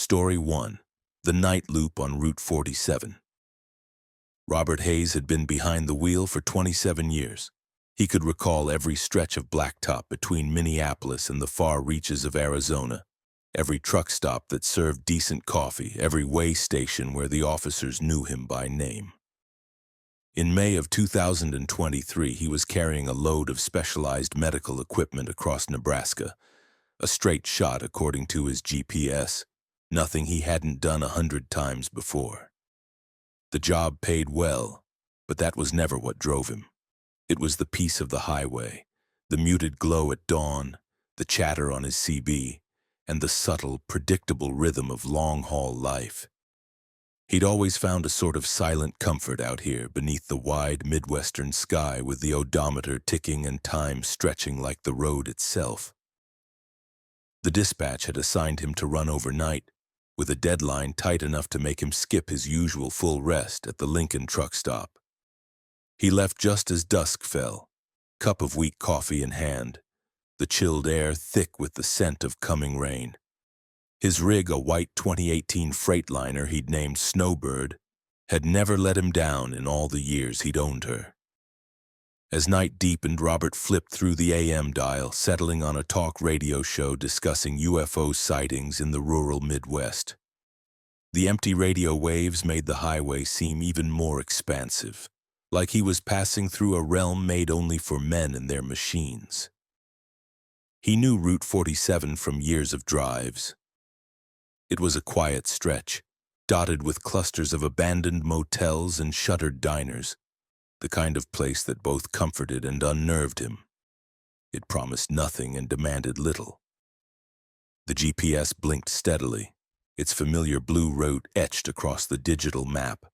Story 1. The Night Loop on Route 47. Robert Hayes had been behind the wheel for 27 years. He could recall every stretch of blacktop between Minneapolis and the far reaches of Arizona, every truck stop that served decent coffee, every way station where the officers knew him by name. In May of 2023, he was carrying a load of specialized medical equipment across Nebraska, a straight shot according to his GPS, nothing he hadn't done 100 times before. The job paid well, but that was never what drove him. It was the peace of the highway, the muted glow at dawn, the chatter on his CB, and the subtle, predictable rhythm of long-haul life. He'd always found a sort of silent comfort out here beneath the wide Midwestern sky, with the odometer ticking and time stretching like the road itself. The dispatch had assigned him to run overnight, with a deadline tight enough to make him skip his usual full rest at the Lincoln truck stop. He left just as dusk fell, cup of weak coffee in hand, the chilled air thick with the scent of coming rain. His rig, a white 2018 Freightliner he'd named Snowbird, had never let him down in all the years he'd owned her. As night deepened, Robert flipped through the AM dial, settling on a talk radio show discussing UFO sightings in the rural Midwest. The empty radio waves made the highway seem even more expansive, like he was passing through a realm made only for men and their machines. He knew Route 47 from years of drives. It was a quiet stretch, dotted with clusters of abandoned motels and shuttered diners, the kind of place that both comforted and unnerved him. It promised nothing and demanded little. The GPS blinked steadily, its familiar blue route etched across the digital map.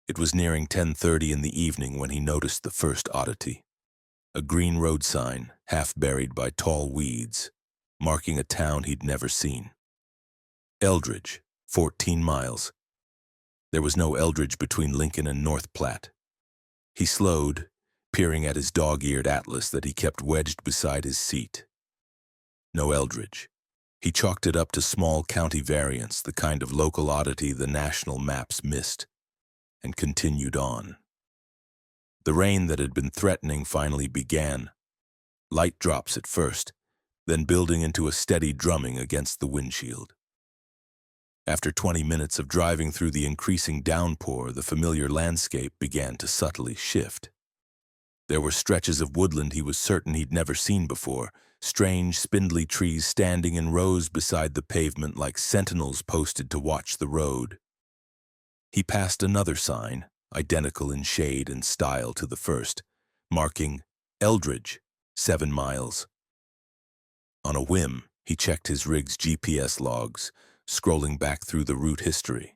It was nearing 10:30 in the evening when he noticed the first oddity. A green road sign, half buried by tall weeds, marking a town he'd never seen. Eldridge, 14 miles. There was no Eldridge between Lincoln and North Platte. He slowed, peering at his dog-eared atlas that he kept wedged beside his seat. No Eldridge. He chalked it up to small county variants, the kind of local oddity the national maps missed, and continued on. The rain that had been threatening finally began. Light drops at first, then building into a steady drumming against the windshield. After 20 minutes of driving through the increasing downpour, the familiar landscape began to subtly shift. There were stretches of woodland he was certain he'd never seen before, strange, spindly trees standing in rows beside the pavement like sentinels posted to watch the road. He passed another sign, identical in shade and style to the first, marking Eldridge, 7 miles. On a whim, he checked his rig's GPS logs, scrolling back through the route history.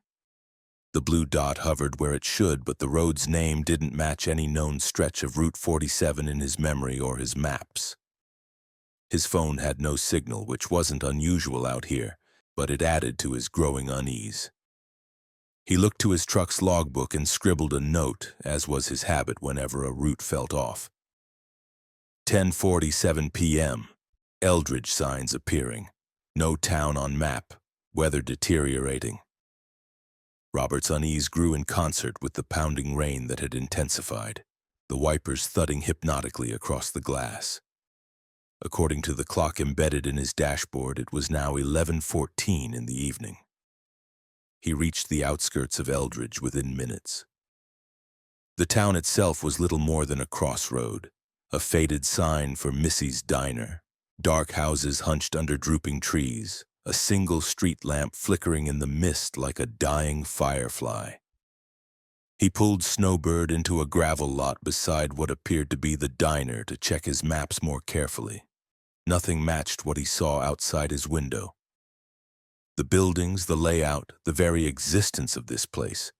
The blue dot hovered where it should, but the road's name didn't match any known stretch of Route 47 in his memory or his maps. His phone had no signal, which wasn't unusual out here, but it added to his growing unease. He looked to his truck's logbook and scribbled a note, as was his habit whenever a route felt off. 10:47 p.m. Eldridge signs appearing. No town on map. Weather deteriorating. Robert's unease grew in concert with the pounding rain that had intensified, the wipers thudding hypnotically across the glass. According to the clock embedded in his dashboard, it was now 11:14 in the evening. He reached the outskirts of Eldridge within minutes. The town itself was little more than a crossroad, a faded sign for Missy's Diner, dark houses hunched under drooping trees, a single street lamp flickering in the mist like a dying firefly. He pulled Snowbird into a gravel lot beside what appeared to be the diner to check his maps more carefully. Nothing matched what he saw outside his window. The buildings, the layout, the very existence of this place.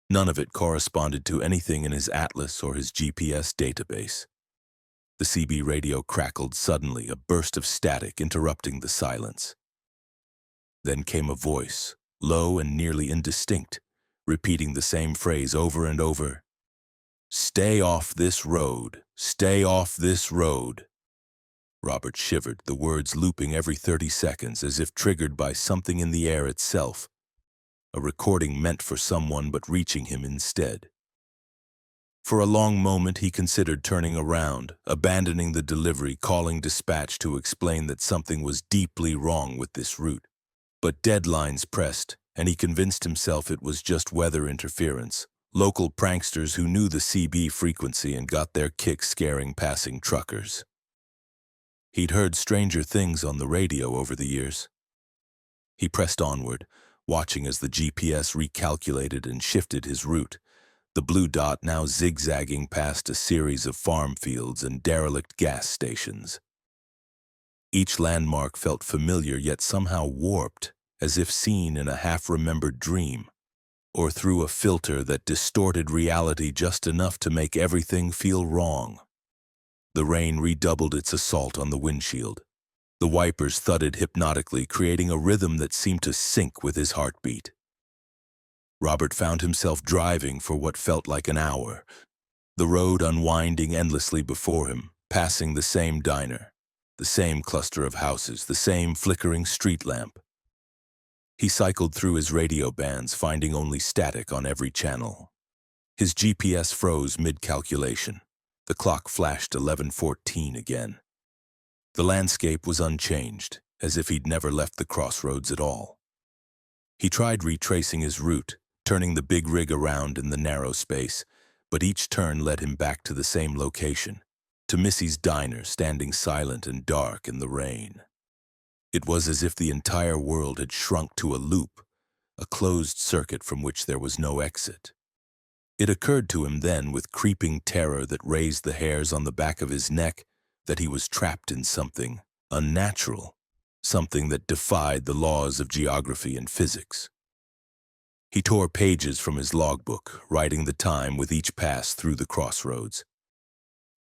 None of it corresponded to anything in his atlas or his GPS database. The CB radio crackled suddenly, a burst of static interrupting the silence. Then came a voice, low and nearly indistinct, repeating the same phrase over and over. "Stay off this road. Stay off this road." Robert shivered, the words looping every 30 seconds as if triggered by something in the air itself. A recording meant for someone but reaching him instead. For a long moment he considered turning around, abandoning the delivery, calling dispatch to explain that something was deeply wrong with this route. But deadlines pressed, and he convinced himself it was just weather interference. Local pranksters who knew the CB frequency and got their kicks scaring passing truckers. He'd heard stranger things on the radio over the years. He pressed onward, watching as the GPS recalculated and shifted his route, the blue dot now zigzagging past a series of farm fields and derelict gas stations. Each landmark felt familiar yet somehow warped, as if seen in a half-remembered dream, or through a filter that distorted reality just enough to make everything feel wrong. The rain redoubled its assault on the windshield. The wipers thudded hypnotically, creating a rhythm that seemed to sync with his heartbeat. Robert found himself driving for what felt like an hour, the road unwinding endlessly before him, passing the same diner, the same cluster of houses, the same flickering street lamp. He cycled through his radio bands, finding only static on every channel. His GPS froze mid-calculation. The clock flashed 11:14 again. The landscape was unchanged, as if he'd never left the crossroads at all. He tried retracing his route, turning the big rig around in the narrow space, but each turn led him back to the same location, to Missy's diner, standing silent and dark in the rain. It was as if the entire world had shrunk to a loop, a closed circuit from which there was no exit. It occurred to him then, with creeping terror that raised the hairs on the back of his neck, that he was trapped in something unnatural, something that defied the laws of geography and physics. He tore pages from his logbook, writing the time with each pass through the crossroads.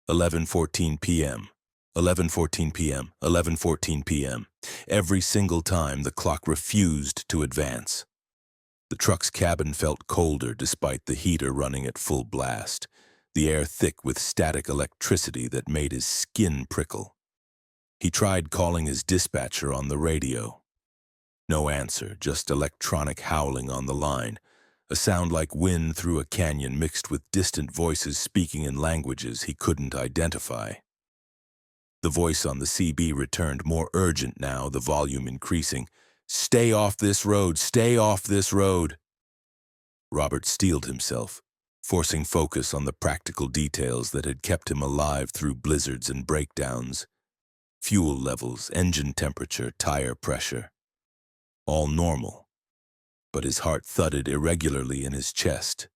11:14 p.m., 11:14 p.m., 11:14 p.m. Every single time the clock refused to advance. The truck's cabin felt colder despite the heater running at full blast, the air thick with static electricity that made his skin prickle. He tried calling his dispatcher on the radio. No answer, just electronic howling on the line, a sound like wind through a canyon mixed with distant voices speaking in languages he couldn't identify. The voice on the CB returned, more urgent now, the volume increasing. "Stay off this road! Stay off this road!" Robert steeled himself, forcing focus on the practical details that had kept him alive through blizzards and breakdowns. Fuel levels, engine temperature, tire pressure. All normal, but his heart thudded irregularly in his chest.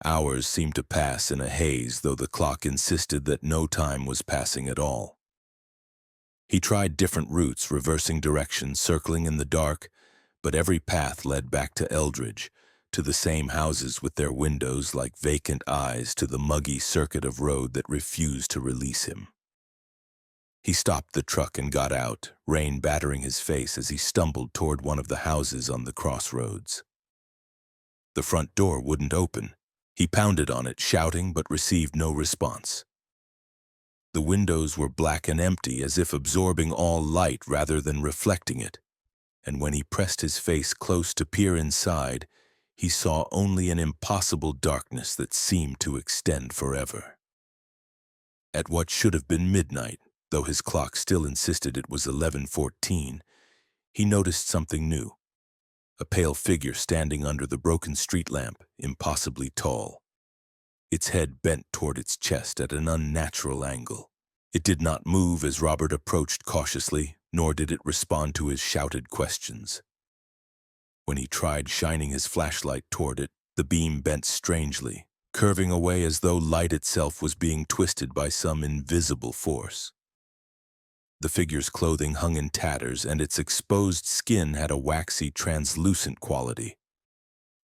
Hours seemed to pass in a haze, though the clock insisted that no time was passing at all. He tried different routes, reversing direction, circling in the dark, but every path led back to Eldridge, to the same houses with their windows like vacant eyes, to the muggy circuit of road that refused to release him. He stopped the truck and got out, rain battering his face as he stumbled toward one of the houses on the crossroads. The front door wouldn't open. He pounded on it, shouting, but received no response. The windows were black and empty, as if absorbing all light rather than reflecting it, and when he pressed his face close to peer inside, he saw only an impossible darkness that seemed to extend forever. At what should have been midnight, though his clock still insisted it was 11:14, he noticed something new. A pale figure standing under the broken street lamp, impossibly tall. Its head bent toward its chest at an unnatural angle. It did not move as Robert approached cautiously, nor did it respond to his shouted questions. When he tried shining his flashlight toward it, the beam bent strangely, curving away as though light itself was being twisted by some invisible force. The figure's clothing hung in tatters, and its exposed skin had a waxy, translucent quality.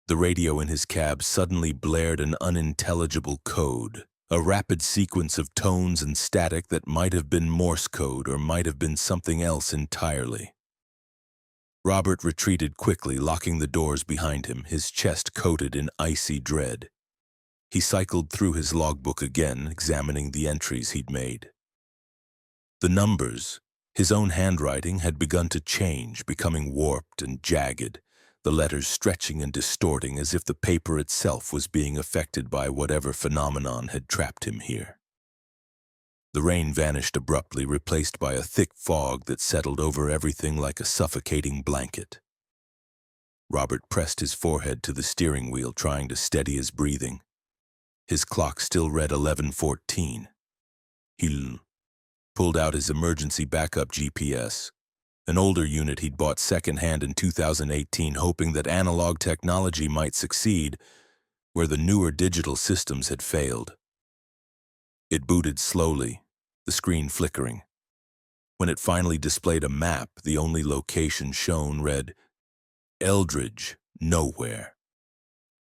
The radio in his cab suddenly blared an unintelligible code, a rapid sequence of tones and static that might have been Morse code or might have been something else entirely. Robert retreated quickly, locking the doors behind him, his chest coated in icy dread. He cycled through his logbook again, examining the entries he'd made. The numbers, his own handwriting, had begun to change, becoming warped and jagged, the letters stretching and distorting as if the paper itself was being affected by whatever phenomenon had trapped him here. The rain vanished abruptly, replaced by a thick fog that settled over everything like a suffocating blanket. Robert pressed his forehead to the steering wheel, trying to steady his breathing. His clock still read 11:14. He pulled out his emergency backup GPS, an older unit he'd bought secondhand in 2018, hoping that analog technology might succeed where the newer digital systems had failed. It booted slowly, the screen flickering. When it finally displayed a map, the only location shown read, Eldridge, nowhere.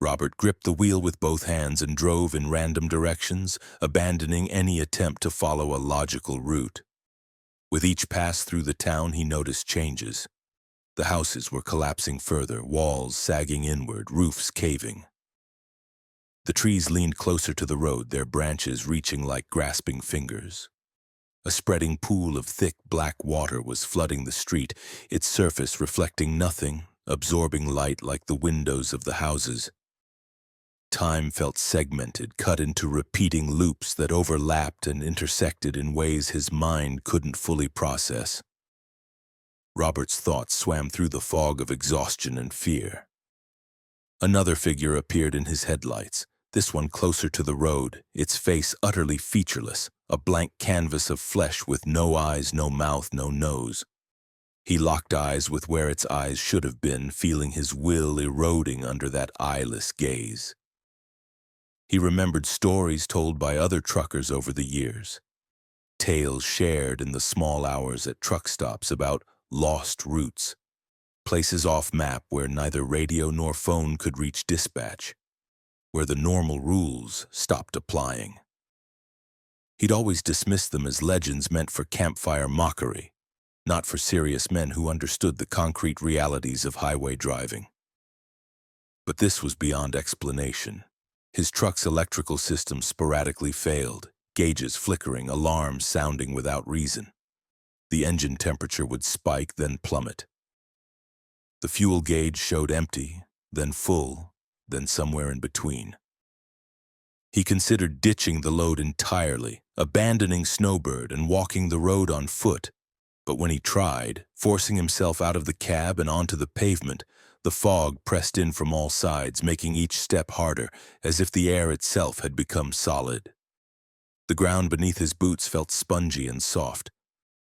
Robert gripped the wheel with both hands and drove in random directions, abandoning any attempt to follow a logical route. With each pass through the town, he noticed changes. The houses were collapsing further, walls sagging inward, roofs caving. The trees leaned closer to the road, their branches reaching like grasping fingers. A spreading pool of thick black water was flooding the street, its surface reflecting nothing, absorbing light like the windows of the houses. Time felt segmented, cut into repeating loops that overlapped and intersected in ways his mind couldn't fully process. Robert's thoughts swam through the fog of exhaustion and fear. Another figure appeared in his headlights, this one closer to the road, its face utterly featureless, a blank canvas of flesh with no eyes, no mouth, no nose. He locked eyes with where its eyes should have been, feeling his will eroding under that eyeless gaze. He remembered stories told by other truckers over the years, tales shared in the small hours at truck stops about lost routes, places off map where neither radio nor phone could reach dispatch, where the normal rules stopped applying. He'd always dismissed them as legends meant for campfire mockery, not for serious men who understood the concrete realities of highway driving. But this was beyond explanation. His truck's electrical system sporadically failed, gauges flickering, alarms sounding without reason. The engine temperature would spike, then plummet. The fuel gauge showed empty, then full, then somewhere in between. He considered ditching the load entirely, abandoning Snowbird and walking the road on foot. But when he tried, forcing himself out of the cab and onto the pavement, the fog pressed in from all sides, making each step harder, as if the air itself had become solid. The ground beneath his boots felt spongy and soft,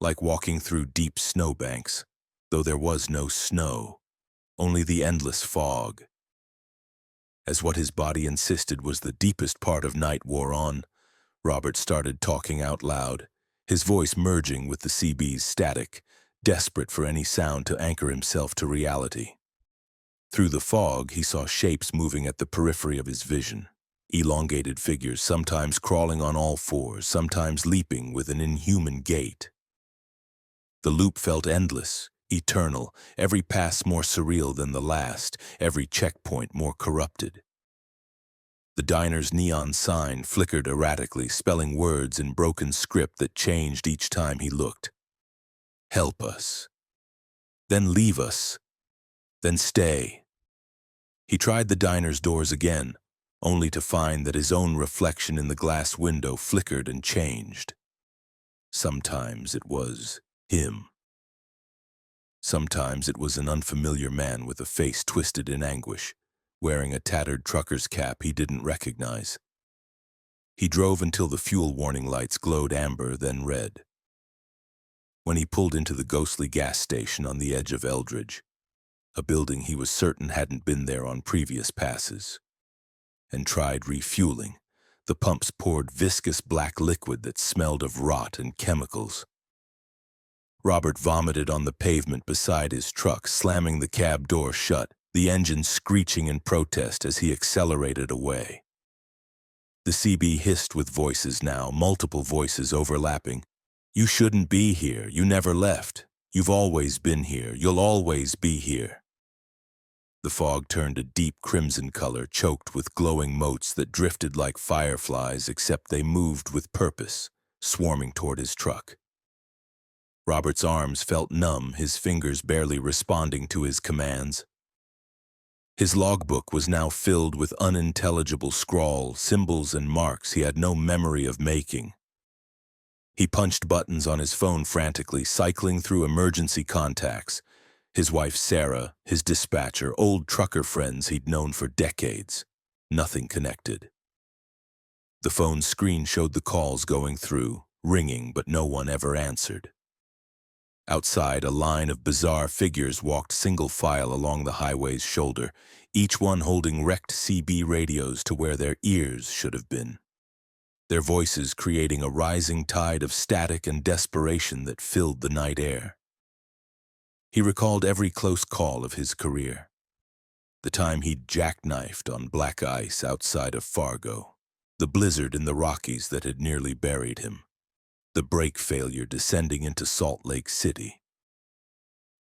like walking through deep snowbanks, though there was no snow, only the endless fog. As what his body insisted was the deepest part of night wore on, Robert started talking out loud, his voice merging with the CB's static, desperate for any sound to anchor himself to reality. Through the fog, he saw shapes moving at the periphery of his vision, elongated figures, sometimes crawling on all fours, sometimes leaping with an inhuman gait. The loop felt endless, eternal, every pass more surreal than the last, every checkpoint more corrupted. The diner's neon sign flickered erratically, spelling words in broken script that changed each time he looked. Help us. Then leave us. Then stay. He tried the diner's doors again, only to find that his own reflection in the glass window flickered and changed. Sometimes it was him. Sometimes it was an unfamiliar man with a face twisted in anguish, wearing a tattered trucker's cap he didn't recognize. He drove until the fuel warning lights glowed amber, then red. When he pulled into the ghostly gas station on the edge of Eldridge, a building he was certain hadn't been there on previous passes, and tried refueling, the pumps poured viscous black liquid that smelled of rot and chemicals. Robert vomited on the pavement beside his truck, slamming the cab door shut, the engine screeching in protest as he accelerated away. The CB hissed with voices now, multiple voices overlapping. You shouldn't be here. You never left. You've always been here. You'll always be here. The fog turned a deep crimson color, choked with glowing motes that drifted like fireflies, except they moved with purpose, swarming toward his truck. Robert's arms felt numb, his fingers barely responding to his commands. His logbook was now filled with unintelligible scrawl, symbols and marks he had no memory of making. He punched buttons on his phone frantically, cycling through emergency contacts. His wife Sarah, his dispatcher, old trucker friends he'd known for decades. Nothing connected. The phone screen showed the calls going through, ringing, but no one ever answered. Outside, a line of bizarre figures walked single file along the highway's shoulder, each one holding wrecked CB radios to where their ears should have been. Their voices creating a rising tide of static and desperation that filled the night air. He recalled every close call of his career. The time he'd jackknifed on black ice outside of Fargo, the blizzard in the Rockies that had nearly buried him, the brake failure descending into Salt Lake City.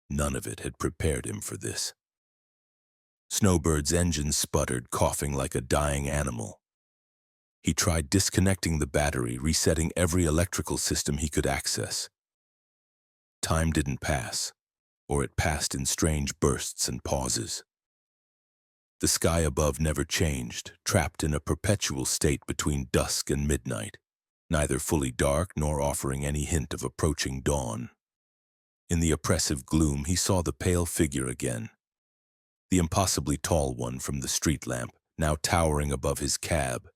None of it had prepared him for this. Snowbird's engine sputtered, coughing like a dying animal. He tried disconnecting the battery, resetting every electrical system he could access. Time didn't pass, or it passed in strange bursts and pauses. The sky above never changed, trapped in a perpetual state between dusk and midnight, neither fully dark nor offering any hint of approaching dawn. In the oppressive gloom, he saw the pale figure again, the impossibly tall one from the street lamp, now towering above his cab,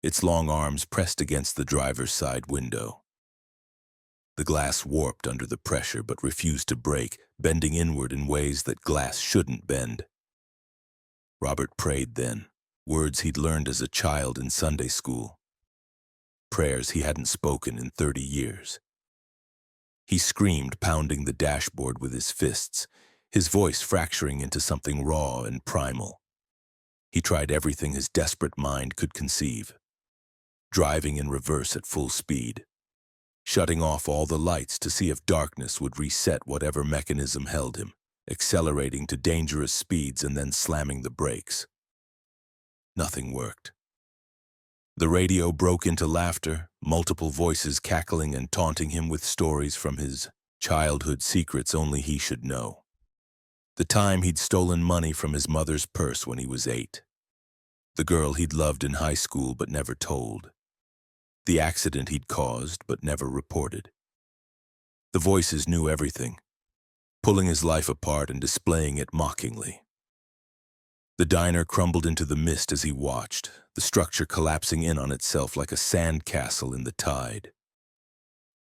its long arms pressed against the driver's side window. The glass warped under the pressure but refused to break, bending inward in ways that glass shouldn't bend. Robert prayed then, words he'd learned as a child in Sunday school, prayers he hadn't spoken in 30 years. He screamed, pounding the dashboard with his fists, his voice fracturing into something raw and primal. He tried everything his desperate mind could conceive. Driving in reverse at full speed, shutting off all the lights to see if darkness would reset whatever mechanism held him, accelerating to dangerous speeds and then slamming the brakes. Nothing worked. The radio broke into laughter, multiple voices cackling and taunting him with stories from his childhood secrets only he should know. The time he'd stolen money from his mother's purse when he was 8. The girl he'd loved in high school but never told. The accident he'd caused but never reported. The voices knew everything, pulling his life apart and displaying it mockingly. The diner crumbled into the mist as he watched, the structure collapsing in on itself like a sand castle in the tide.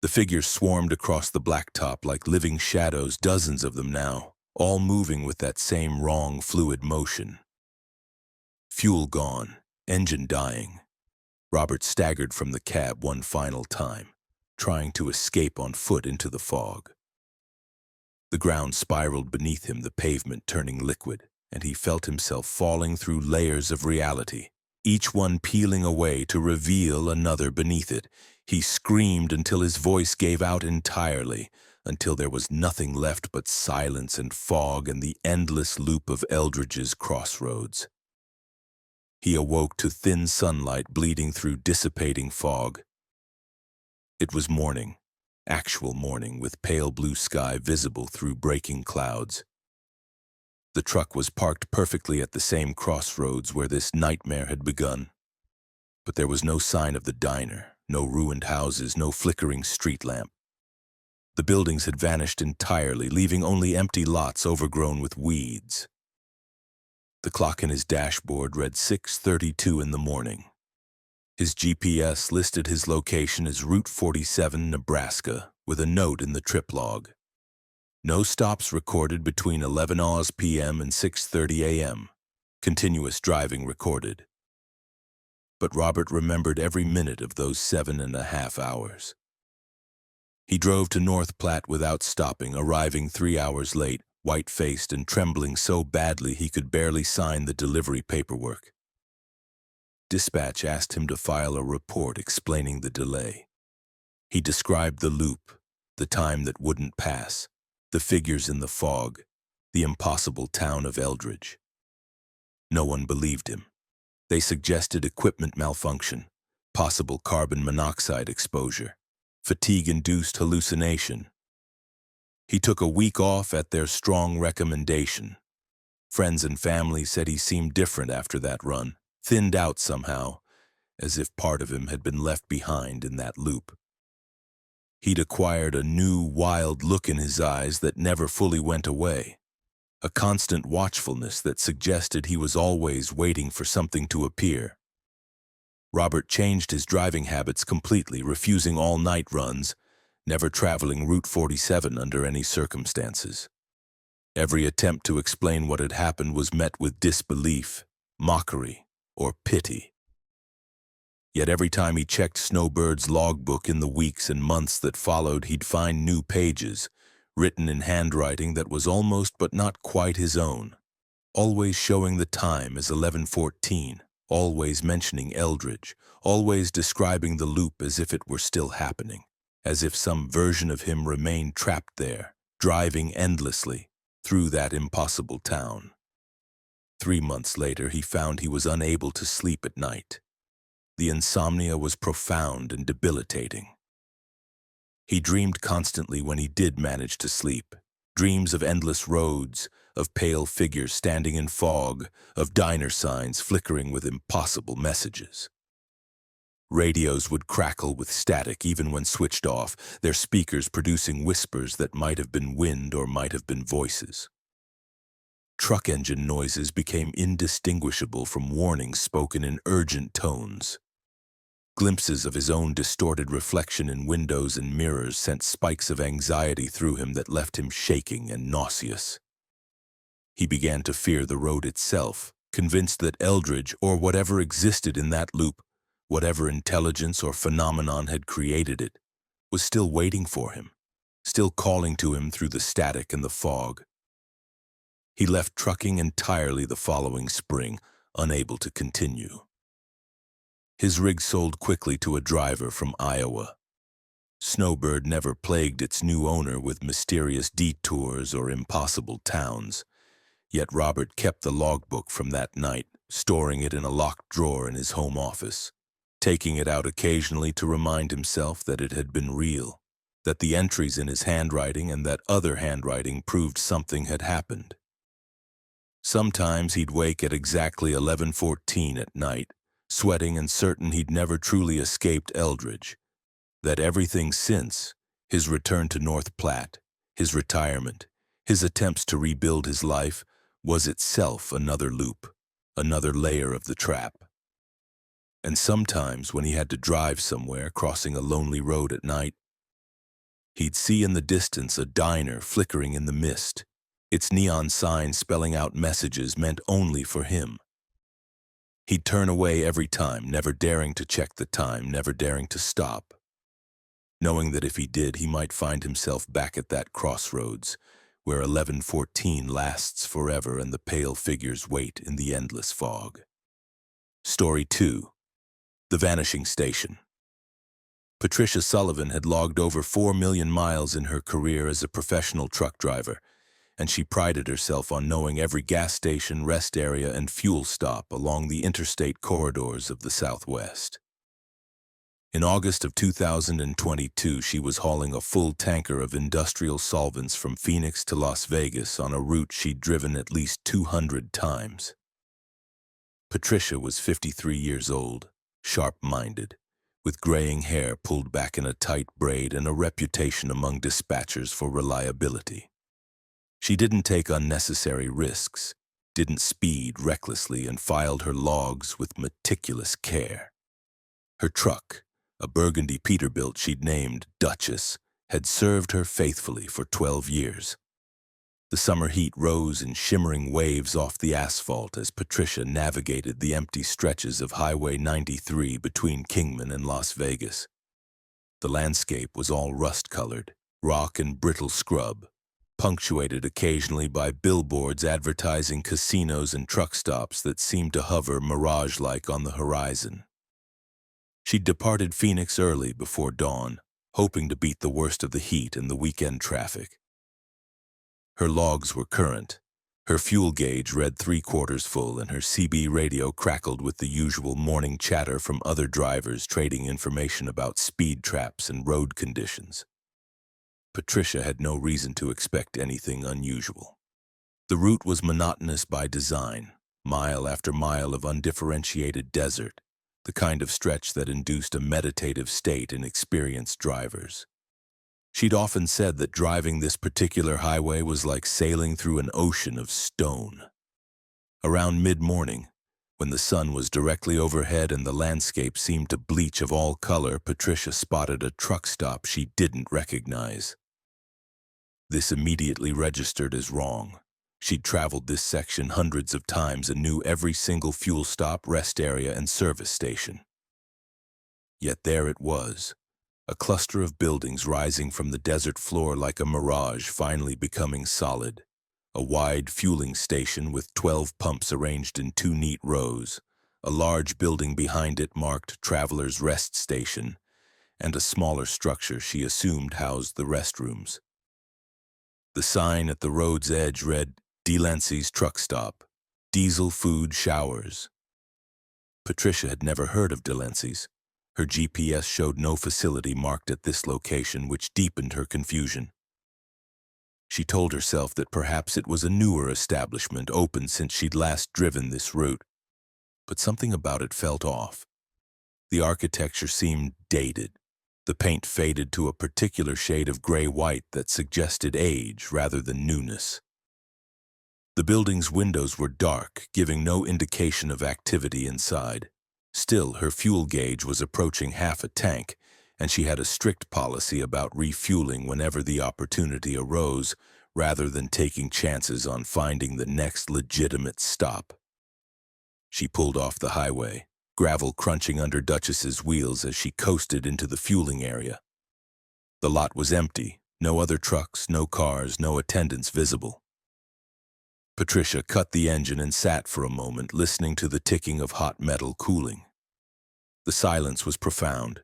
The figures swarmed across the blacktop like living shadows, dozens of them now, all moving with that same wrong, fluid motion. Fuel gone, engine dying. Robert staggered from the cab one final time, trying to escape on foot into the fog. The ground spiraled beneath him, the pavement turning liquid, and he felt himself falling through layers of reality, each one peeling away to reveal another beneath it. He screamed until his voice gave out entirely, until there was nothing left but silence and fog and the endless loop of Eldridge's crossroads. He awoke to thin sunlight bleeding through dissipating fog. It was morning, actual morning, with pale blue sky visible through breaking clouds. The truck was parked perfectly at the same crossroads where this nightmare had begun. But there was no sign of the diner, no ruined houses, no flickering street lamp. The buildings had vanished entirely, leaving only empty lots overgrown with weeds. The clock in his dashboard read 6:32 in the morning. His GPS listed his location as Route 47, Nebraska, with a note in the trip log. No stops recorded between 11 p.m. and 6:30 a.m. Continuous driving recorded. But Robert remembered every minute of those 7.5 hours. He drove to North Platte without stopping, arriving 3 hours late, white-faced and trembling so badly he could barely sign the delivery paperwork. Dispatch asked him to file a report explaining the delay. He described the loop, the time that wouldn't pass, the figures in the fog, the impossible town of Eldridge. No one believed him. They suggested equipment malfunction, possible carbon monoxide exposure, fatigue-induced hallucination. He took a week off at their strong recommendation. Friends and family said he seemed different after that run, thinned out somehow, as if part of him had been left behind in that loop. He'd acquired a new, wild look in his eyes that never fully went away, a constant watchfulness that suggested he was always waiting for something to appear. Robert changed his driving habits completely, refusing all-night runs, never traveling Route 47 under any circumstances. Every attempt to explain what had happened was met with disbelief, mockery, or pity. Yet every time he checked Snowbird's logbook in the weeks and months that followed, he'd find new pages, written in handwriting that was almost but not quite his own, always showing the time as 11:14, always mentioning Eldridge, always describing the loop as if it were still happening, as if some version of him remained trapped there, driving endlessly through that impossible town. 3 months later, he found he was unable to sleep at night. The insomnia was profound and debilitating. He dreamed constantly when he did manage to sleep, dreams of endless roads, of pale figures standing in fog, of diner signs flickering with impossible messages. Radios would crackle with static even when switched off, their speakers producing whispers that might have been wind or might have been voices. Truck engine noises became indistinguishable from warnings spoken in urgent tones. Glimpses of his own distorted reflection in windows and mirrors sent spikes of anxiety through him that left him shaking and nauseous. He began to fear the road itself, convinced that Eldridge, or whatever existed in that loop, whatever intelligence or phenomenon had created it, was still waiting for him, still calling to him through the static and the fog. He left trucking entirely the following spring, unable to continue. His rig sold quickly to a driver from Iowa. Snowbird never plagued its new owner with mysterious detours or impossible towns, yet Robert kept the logbook from that night, storing it in a locked drawer in his home office, taking it out occasionally to remind himself that it had been real, that the entries in his handwriting and that other handwriting proved something had happened. Sometimes he'd wake at exactly 11:14 at night, sweating and certain he'd never truly escaped Eldridge, that everything since, his return to North Platte, his retirement, his attempts to rebuild his life, was itself another loop, another layer of the trap. And sometimes when he had to drive somewhere, crossing a lonely road at night, he'd see in the distance a diner flickering in the mist, its neon sign spelling out messages meant only for him. He'd turn away every time, never daring to check the time, never daring to stop, knowing that if he did, he might find himself back at that crossroads, where 11:14 lasts forever and the pale figures wait in the endless fog. Story 2. The Vanishing Station. Patricia Sullivan had logged over 4 million miles in her career as a professional truck driver, and she prided herself on knowing every gas station, rest area, and fuel stop along the interstate corridors of the Southwest. In August of 2022, she was hauling a full tanker of industrial solvents from Phoenix to Las Vegas on a route she'd driven at least 200 times. Patricia was 53 years old, sharp-minded, with graying hair pulled back in a tight braid and a reputation among dispatchers for reliability. She didn't take unnecessary risks, didn't speed recklessly, and filed her logs with meticulous care. Her truck, a burgundy Peterbilt she'd named Duchess, had served her faithfully for 12 years. The summer heat rose in shimmering waves off the asphalt as Patricia navigated the empty stretches of Highway 93 between Kingman and Las Vegas. The landscape was all rust-colored, rock and brittle scrub, punctuated occasionally by billboards advertising casinos and truck stops that seemed to hover mirage-like on the horizon. She'd departed Phoenix early before dawn, hoping to beat the worst of the heat and the weekend traffic. Her logs were current. Her fuel gauge read 3/4 full, and her CB radio crackled with the usual morning chatter from other drivers trading information about speed traps and road conditions. Patricia had no reason to expect anything unusual. The route was monotonous by design, mile after mile of undifferentiated desert, the kind of stretch that induced a meditative state in experienced drivers. She'd often said that driving this particular highway was like sailing through an ocean of stone. Around mid-morning, when the sun was directly overhead and the landscape seemed to bleach of all color, Patricia spotted a truck stop she didn't recognize. This immediately registered as wrong. She'd traveled this section hundreds of times and knew every single fuel stop, rest area, and service station. Yet there it was, a cluster of buildings rising from the desert floor like a mirage finally becoming solid. A wide fueling station with 12 pumps arranged in 2 neat rows, a large building behind it marked Traveler's Rest Station, and a smaller structure she assumed housed the restrooms. The sign at the road's edge read, "Delancey's Truck Stop, Diesel Food Showers." Patricia had never heard of Delancey's. Her GPS showed no facility marked at this location, which deepened her confusion. She told herself that perhaps it was a newer establishment, open since she'd last driven this route. But something about it felt off. The architecture seemed dated. The paint faded to a particular shade of gray-white that suggested age rather than newness. The building's windows were dark, giving no indication of activity inside. Still, her fuel gauge was approaching half a tank, and she had a strict policy about refueling whenever the opportunity arose, rather than taking chances on finding the next legitimate stop. She pulled off the highway, gravel crunching under Duchess's wheels as she coasted into the fueling area. The lot was empty, no other trucks, no cars, no attendants visible. Patricia cut the engine and sat for a moment, listening to the ticking of hot metal cooling. The silence was profound,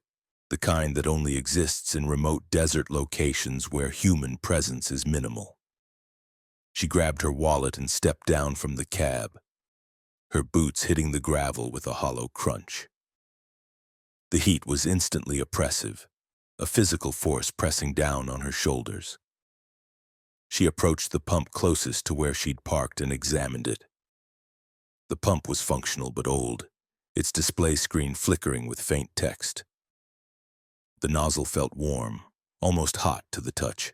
the kind that only exists in remote desert locations where human presence is minimal. She grabbed her wallet and stepped down from the cab, her boots hitting the gravel with a hollow crunch. The heat was instantly oppressive, a physical force pressing down on her shoulders. She approached the pump closest to where she'd parked and examined it. The pump was functional but old, its display screen flickering with faint text. The nozzle felt warm, almost hot to the touch.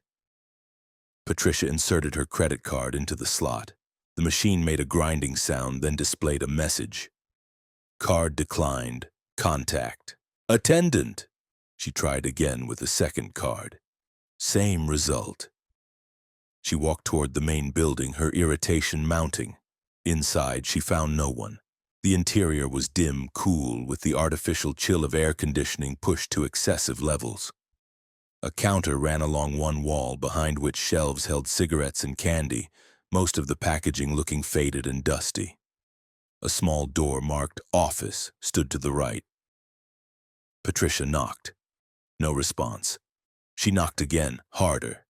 Patricia inserted her credit card into the slot. The machine made a grinding sound, then displayed a message. Card declined. Contact. Attendant. She tried again with a second card. Same result. She walked toward the main building, her irritation mounting. Inside, she found no one. The interior was dim, cool, with the artificial chill of air conditioning pushed to excessive levels. A counter ran along one wall, behind which shelves held cigarettes and candy, most of the packaging looking faded and dusty. A small door marked Office stood to the right. Patricia knocked. No response. She knocked again, harder.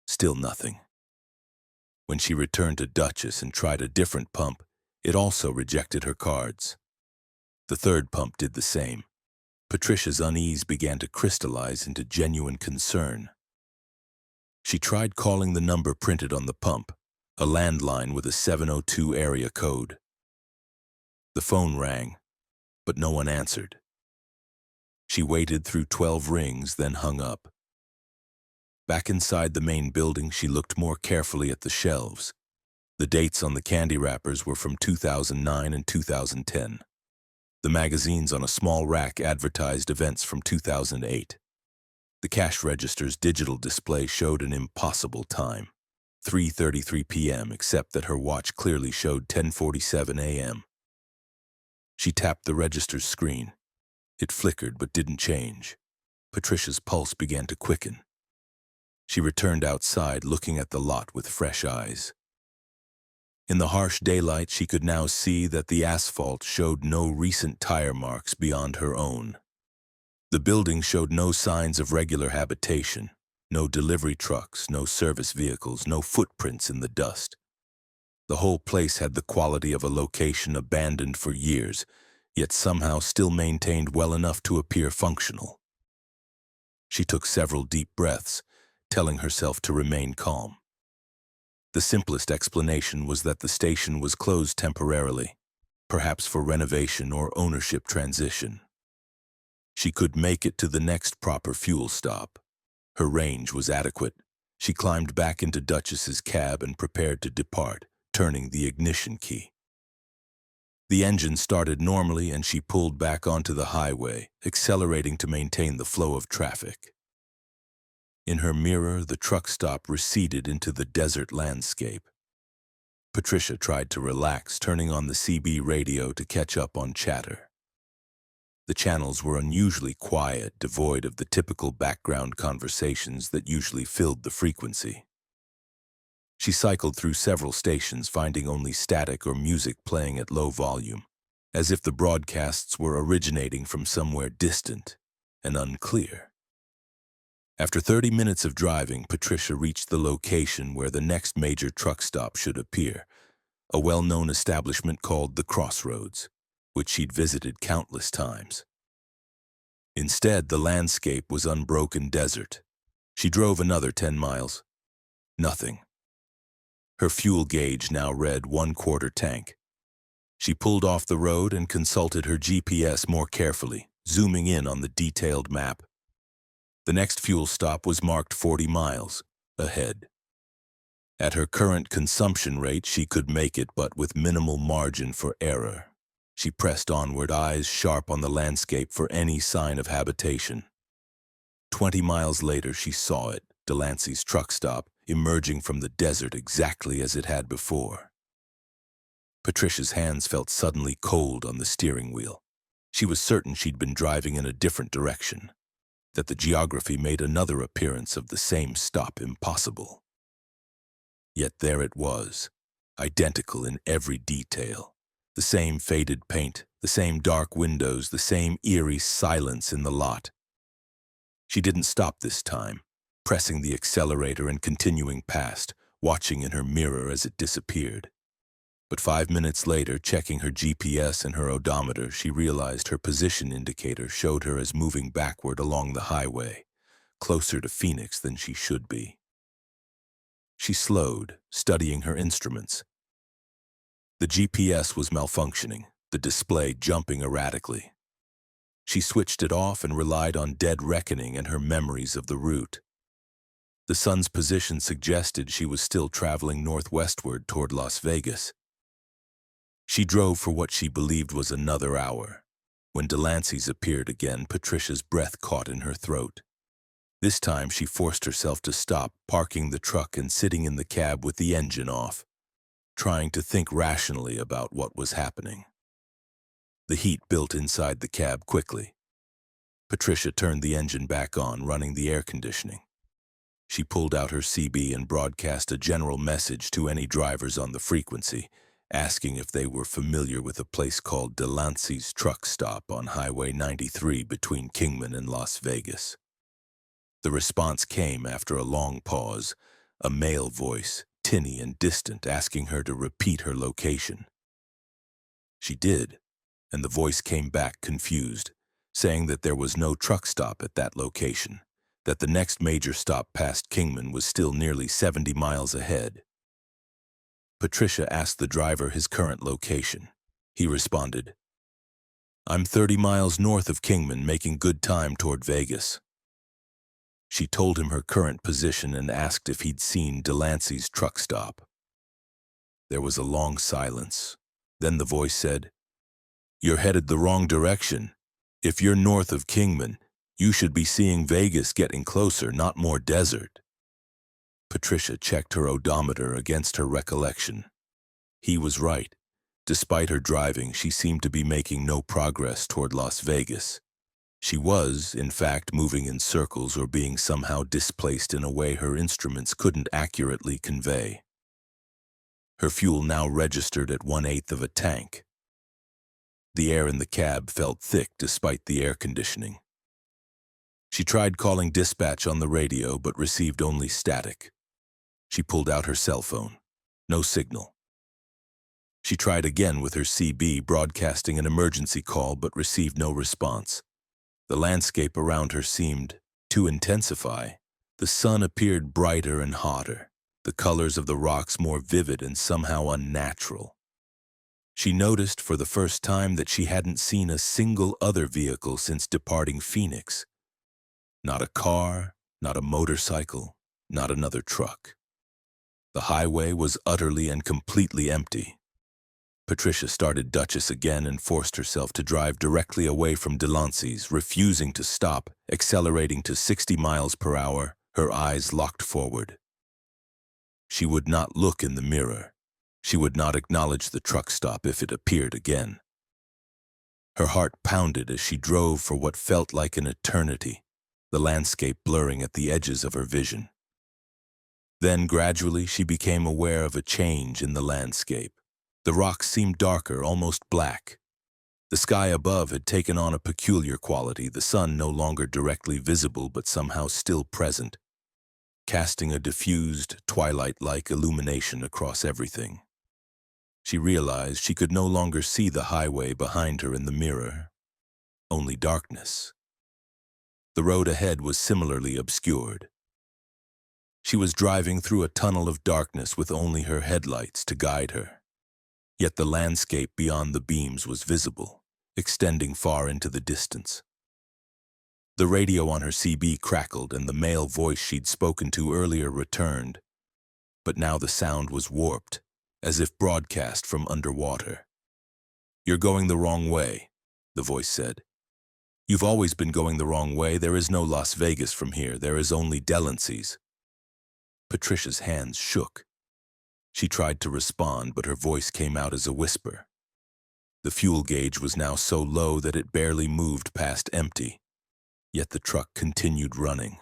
Still nothing. When she returned to Duchess and tried a different pump, it also rejected her cards. The third pump did the same. Patricia's unease began to crystallize into genuine concern. She tried calling the number printed on the pump, a landline with a 702 area code. The phone rang, but no one answered. She waited through 12 rings, then hung up. Back inside the main building, she looked more carefully at the shelves. The dates on the candy wrappers were from 2009 and 2010. The magazines on a small rack advertised events from 2008. The cash register's digital display showed an impossible time, 3:33 p.m., except that her watch clearly showed 10:47 a.m. She tapped the register's screen. It flickered but didn't change. Patricia's pulse began to quicken. She returned outside, looking at the lot with fresh eyes. In the harsh daylight, she could now see that the asphalt showed no recent tire marks beyond her own. The building showed no signs of regular habitation, no delivery trucks, no service vehicles, no footprints in the dust. The whole place had the quality of a location abandoned for years, yet somehow still maintained well enough to appear functional. She took several deep breaths, telling herself to remain calm. The simplest explanation was that the station was closed temporarily, perhaps for renovation or ownership transition. She could make it to the next proper fuel stop. Her range was adequate. She climbed back into Duchess's cab and prepared to depart, turning the ignition key. The engine started normally and she pulled back onto the highway, accelerating to maintain the flow of traffic. In her mirror, the truck stop receded into the desert landscape. Patricia tried to relax, turning on the CB radio to catch up on chatter. The channels were unusually quiet, devoid of the typical background conversations that usually filled the frequency. She cycled through several stations, finding only static or music playing at low volume, as if the broadcasts were originating from somewhere distant and unclear. After 30 minutes of driving, Patricia reached the location where the next major truck stop should appear, a well-known establishment called the Crossroads, which she'd visited countless times. Instead, the landscape was unbroken desert. She drove another 10 miles. Nothing. Her fuel gauge now read 1/4 tank. She pulled off the road and consulted her GPS more carefully, zooming in on the detailed map. The next fuel stop was marked 40 miles ahead. At her current consumption rate, she could make it, but with minimal margin for error. She pressed onward, eyes sharp on the landscape for any sign of habitation. 20 miles later, she saw it, Delancey's truck stop, emerging from the desert exactly as it had before. Patricia's hands felt suddenly cold on the steering wheel. She was certain she'd been driving in a different direction, that the geography made another appearance of the same stop impossible. Yet there it was, identical in every detail. The same faded paint, the same dark windows, the same eerie silence in the lot. She didn't stop this time, pressing the accelerator and continuing past, watching in her mirror as it disappeared. But 5 minutes later, checking her GPS and her odometer, she realized her position indicator showed her as moving backward along the highway, closer to Phoenix than she should be. She slowed, studying her instruments. The GPS was malfunctioning, the display jumping erratically. She switched it off and relied on dead reckoning and her memories of the route. The sun's position suggested she was still traveling northwestward toward Las Vegas. She drove for what she believed was another hour. When Delancey's appeared again, Patricia's breath caught in her throat. This time she forced herself to stop, parking the truck and sitting in the cab with the engine off, trying to think rationally about what was happening. The heat built inside the cab quickly. Patricia turned the engine back on, running the air conditioning. She pulled out her CB and broadcast a general message to any drivers on the frequency, asking if they were familiar with a place called Delancey's truck stop on Highway 93 between Kingman and Las Vegas. The response came after a long pause, a male voice, tinny and distant, asking her to repeat her location. She did, and the voice came back confused, saying that there was no truck stop at that location, that the next major stop past Kingman was still nearly 70 miles ahead. Patricia asked the driver his current location. He responded, "I'm 30 miles north of Kingman, making good time toward Vegas." She told him her current position and asked if he'd seen Delancey's truck stop. There was a long silence. Then the voice said, "You're headed the wrong direction. If you're north of Kingman, you should be seeing Vegas getting closer, not more desert." Patricia checked her odometer against her recollection. He was right. Despite her driving, she seemed to be making no progress toward Las Vegas. She was, in fact, moving in circles or being somehow displaced in a way her instruments couldn't accurately convey. Her fuel now registered at 1/8 of a tank. The air in the cab felt thick despite the air conditioning. She tried calling dispatch on the radio but received only static. She pulled out her cell phone. No signal. She tried again with her CB, broadcasting an emergency call but received no response. The landscape around her seemed to intensify, The sun appeared brighter and hotter, the colors of the rocks more vivid and somehow unnatural. She noticed for the first time that she hadn't seen a single other vehicle since departing Phoenix. Not a car, not a motorcycle, not another truck. The highway was utterly and completely empty. Patricia started Duchess again and forced herself to drive directly away from Delancey's, refusing to stop, accelerating to 60 miles per hour, her eyes locked forward. She would not look in the mirror. She would not acknowledge the truck stop if it appeared again. Her heart pounded as she drove for what felt like an eternity, the landscape blurring at the edges of her vision. Then, gradually, she became aware of a change in the landscape. The rocks seemed darker, almost black. The sky above had taken on a peculiar quality, the sun no longer directly visible but somehow still present, casting a diffused, twilight-like illumination across everything. She realized she could no longer see the highway behind her in the mirror, only darkness. The road ahead was similarly obscured. She was driving through a tunnel of darkness with only her headlights to guide her. Yet the landscape beyond the beams was visible, extending far into the distance. The radio on her CB crackled and the male voice she'd spoken to earlier returned, but now the sound was warped, as if broadcast from underwater. "You're going the wrong way," the voice said. "You've always been going the wrong way. There is no Las Vegas from here. There is only Delancey's." Patricia's hands shook. She tried to respond, but her voice came out as a whisper. The fuel gauge was now so low that it barely moved past empty, yet the truck continued running.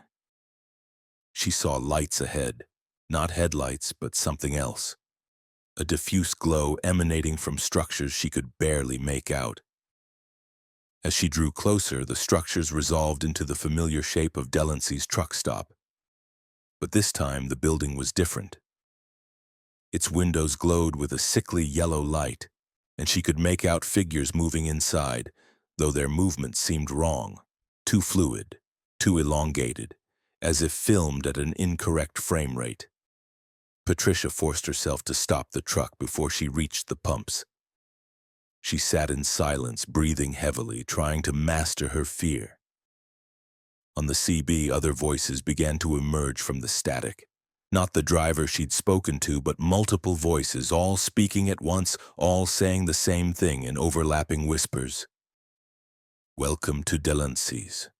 She saw lights ahead, not headlights, but something else. A diffuse glow emanating from structures she could barely make out. As she drew closer, the structures resolved into the familiar shape of Delancey's truck stop. But this time, the building was different. Its windows glowed with a sickly yellow light, and she could make out figures moving inside, though their movements seemed wrong, too fluid, too elongated, as if filmed at an incorrect frame rate. Patricia forced herself to stop the truck before she reached the pumps. She sat in silence, breathing heavily, trying to master her fear. On the CB, other voices began to emerge from the static. Not the driver she'd spoken to, but multiple voices, all speaking at once, all saying the same thing in overlapping whispers. "Welcome to Delancey's.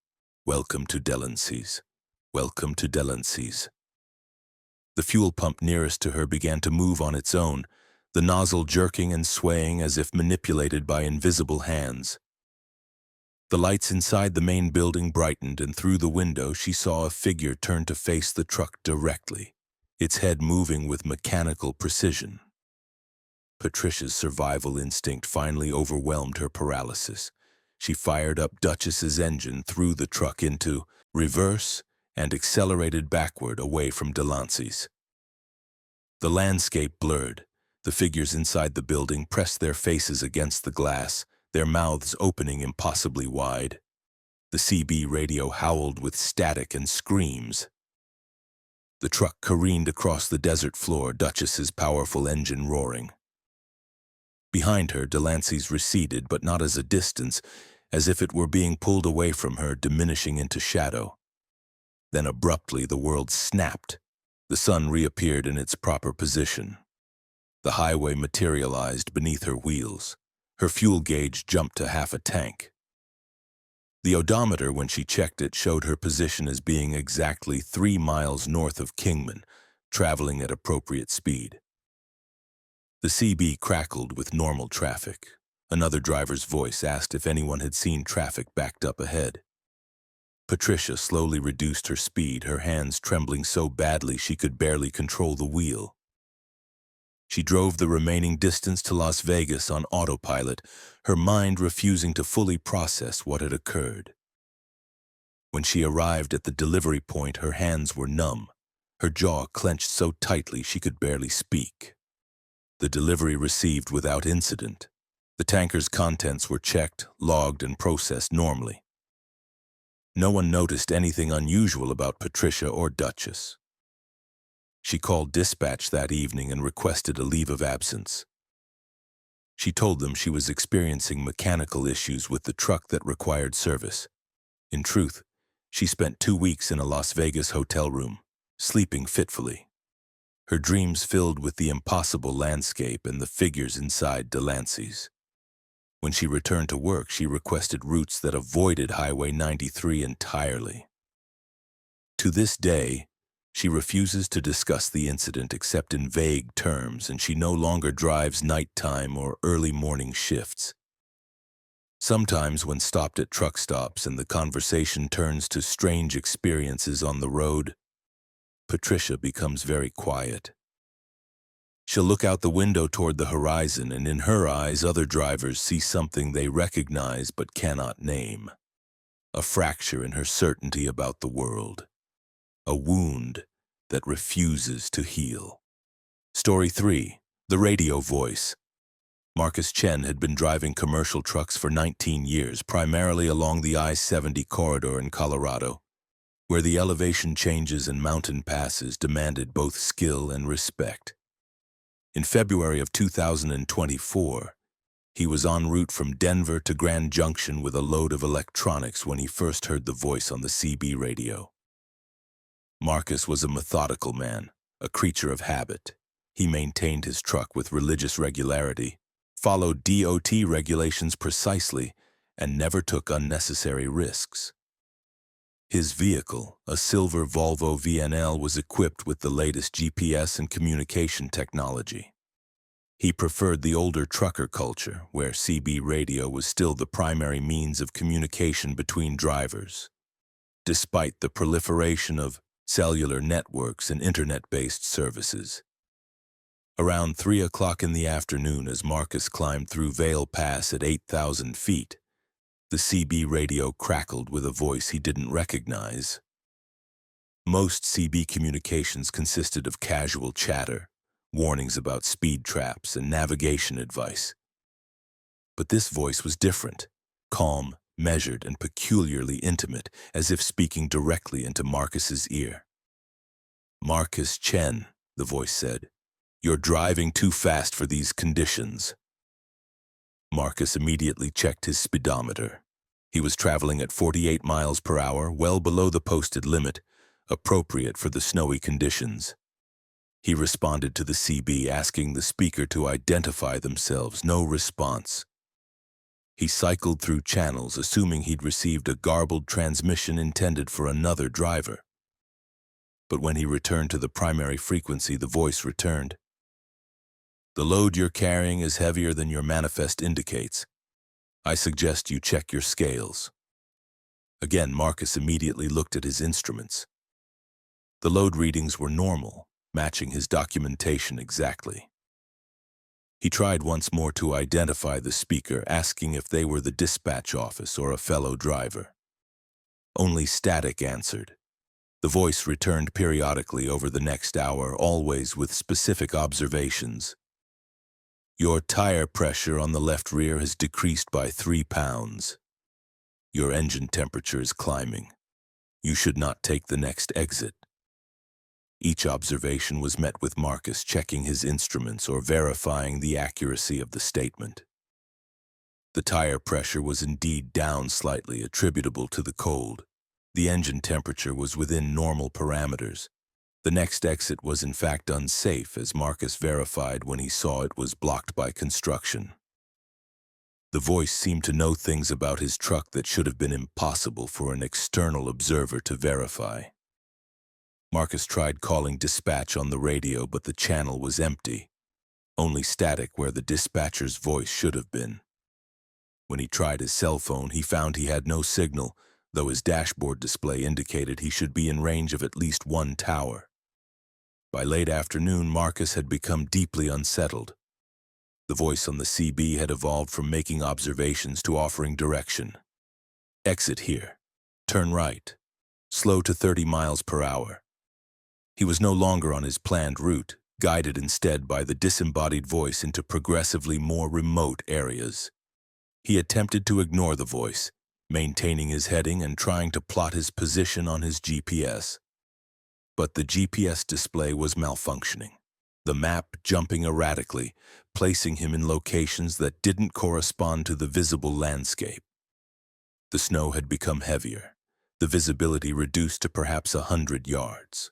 Welcome to Delancey's. Welcome to Delancey's." The fuel pump nearest to her began to move on its own, the nozzle jerking and swaying as if manipulated by invisible hands. The lights inside the main building brightened, and through the window she saw a figure turn to face the truck directly, its head moving with mechanical precision. Patricia's survival instinct finally overwhelmed her paralysis. She fired up Duchess's engine, threw the truck into reverse, and accelerated backward away from Delancey's. The landscape blurred. The figures inside the building pressed their faces against the glass, their mouths opening impossibly wide. The CB radio howled with static and screams. The truck careened across the desert floor, Duchess's powerful engine roaring. Behind her, Delancey's receded, but not as a distance, as if it were being pulled away from her, diminishing into shadow. Then abruptly the world snapped. The sun reappeared in its proper position. The highway materialized beneath her wheels. Her fuel gauge jumped to half a tank. The odometer, when she checked it, showed her position as being exactly 3 miles north of Kingman, traveling at appropriate speed. The CB crackled with normal traffic. Another driver's voice asked if anyone had seen traffic backed up ahead. Patricia slowly reduced her speed, her hands trembling so badly she could barely control the wheel. She drove the remaining distance to Las Vegas on autopilot, her mind refusing to fully process what had occurred. When she arrived at the delivery point, her hands were numb, her jaw clenched so tightly she could barely speak. The delivery received without incident. The tanker's contents were checked, logged, and processed normally. No one noticed anything unusual about Patricia or Duchess. She called dispatch that evening and requested a leave of absence. She told them she was experiencing mechanical issues with the truck that required service. In truth, she spent 2 weeks in a Las Vegas hotel room, sleeping fitfully. Her dreams filled with the impossible landscape and the figures inside Delancey's. When she returned to work, she requested routes that avoided Highway 93 entirely. To this day, she refuses to discuss the incident except in vague terms, and she no longer drives nighttime or early morning shifts. Sometimes when stopped at truck stops and the conversation turns to strange experiences on the road, Patricia becomes very quiet. She'll look out the window toward the horizon, and in her eyes other drivers see something they recognize but cannot name. A fracture in her certainty about the world. A wound that refuses to heal. Story 3. The Radio Voice. Marcus Chen had been driving commercial trucks for 19 years, primarily along the I-70 corridor in Colorado, where the elevation changes and mountain passes demanded both skill and respect. In February of 2024, he was en route from Denver to Grand Junction with a load of electronics when he first heard the voice on the CB radio. Marcus was a methodical man, a creature of habit. He maintained his truck with religious regularity, followed DOT regulations precisely, and never took unnecessary risks. His vehicle, a silver Volvo VNL, was equipped with the latest GPS and communication technology. He preferred the older trucker culture, where CB radio was still the primary means of communication between drivers. Despite the proliferation of cellular networks and internet-based services. Around 3 o'clock in the afternoon, as Marcus climbed through Vail Pass at 8,000 feet, the CB radio crackled with a voice he didn't recognize. Most CB communications consisted of casual chatter, warnings about speed traps, and navigation advice. But this voice was different, calm, measured, and peculiarly intimate, as if speaking directly into Marcus's ear. "Marcus Chen," the voice said, "you're driving too fast for these conditions." Marcus immediately checked his speedometer. He was traveling at 48 miles per hour, well below the posted limit, appropriate for the snowy conditions. He responded to the CB, asking the speaker to identify themselves. No response. He cycled through channels, assuming he'd received a garbled transmission intended for another driver. But when he returned to the primary frequency, the voice returned. "The load you're carrying is heavier than your manifest indicates. I suggest you check your scales." Again, Marcus immediately looked at his instruments. The load readings were normal, matching his documentation exactly. He tried once more to identify the speaker, asking if they were the dispatch office or a fellow driver. Only static answered. The voice returned periodically over the next hour, always with specific observations. "Your tire pressure on the left rear has decreased by 3 pounds. Your engine temperature is climbing. You should not take the next exit." Each observation was met with Marcus checking his instruments or verifying the accuracy of the statement. The tire pressure was indeed down slightly, attributable to the cold. The engine temperature was within normal parameters. The next exit was in fact unsafe, as Marcus verified when he saw it was blocked by construction. The voice seemed to know things about his truck that should have been impossible for an external observer to verify. Marcus tried calling dispatch on the radio, but the channel was empty, only static where the dispatcher's voice should have been. When he tried his cell phone, he found he had no signal, though his dashboard display indicated he should be in range of at least one tower. By late afternoon, Marcus had become deeply unsettled. The voice on the CB had evolved from making observations to offering direction. "Exit here. Turn right. Slow to 30 miles per hour." He was no longer on his planned route, guided instead by the disembodied voice into progressively more remote areas. He attempted to ignore the voice, maintaining his heading and trying to plot his position on his GPS. But the GPS display was malfunctioning, the map jumping erratically, placing him in locations that didn't correspond to the visible landscape. The snow had become heavier, the visibility reduced to perhaps 100 yards.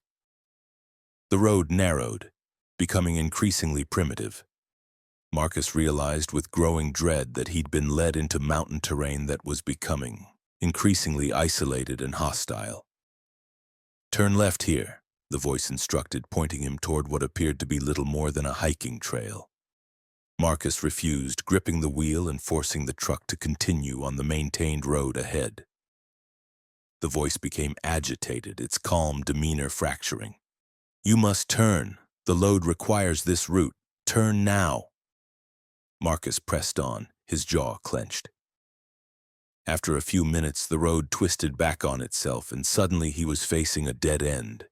The road narrowed, becoming increasingly primitive. Marcus realized with growing dread that he'd been led into mountain terrain that was becoming increasingly isolated and hostile. "Turn left here," the voice instructed, pointing him toward what appeared to be little more than a hiking trail. Marcus refused, gripping the wheel and forcing the truck to continue on the maintained road ahead. The voice became agitated, its calm demeanor fracturing. "You must turn. The load requires this route. Turn now." Marcus pressed on, his jaw clenched. After a few minutes, the road twisted back on itself, and suddenly he was facing a dead end.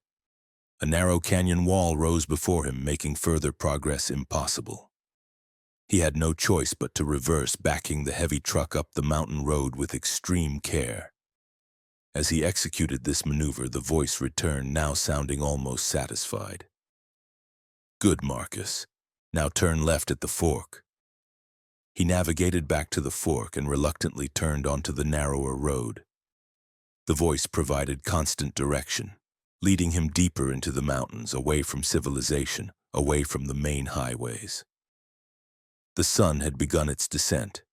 A narrow canyon wall rose before him, making further progress impossible. He had no choice but to reverse, backing the heavy truck up the mountain road with extreme care. As he executed this maneuver, the voice returned, now sounding almost satisfied. "Good, Marcus. Now turn left at the fork." He navigated back to the fork and reluctantly turned onto the narrower road. The voice provided constant direction, leading him deeper into the mountains, away from civilization, away from the main highways. The sun had begun its descent.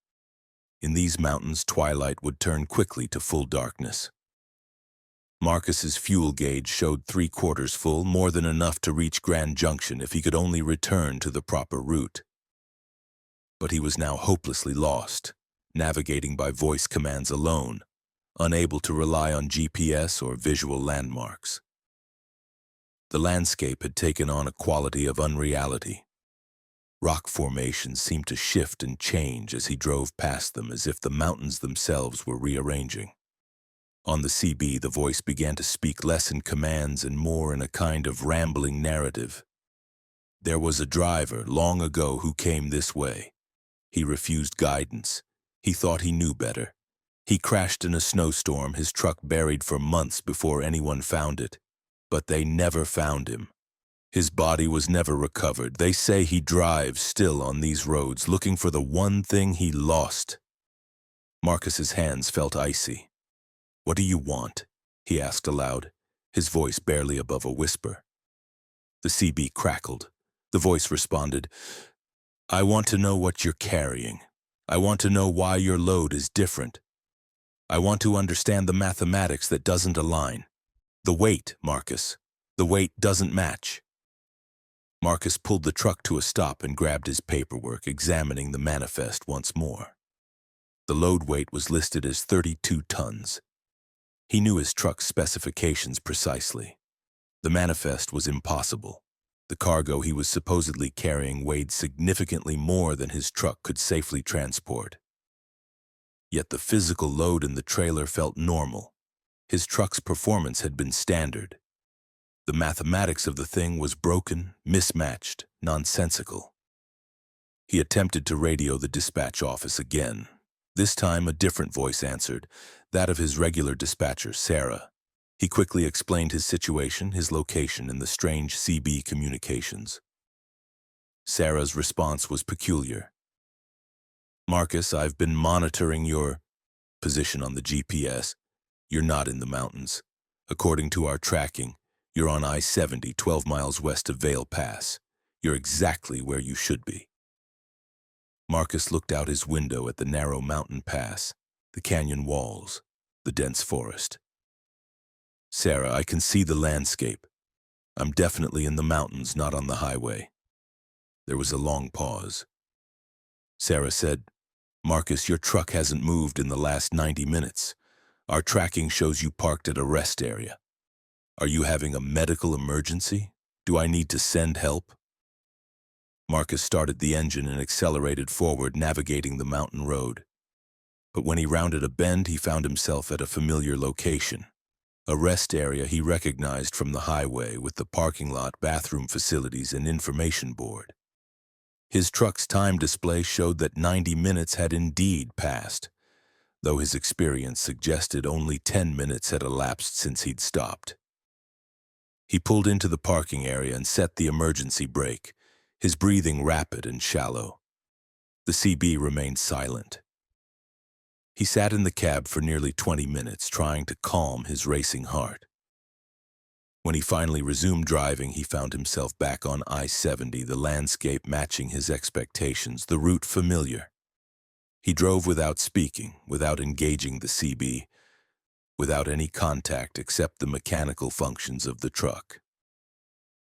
In these mountains, twilight would turn quickly to full darkness. Marcus's fuel gauge showed 3/4 full, more than enough to reach Grand Junction if he could only return to the proper route. But he was now hopelessly lost, navigating by voice commands alone, unable to rely on GPS or visual landmarks. The landscape had taken on a quality of unreality. Rock formations seemed to shift and change as he drove past them, as if the mountains themselves were rearranging. On the CB, the voice began to speak less in commands and more in a kind of rambling narrative. "There was a driver long ago who came this way. He refused guidance. He thought he knew better. He crashed in a snowstorm, his truck buried for months before anyone found it. But they never found him. His body was never recovered. They say he drives still on these roads, looking for the one thing he lost." Marcus's hands felt icy. "What do you want?" he asked aloud, his voice barely above a whisper. The CB crackled. The voice responded, "I want to know what you're carrying. I want to know why your load is different. I want to understand the mathematics that doesn't align. The weight, Marcus. The weight doesn't match." Marcus pulled the truck to a stop and grabbed his paperwork, examining the manifest once more. The load weight was listed as 32 tons. He knew his truck's specifications precisely. The manifest was impossible. The cargo he was supposedly carrying weighed significantly more than his truck could safely transport. Yet the physical load in the trailer felt normal. His truck's performance had been standard. The mathematics of the thing was broken, mismatched, nonsensical. He attempted to radio the dispatch office again. This time a different voice answered, that of his regular dispatcher, Sarah. He quickly explained his situation, his location, and the strange CB communications. Sarah's response was peculiar. "Marcus, I've been monitoring your position on the GPS. You're not in the mountains. According to our tracking, you're on I-70, 12 miles west of Vale Pass. You're exactly where you should be." Marcus looked out his window at the narrow mountain pass, the canyon walls, the dense forest. "Sarah, I can see the landscape. I'm definitely in the mountains, not on the highway." There was a long pause. Sarah said, "Marcus, your truck hasn't moved in the last 90 minutes. Our tracking shows you parked at a rest area. Are you having a medical emergency? Do I need to send help?" Marcus started the engine and accelerated forward, navigating the mountain road. But when he rounded a bend, he found himself at a familiar location. A rest area he recognized from the highway, with the parking lot, bathroom facilities, and information board. His truck's time display showed that 90 minutes had indeed passed. though his experience suggested only 10 minutes had elapsed since he'd stopped. He pulled into the parking area and set the emergency brake, his breathing rapid and shallow. The CB remained silent. He sat in the cab for nearly 20 minutes, trying to calm his racing heart. When he finally resumed driving, he found himself back on I-70, the landscape matching his expectations, the route familiar. He drove without speaking, without engaging the CB, without any contact except the mechanical functions of the truck.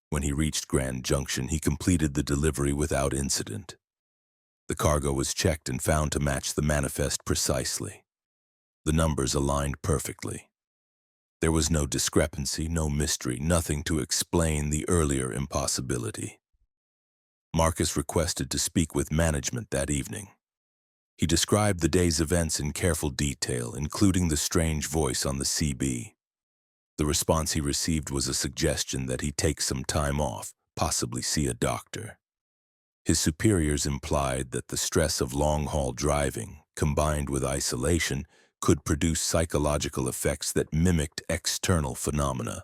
When he reached Grand Junction, he completed the delivery without incident. The cargo was checked and found to match the manifest precisely. The numbers aligned perfectly. There was no discrepancy, no mystery, nothing to explain the earlier impossibility. Marcus requested to speak with management that evening. He described the day's events in careful detail, including the strange voice on the CB. The response he received was a suggestion that he take some time off, possibly see a doctor. His superiors implied that the stress of long-haul driving, combined with isolation, could produce psychological effects that mimicked external phenomena.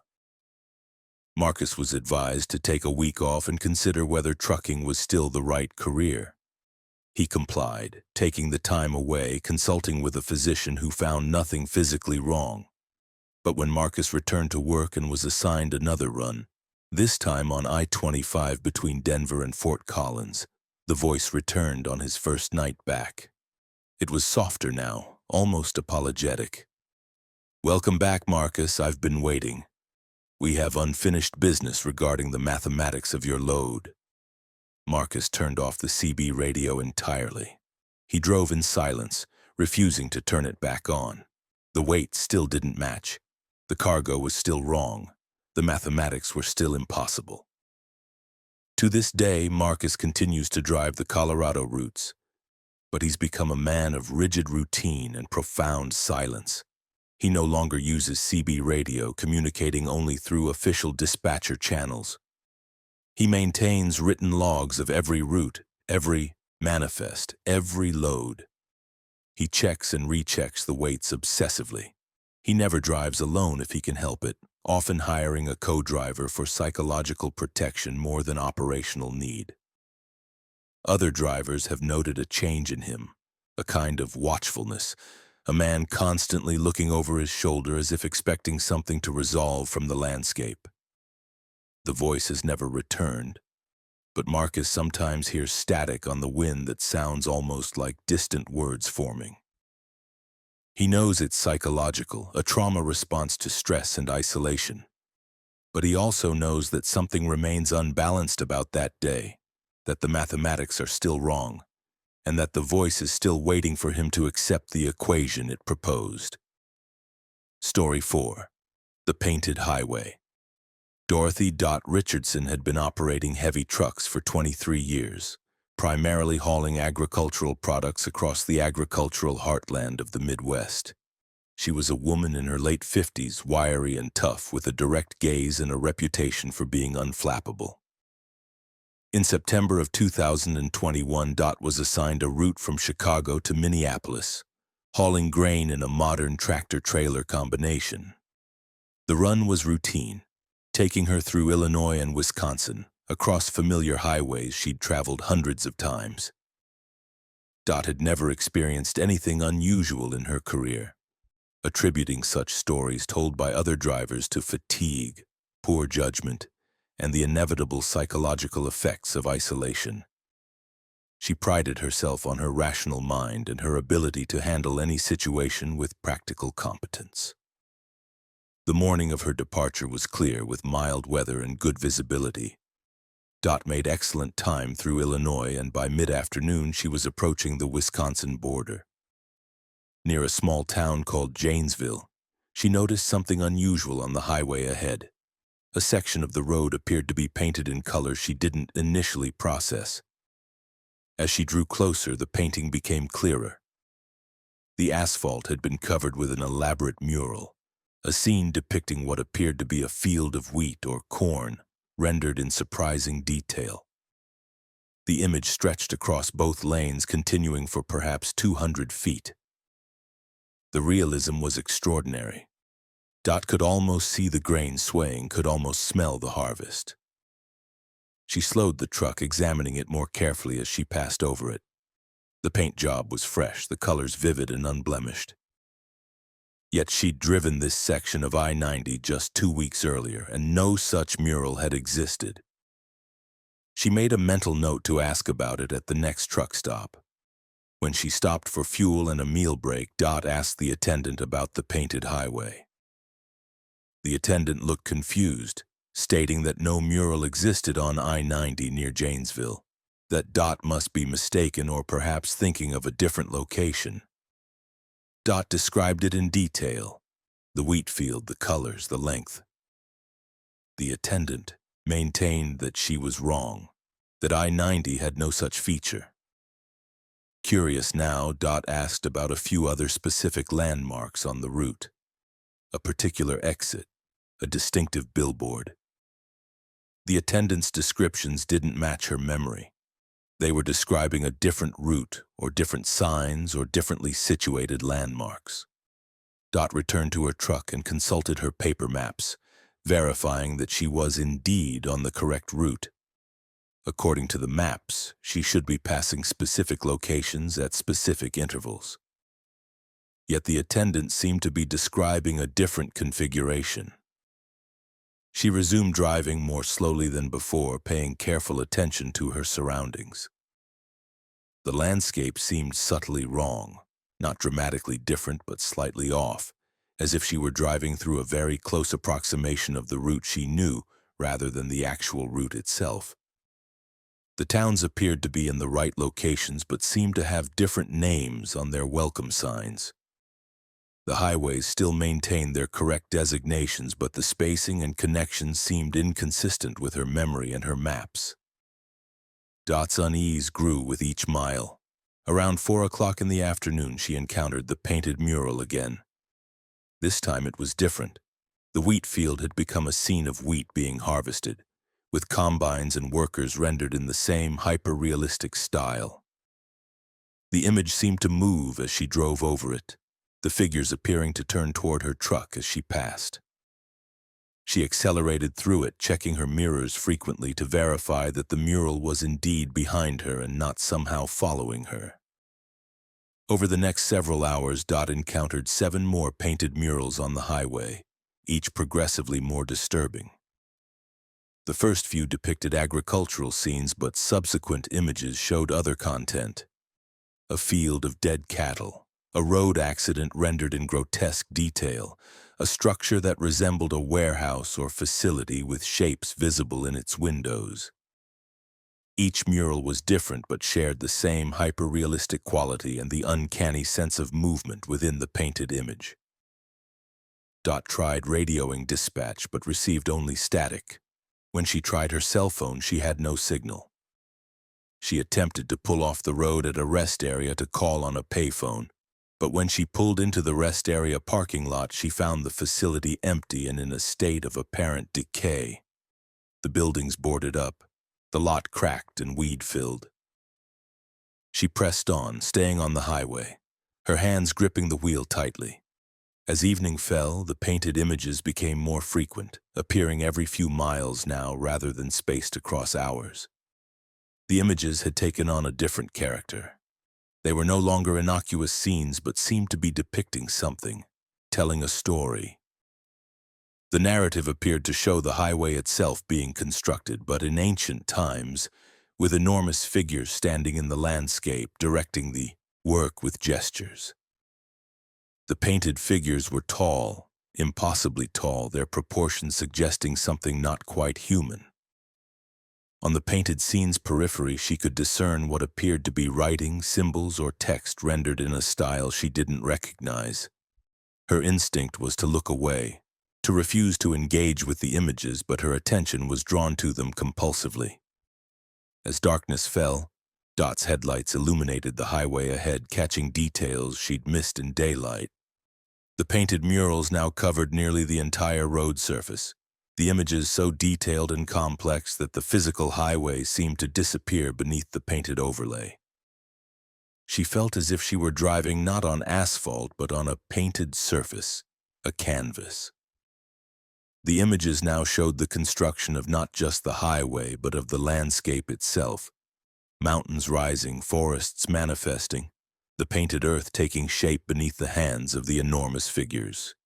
Marcus was advised to take a week off and consider whether trucking was still the right career. He complied, taking the time away, consulting with a physician who found nothing physically wrong. But when Marcus returned to work and was assigned another run, this time on I-25 between Denver and Fort Collins, the voice returned on his first night back. It was softer now, almost apologetic. "Welcome back, Marcus. I've been waiting. We have unfinished business regarding the mathematics of your load." Marcus turned off the CB radio entirely. He drove in silence, refusing to turn it back on. The weight still didn't match. The cargo was still wrong. The mathematics were still impossible. To this day, Marcus continues to drive the Colorado routes, but he's become a man of rigid routine and profound silence. He no longer uses CB radio, communicating only through official dispatcher channels. He maintains written logs of every route, every manifest, every load. He checks and rechecks the weights obsessively. He never drives alone if he can help it, often hiring a co-driver for psychological protection more than operational need. Other drivers have noted a change in him, a kind of watchfulness, a man constantly looking over his shoulder as if expecting something to resolve from the landscape. The voice has never returned, but Marcus sometimes hears static on the wind that sounds almost like distant words forming. He knows it's psychological, a trauma response to stress and isolation. But he also knows that something remains unbalanced about that day, that the mathematics are still wrong, and that the voice is still waiting for him to accept the equation it proposed. Story 4. The Painted Highway. Dorothy Richardson had been operating heavy trucks for 23 years, primarily hauling agricultural products across the agricultural heartland of the Midwest. She was a woman in her late 50s, wiry and tough, with a direct gaze and a reputation for being unflappable. In September of 2021, Dot was assigned a route from Chicago to Minneapolis, hauling grain in a modern tractor-trailer combination. The run was routine, taking her through Illinois and Wisconsin, across familiar highways she'd traveled hundreds of times. Dot had never experienced anything unusual in her career, attributing such stories told by other drivers to fatigue, poor judgment, and the inevitable psychological effects of isolation. She prided herself on her rational mind and her ability to handle any situation with practical competence. The morning of her departure was clear, with mild weather and good visibility. Dot made excellent time through Illinois, and by mid-afternoon she was approaching the Wisconsin border. Near a small town called Janesville, she noticed something unusual on the highway ahead. A section of the road appeared to be painted in colors she didn't initially process. As she drew closer, the painting became clearer. The asphalt had been covered with an elaborate mural, a scene depicting what appeared to be a field of wheat or corn, rendered in surprising detail. The image stretched across both lanes, continuing for perhaps 200 feet. The realism was extraordinary. Dot could almost see the grain swaying, could almost smell the harvest. She slowed the truck, examining it more carefully as she passed over it. The paint job was fresh, the colors vivid and unblemished. Yet she'd driven this section of I-90 just 2 weeks earlier, and no such mural had existed. She made a mental note to ask about it at the next truck stop. When she stopped for fuel and a meal break, Dot asked the attendant about the painted highway. The attendant looked confused, stating that no mural existed on I-90 near Janesville, that Dot must be mistaken or perhaps thinking of a different location. Dot described it in detail: the wheat field, the colors, the length. The attendant maintained that she was wrong, that I-90 had no such feature. Curious now, Dot asked about a few other specific landmarks on the route. A particular exit, a distinctive billboard. The attendant's descriptions didn't match her memory. They were describing a different route, or different signs, or differently situated landmarks. Dot returned to her truck and consulted her paper maps, verifying that she was indeed on the correct route. According to the maps, she should be passing specific locations at specific intervals. Yet the attendant seemed to be describing a different configuration. She resumed driving more slowly than before, paying careful attention to her surroundings. The landscape seemed subtly wrong, not dramatically different but slightly off, as if she were driving through a very close approximation of the route she knew rather than the actual route itself. The towns appeared to be in the right locations but seemed to have different names on their welcome signs. The highways still maintained their correct designations, but the spacing and connections seemed inconsistent with her memory and her maps. Dot's unease grew with each mile. Around 4 o'clock in the afternoon, she encountered the painted mural again. This time it was different. The wheat field had become a scene of wheat being harvested, with combines and workers rendered in the same hyper-realistic style. The image seemed to move as she drove over it, the figures appearing to turn toward her truck as she passed. She accelerated through it, checking her mirrors frequently to verify that the mural was indeed behind her and not somehow following her. Over the next several hours, Dot encountered 7 more painted murals on the highway, each progressively more disturbing. The first few depicted agricultural scenes, but subsequent images showed other content. A field of dead cattle, a road accident rendered in grotesque detail, a structure that resembled a warehouse or facility with shapes visible in its windows. Each mural was different but shared the same hyper-realistic quality and the uncanny sense of movement within the painted image. Dot tried radioing dispatch but received only static. When she tried her cell phone, she had no signal. She attempted to pull off the road at a rest area to call on a payphone, but when she pulled into the rest area parking lot, she found the facility empty and in a state of apparent decay. The buildings boarded up, the lot cracked and weed-filled. She pressed on, staying on the highway, her hands gripping the wheel tightly. As evening fell, the painted images became more frequent, appearing every few miles now rather than spaced across hours. The images had taken on a different character. They were no longer innocuous scenes but seemed to be depicting something, telling a story. The narrative appeared to show the highway itself being constructed, but in ancient times, with enormous figures standing in the landscape directing the work with gestures. The painted figures were tall, impossibly tall, their proportions suggesting something not quite human. On the painted scene's periphery, she could discern what appeared to be writing, symbols, or text rendered in a style she didn't recognize. Her instinct was to look away, to refuse to engage with the images, but her attention was drawn to them compulsively. As darkness fell, Dot's headlights illuminated the highway ahead, catching details she'd missed in daylight. The painted murals now covered nearly the entire road surface, the images so detailed and complex that the physical highway seemed to disappear beneath the painted overlay. She felt as if she were driving not on asphalt but on a painted surface, a canvas. The images now showed the construction of not just the highway but of the landscape itself, mountains rising, forests manifesting, the painted earth taking shape beneath the hands of the enormous figures.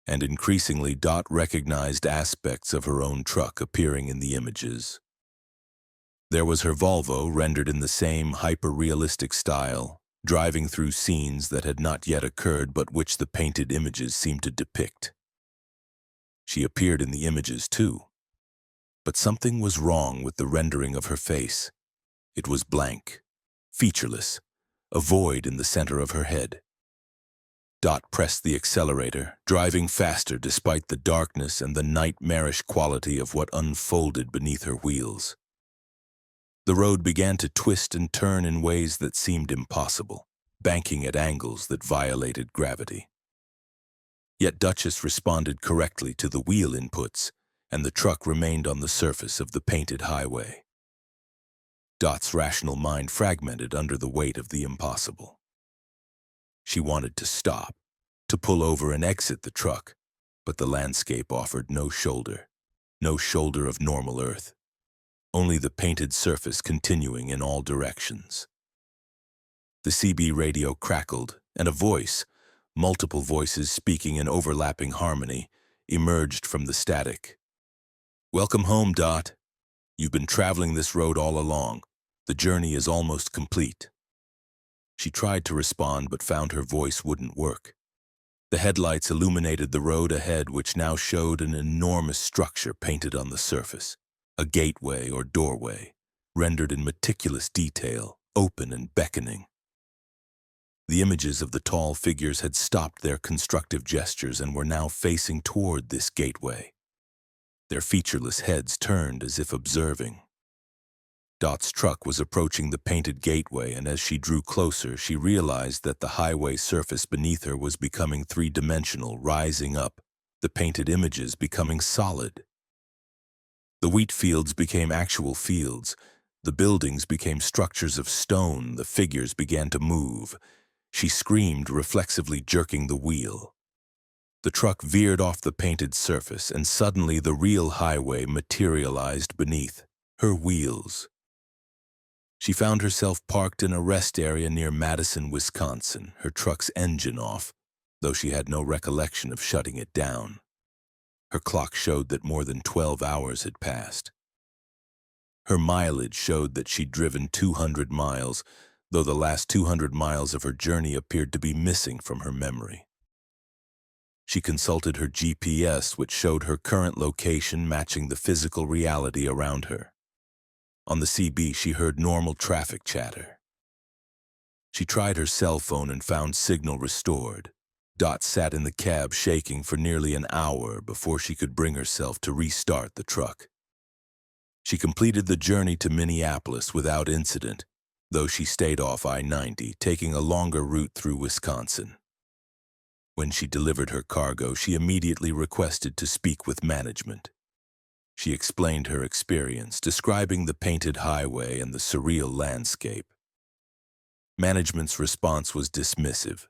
And increasingly, Dot recognized aspects of her own truck appearing in the images. There was her Volvo, rendered in the same hyper-realistic style, driving through scenes that had not yet occurred but which the painted images seemed to depict. She appeared in the images too, but something was wrong with the rendering of her face. It was blank, featureless, a void in the center of her head. Dot pressed the accelerator, driving faster despite the darkness and the nightmarish quality of what unfolded beneath her wheels. The road began to twist and turn in ways that seemed impossible, banking at angles that violated gravity. Yet Duchess responded correctly to the wheel inputs, and the truck remained on the surface of the painted highway. Dot's rational mind fragmented under the weight of the impossible. She wanted to stop, to pull over and exit the truck, but the landscape offered no shoulder of normal earth, only the painted surface continuing in all directions. The CB radio crackled, and a voice, multiple voices speaking in overlapping harmony, emerged from the static. "Welcome home, Dot. You've been traveling this road all along. The journey is almost complete." She tried to respond but found her voice wouldn't work. The headlights illuminated the road ahead, which now showed an enormous structure painted on the surface, a gateway or doorway, rendered in meticulous detail, open and beckoning. The images of the tall figures had stopped their constructive gestures and were now facing toward this gateway. Their featureless heads turned as if observing. Dot's truck was approaching the painted gateway, and as she drew closer, she realized that the highway surface beneath her was becoming three-dimensional, rising up, the painted images becoming solid. The wheat fields became actual fields. The buildings became structures of stone. The figures began to move. She screamed, reflexively jerking the wheel. The truck veered off the painted surface, and suddenly the real highway materialized beneath her wheels. She found herself parked in a rest area near Madison, Wisconsin, her truck's engine off, though she had no recollection of shutting it down. Her clock showed that more than 12 hours had passed. Her mileage showed that she'd driven 200 miles, though the last 200 miles of her journey appeared to be missing from her memory. She consulted her GPS, which showed her current location matching the physical reality around her. On the CB, she heard normal traffic chatter. She tried her cell phone and found signal restored. Dot sat in the cab shaking for nearly an hour before she could bring herself to restart the truck. She completed the journey to Minneapolis without incident, though she stayed off I-90, taking a longer route through Wisconsin. When she delivered her cargo, she immediately requested to speak with management. She explained her experience, describing the painted highway and the surreal landscape. Management's response was dismissive.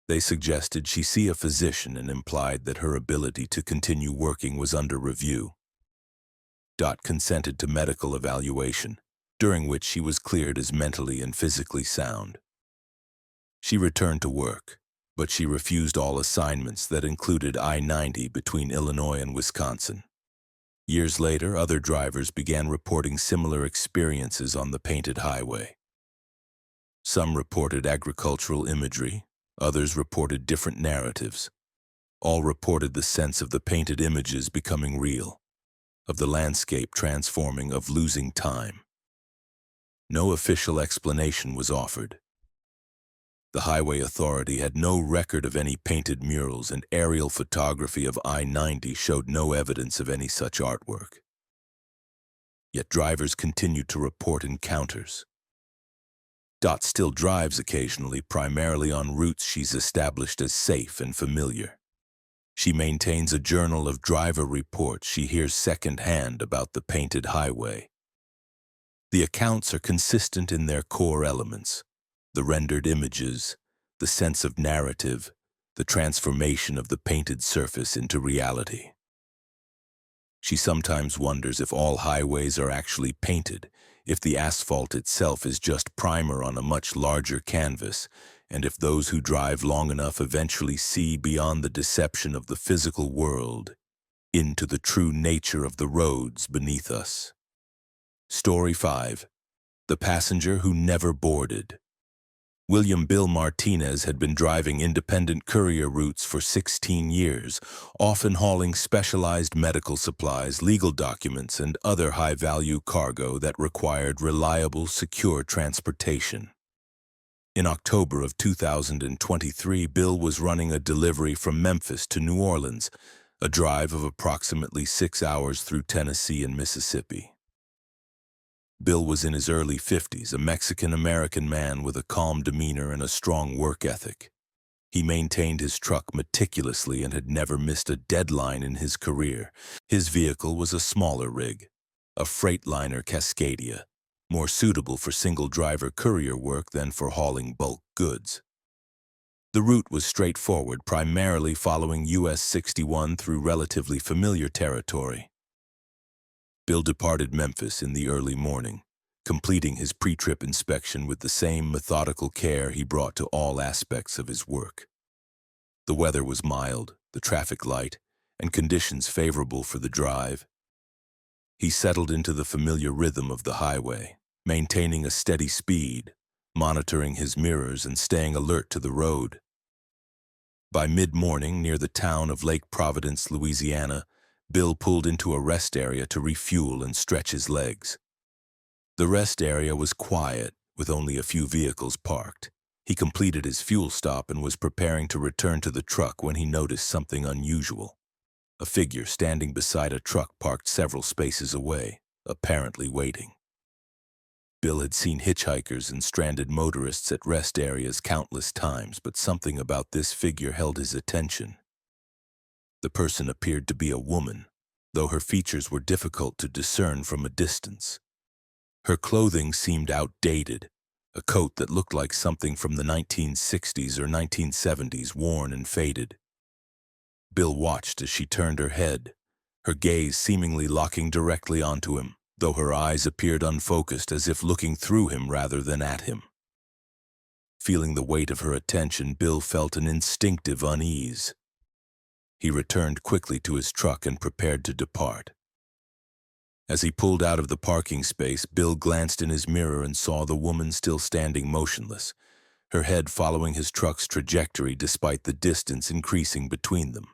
They suggested she see a physician and implied that her ability to continue working was under review. Dot consented to medical evaluation, during which she was cleared as mentally and physically sound. She returned to work, but she refused all assignments that included I-90 between Illinois and Wisconsin. Years later, other drivers began reporting similar experiences on the painted highway. Some reported agricultural imagery, others reported different narratives. All reported the sense of the painted images becoming real, of the landscape transforming, of losing time. No official explanation was offered. The Highway Authority had no record of any painted murals, and aerial photography of I-90 showed no evidence of any such artwork. Yet drivers continued to report encounters. Dot still drives occasionally, primarily on routes she's established as safe and familiar. She maintains a journal of driver reports she hears secondhand about the painted highway. The accounts are consistent in their core elements: The rendered images, the sense of narrative, the transformation of the painted surface into reality. She sometimes wonders if all highways are actually painted, if the asphalt itself is just primer on a much larger canvas, and if those who drive long enough eventually see beyond the deception of the physical world into the true nature of the roads beneath us. Story 5. The Passenger Who Never Boarded. William Bill Martinez had been driving independent courier routes for 16 years, often hauling specialized medical supplies, legal documents, and other high-value cargo that required reliable, secure transportation. In October of 2023, Bill was running a delivery from Memphis to New Orleans, a drive of approximately 6 hours through Tennessee and Mississippi. Bill was in his early 50s, a Mexican-American man with a calm demeanor and a strong work ethic. He maintained his truck meticulously and had never missed a deadline in his career. His vehicle was a smaller rig, a Freightliner Cascadia, more suitable for single-driver courier work than for hauling bulk goods. The route was straightforward, primarily following US 61 through relatively familiar territory. Bill departed Memphis in the early morning, completing his pre-trip inspection with the same methodical care he brought to all aspects of his work. The weather was mild, the traffic light, and conditions favorable for the drive. He settled into the familiar rhythm of the highway, maintaining a steady speed, monitoring his mirrors and staying alert to the road. By mid-morning, near the town of Lake Providence, Louisiana, Bill pulled into a rest area to refuel and stretch his legs. The rest area was quiet, with only a few vehicles parked. He completed his fuel stop and was preparing to return to the truck when he noticed something unusual. A figure standing beside a truck parked several spaces away, apparently waiting. Bill had seen hitchhikers and stranded motorists at rest areas countless times, but something about this figure held his attention. The person appeared to be a woman, though her features were difficult to discern from a distance. Her clothing seemed outdated, a coat that looked like something from the 1960s or 1970s, worn and faded. Bill watched as she turned her head, her gaze seemingly locking directly onto him, though her eyes appeared unfocused, as if looking through him rather than at him. Feeling the weight of her attention, Bill felt an instinctive unease. He returned quickly to his truck and prepared to depart. As he pulled out of the parking space, Bill glanced in his mirror and saw the woman still standing motionless, her head following his truck's trajectory despite the distance increasing between them.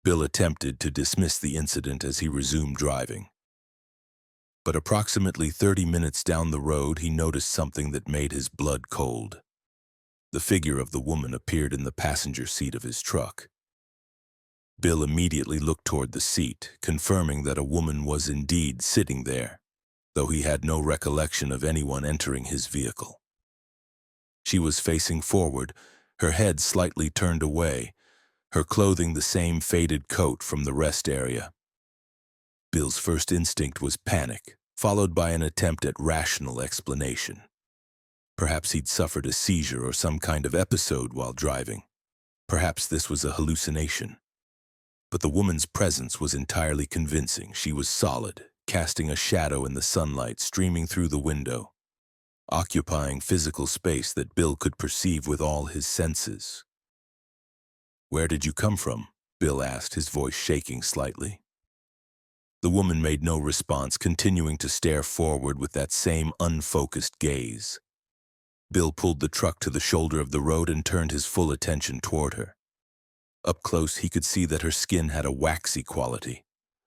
Bill attempted to dismiss the incident as he resumed driving. But approximately 30 minutes down the road, he noticed something that made his blood cold. The figure of the woman appeared in the passenger seat of his truck. Bill immediately looked toward the seat, confirming that a woman was indeed sitting there, though he had no recollection of anyone entering his vehicle. She was facing forward, her head slightly turned away, her clothing the same faded coat from the rest area. Bill's first instinct was panic, followed by an attempt at rational explanation. Perhaps he'd suffered a seizure or some kind of episode while driving. Perhaps this was a hallucination. But the woman's presence was entirely convincing. She was solid, casting a shadow in the sunlight streaming through the window, occupying physical space that Bill could perceive with all his senses. "Where did you come from?" Bill asked, his voice shaking slightly. The woman made no response, continuing to stare forward with that same unfocused gaze. Bill pulled the truck to the shoulder of the road and turned his full attention toward her. Up close, he could see that her skin had a waxy quality.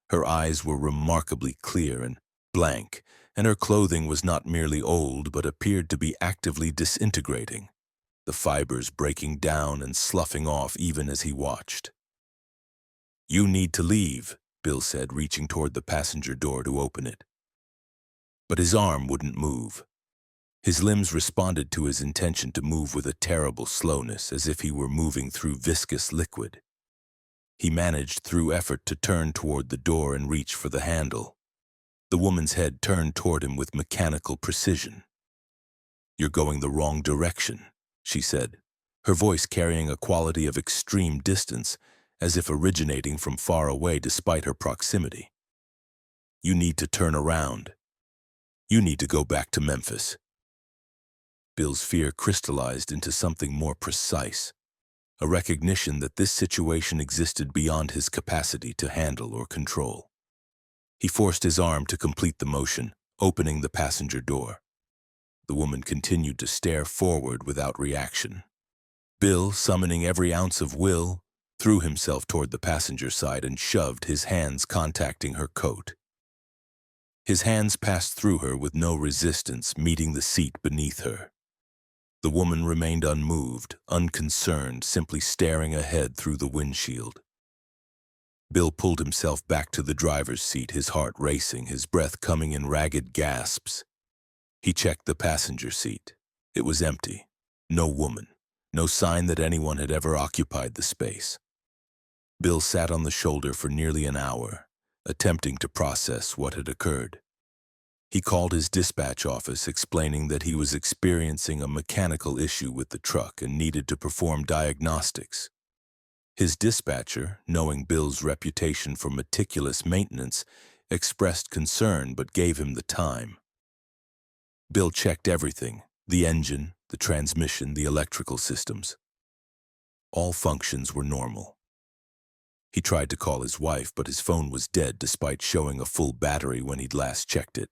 Her eyes were remarkably clear and blank, and her clothing was not merely old but appeared to be actively disintegrating, the fibers breaking down and sloughing off even as he watched. "You need to leave," Bill said, reaching toward the passenger door to open it. But his arm wouldn't move. His limbs responded to his intention to move with a terrible slowness, as if he were moving through viscous liquid. He managed through effort to turn toward the door and reach for the handle. The woman's head turned toward him with mechanical precision. "You're going the wrong direction," she said, her voice carrying a quality of extreme distance, as if originating from far away despite her proximity. "You need to turn around. You need to go back to Memphis." Bill's fear crystallized into something more precise, a recognition that this situation existed beyond his capacity to handle or control. He forced his arm to complete the motion, opening the passenger door. The woman continued to stare forward without reaction. Bill, summoning every ounce of will, threw himself toward the passenger side and shoved, his hands contacting her coat. His hands passed through her with no resistance, meeting the seat beneath her. The woman remained unmoved, unconcerned, simply staring ahead through the windshield. Bill pulled himself back to the driver's seat, his heart racing, his breath coming in ragged gasps. He checked the passenger seat. It was empty. No woman. No sign that anyone had ever occupied the space. Bill sat on the shoulder for nearly an hour, attempting to process what had occurred. He called his dispatch office, explaining that he was experiencing a mechanical issue with the truck and needed to perform diagnostics. His dispatcher, knowing Bill's reputation for meticulous maintenance, expressed concern but gave him the time. Bill checked everything: the engine, the transmission, the electrical systems. All functions were normal. He tried to call his wife, but his phone was dead despite showing a full battery when he'd last checked it.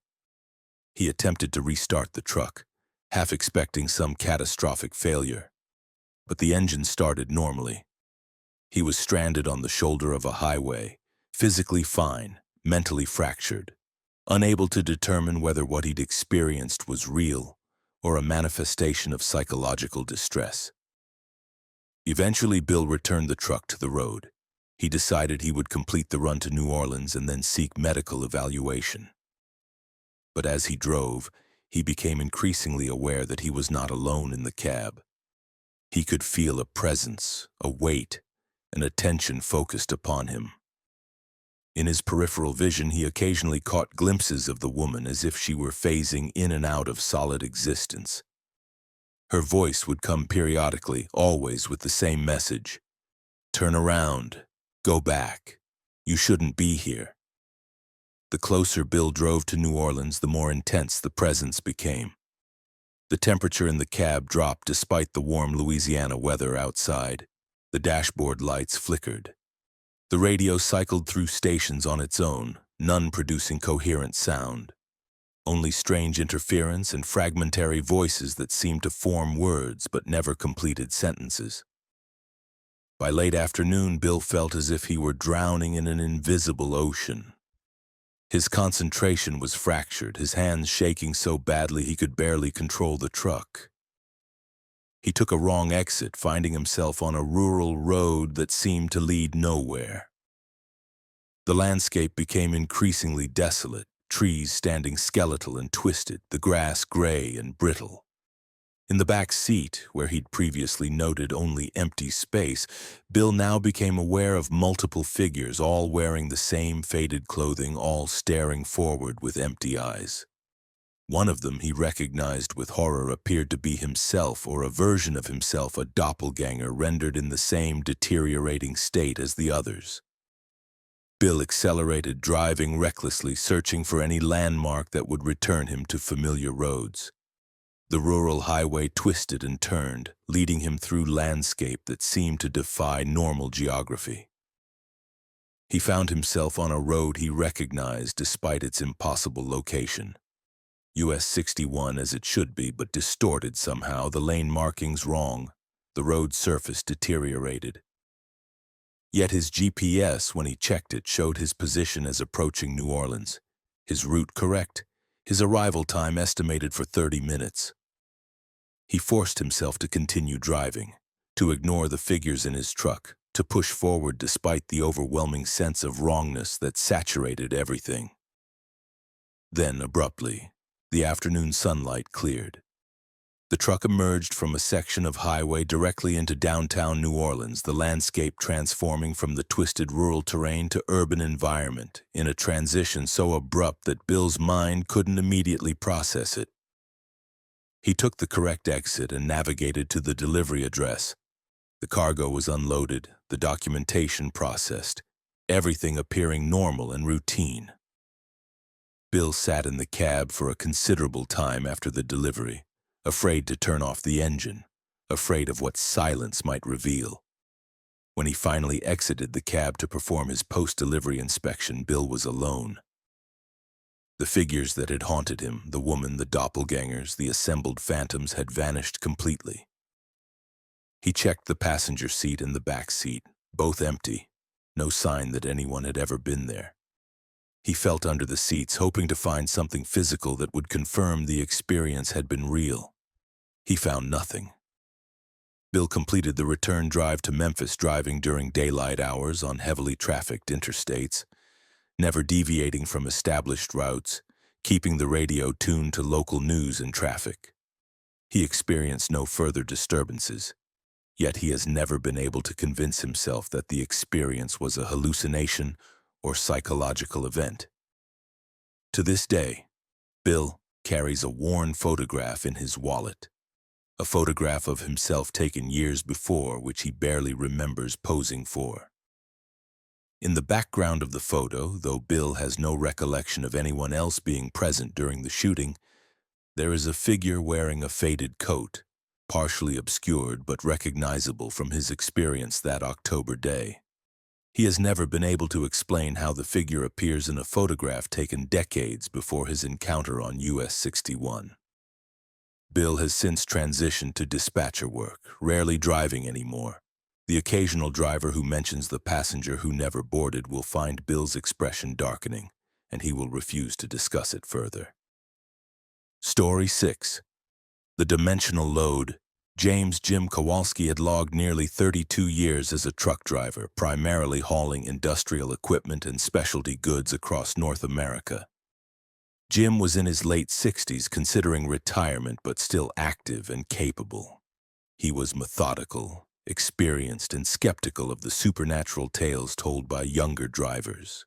He attempted to restart the truck, half expecting some catastrophic failure. But the engine started normally. He was stranded on the shoulder of a highway, physically fine, mentally fractured, unable to determine whether what he'd experienced was real or a manifestation of psychological distress. Eventually, Bill returned the truck to the road. He decided he would complete the run to New Orleans and then seek medical evaluation. But as he drove, he became increasingly aware that he was not alone in the cab. He could feel a presence, a weight, an attention focused upon him. In his peripheral vision, he occasionally caught glimpses of the woman as if she were phasing in and out of solid existence. Her voice would come periodically, always with the same message: "Turn around. Go back. You shouldn't be here." The closer Bill drove to New Orleans, the more intense the presence became. The temperature in the cab dropped despite the warm Louisiana weather outside. The dashboard lights flickered. The radio cycled through stations on its own, none producing coherent sound. Only strange interference and fragmentary voices that seemed to form words but never completed sentences. By late afternoon, Bill felt as if he were drowning in an invisible ocean. His concentration was fractured, his hands shaking so badly he could barely control the truck. He took a wrong exit, finding himself on a rural road that seemed to lead nowhere. The landscape became increasingly desolate, trees standing skeletal and twisted, the grass gray and brittle. In the back seat, where he'd previously noted only empty space, Bill now became aware of multiple figures, all wearing the same faded clothing, all staring forward with empty eyes. One of them he recognized with horror appeared to be himself, or a version of himself, a doppelganger rendered in the same deteriorating state as the others. Bill accelerated, driving recklessly, searching for any landmark that would return him to familiar roads. The rural highway twisted and turned, leading him through landscape that seemed to defy normal geography. He found himself on a road he recognized despite its impossible location. US 61 as it should be, but distorted somehow, the lane markings wrong, the road surface deteriorated. Yet his GPS, when he checked it, showed his position as approaching New Orleans, his route correct, his arrival time estimated for 30 minutes. He forced himself to continue driving, to ignore the figures in his truck, to push forward despite the overwhelming sense of wrongness that saturated everything. Then, abruptly, the afternoon sunlight cleared. The truck emerged from a section of highway directly into downtown New Orleans, the landscape transforming from the twisted rural terrain to urban environment, in a transition so abrupt that Bill's mind couldn't immediately process it. He took the correct exit and navigated to the delivery address. The cargo was unloaded, the documentation processed, everything appearing normal and routine. Bill sat in the cab for a considerable time after the delivery, afraid to turn off the engine, afraid of what silence might reveal. When he finally exited the cab to perform his post-delivery inspection, Bill was alone. The figures that had haunted him, the woman, the doppelgangers, the assembled phantoms, had vanished completely. He checked the passenger seat and the back seat, both empty, no sign that anyone had ever been there. He felt under the seats, hoping to find something physical that would confirm the experience had been real. He found nothing. Bill completed the return drive to Memphis, driving during daylight hours on heavily trafficked interstates, never deviating from established routes, keeping the radio tuned to local news and traffic. He experienced no further disturbances, yet he has never been able to convince himself that the experience was a hallucination or psychological event. To this day, Bill carries a worn photograph in his wallet, a photograph of himself taken years before, which he barely remembers posing for. In the background of the photo, though Bill has no recollection of anyone else being present during the shooting, there is a figure wearing a faded coat, partially obscured but recognizable from his experience that October day. He has never been able to explain how the figure appears in a photograph taken decades before his encounter on US 61. Bill has since transitioned to dispatcher work, rarely driving anymore. The occasional driver who mentions the passenger who never boarded will find Bill's expression darkening, and he will refuse to discuss it further. Story 6. The Dimensional Load. James Jim Kowalski had logged nearly 32 years as a truck driver, primarily hauling industrial equipment and specialty goods across North America. Jim was in his late 60s, considering retirement, but still active and capable. He was methodical, experienced, and skeptical of the supernatural tales told by younger drivers.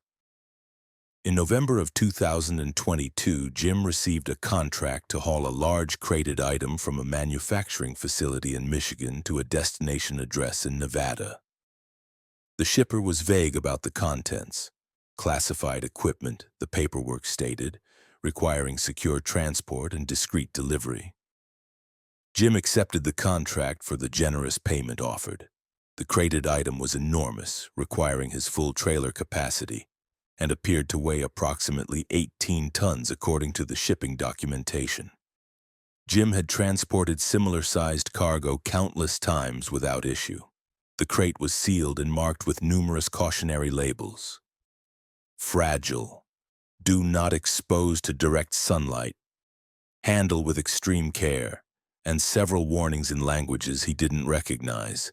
In November of 2022, Jim received a contract to haul a large crated item from a manufacturing facility in Michigan to a destination address in Nevada. The shipper was vague about the contents. Classified equipment, the paperwork stated, requiring secure transport and discreet delivery. Jim accepted the contract for the generous payment offered. The crated item was enormous, requiring his full trailer capacity, and appeared to weigh approximately 18 tons according to the shipping documentation. Jim had transported similar-sized cargo countless times without issue. The crate was sealed and marked with numerous cautionary labels. Fragile. Do not expose to direct sunlight. Handle with extreme care, and several warnings in languages he didn't recognize.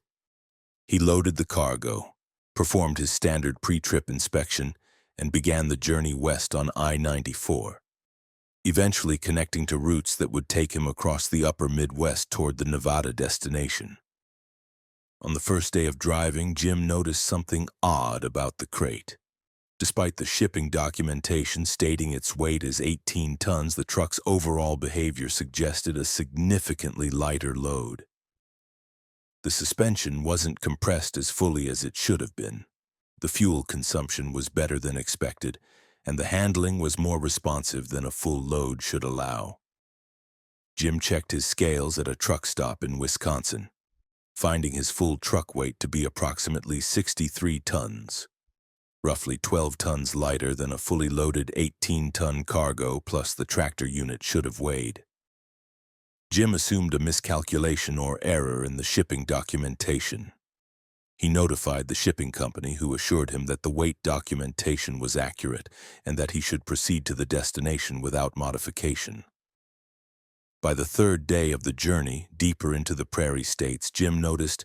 He loaded the cargo, performed his standard pre-trip inspection, and began the journey west on I-94, eventually connecting to routes that would take him across the upper Midwest toward the Nevada destination. On the first day of driving, Jim noticed something odd about the crate. Despite the shipping documentation stating its weight is 18 tons, the truck's overall behavior suggested a significantly lighter load. The suspension wasn't compressed as fully as it should have been. The fuel consumption was better than expected, and the handling was more responsive than a full load should allow. Jim checked his scales at a truck stop in Wisconsin, finding his full truck weight to be approximately 63 tons. Roughly 12 tons lighter than a fully loaded 18-ton cargo plus the tractor unit should have weighed. Jim assumed a miscalculation or error in the shipping documentation. He notified the shipping company, who assured him that the weight documentation was accurate and that he should proceed to the destination without modification. By the third day of the journey, deeper into the prairie states, Jim noticed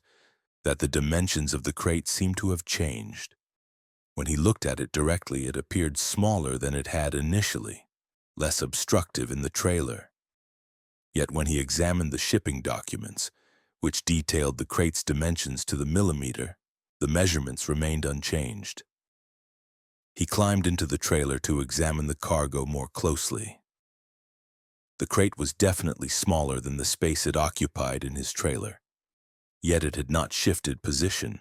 that the dimensions of the crate seemed to have changed. When he looked at it directly, it appeared smaller than it had initially, less obstructive in the trailer. Yet when he examined the shipping documents, which detailed the crate's dimensions to the millimeter, the measurements remained unchanged. He climbed into the trailer to examine the cargo more closely. The crate was definitely smaller than the space it occupied in his trailer. Yet it had not shifted position.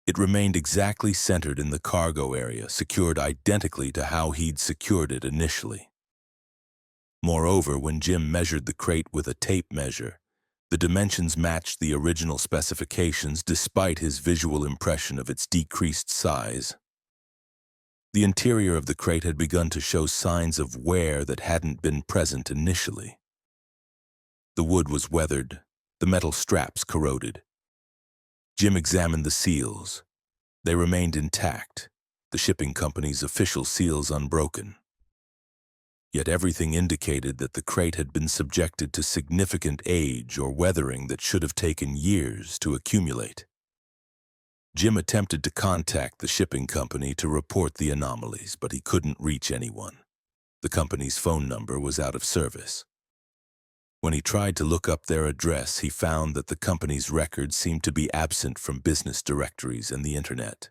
It remained exactly centered in the cargo area, secured identically to how he'd secured it initially. Moreover, when Jim measured the crate with a tape measure, the dimensions matched the original specifications despite his visual impression of its decreased size. The interior of the crate had begun to show signs of wear that hadn't been present initially. The wood was weathered, the metal straps corroded. Jim examined the seals. They remained intact, the shipping company's official seals unbroken. Yet everything indicated that the crate had been subjected to significant age or weathering that should have taken years to accumulate. Jim attempted to contact the shipping company to report the anomalies, but he couldn't reach anyone. The company's phone number was out of service. When he tried to look up their address, he found that the company's records seemed to be absent from business directories and the internet.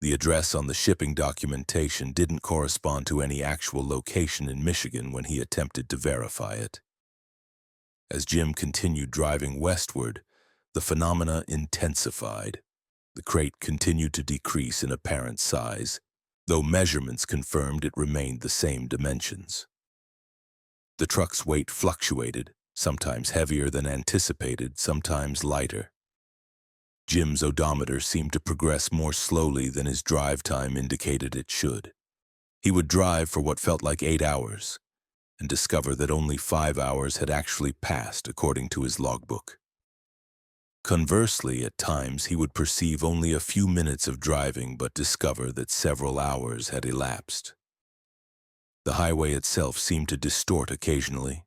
The address on the shipping documentation didn't correspond to any actual location in Michigan when he attempted to verify it. As Jim continued driving westward, the phenomena intensified. The crate continued to decrease in apparent size, though measurements confirmed it remained the same dimensions. The truck's weight fluctuated, sometimes heavier than anticipated, sometimes lighter. Jim's odometer seemed to progress more slowly than his drive time indicated it should. He would drive for what felt like 8 hours, and discover that only 5 hours had actually passed according to his logbook. Conversely, at times he would perceive only a few minutes of driving but discover that several hours had elapsed. The highway itself seemed to distort occasionally.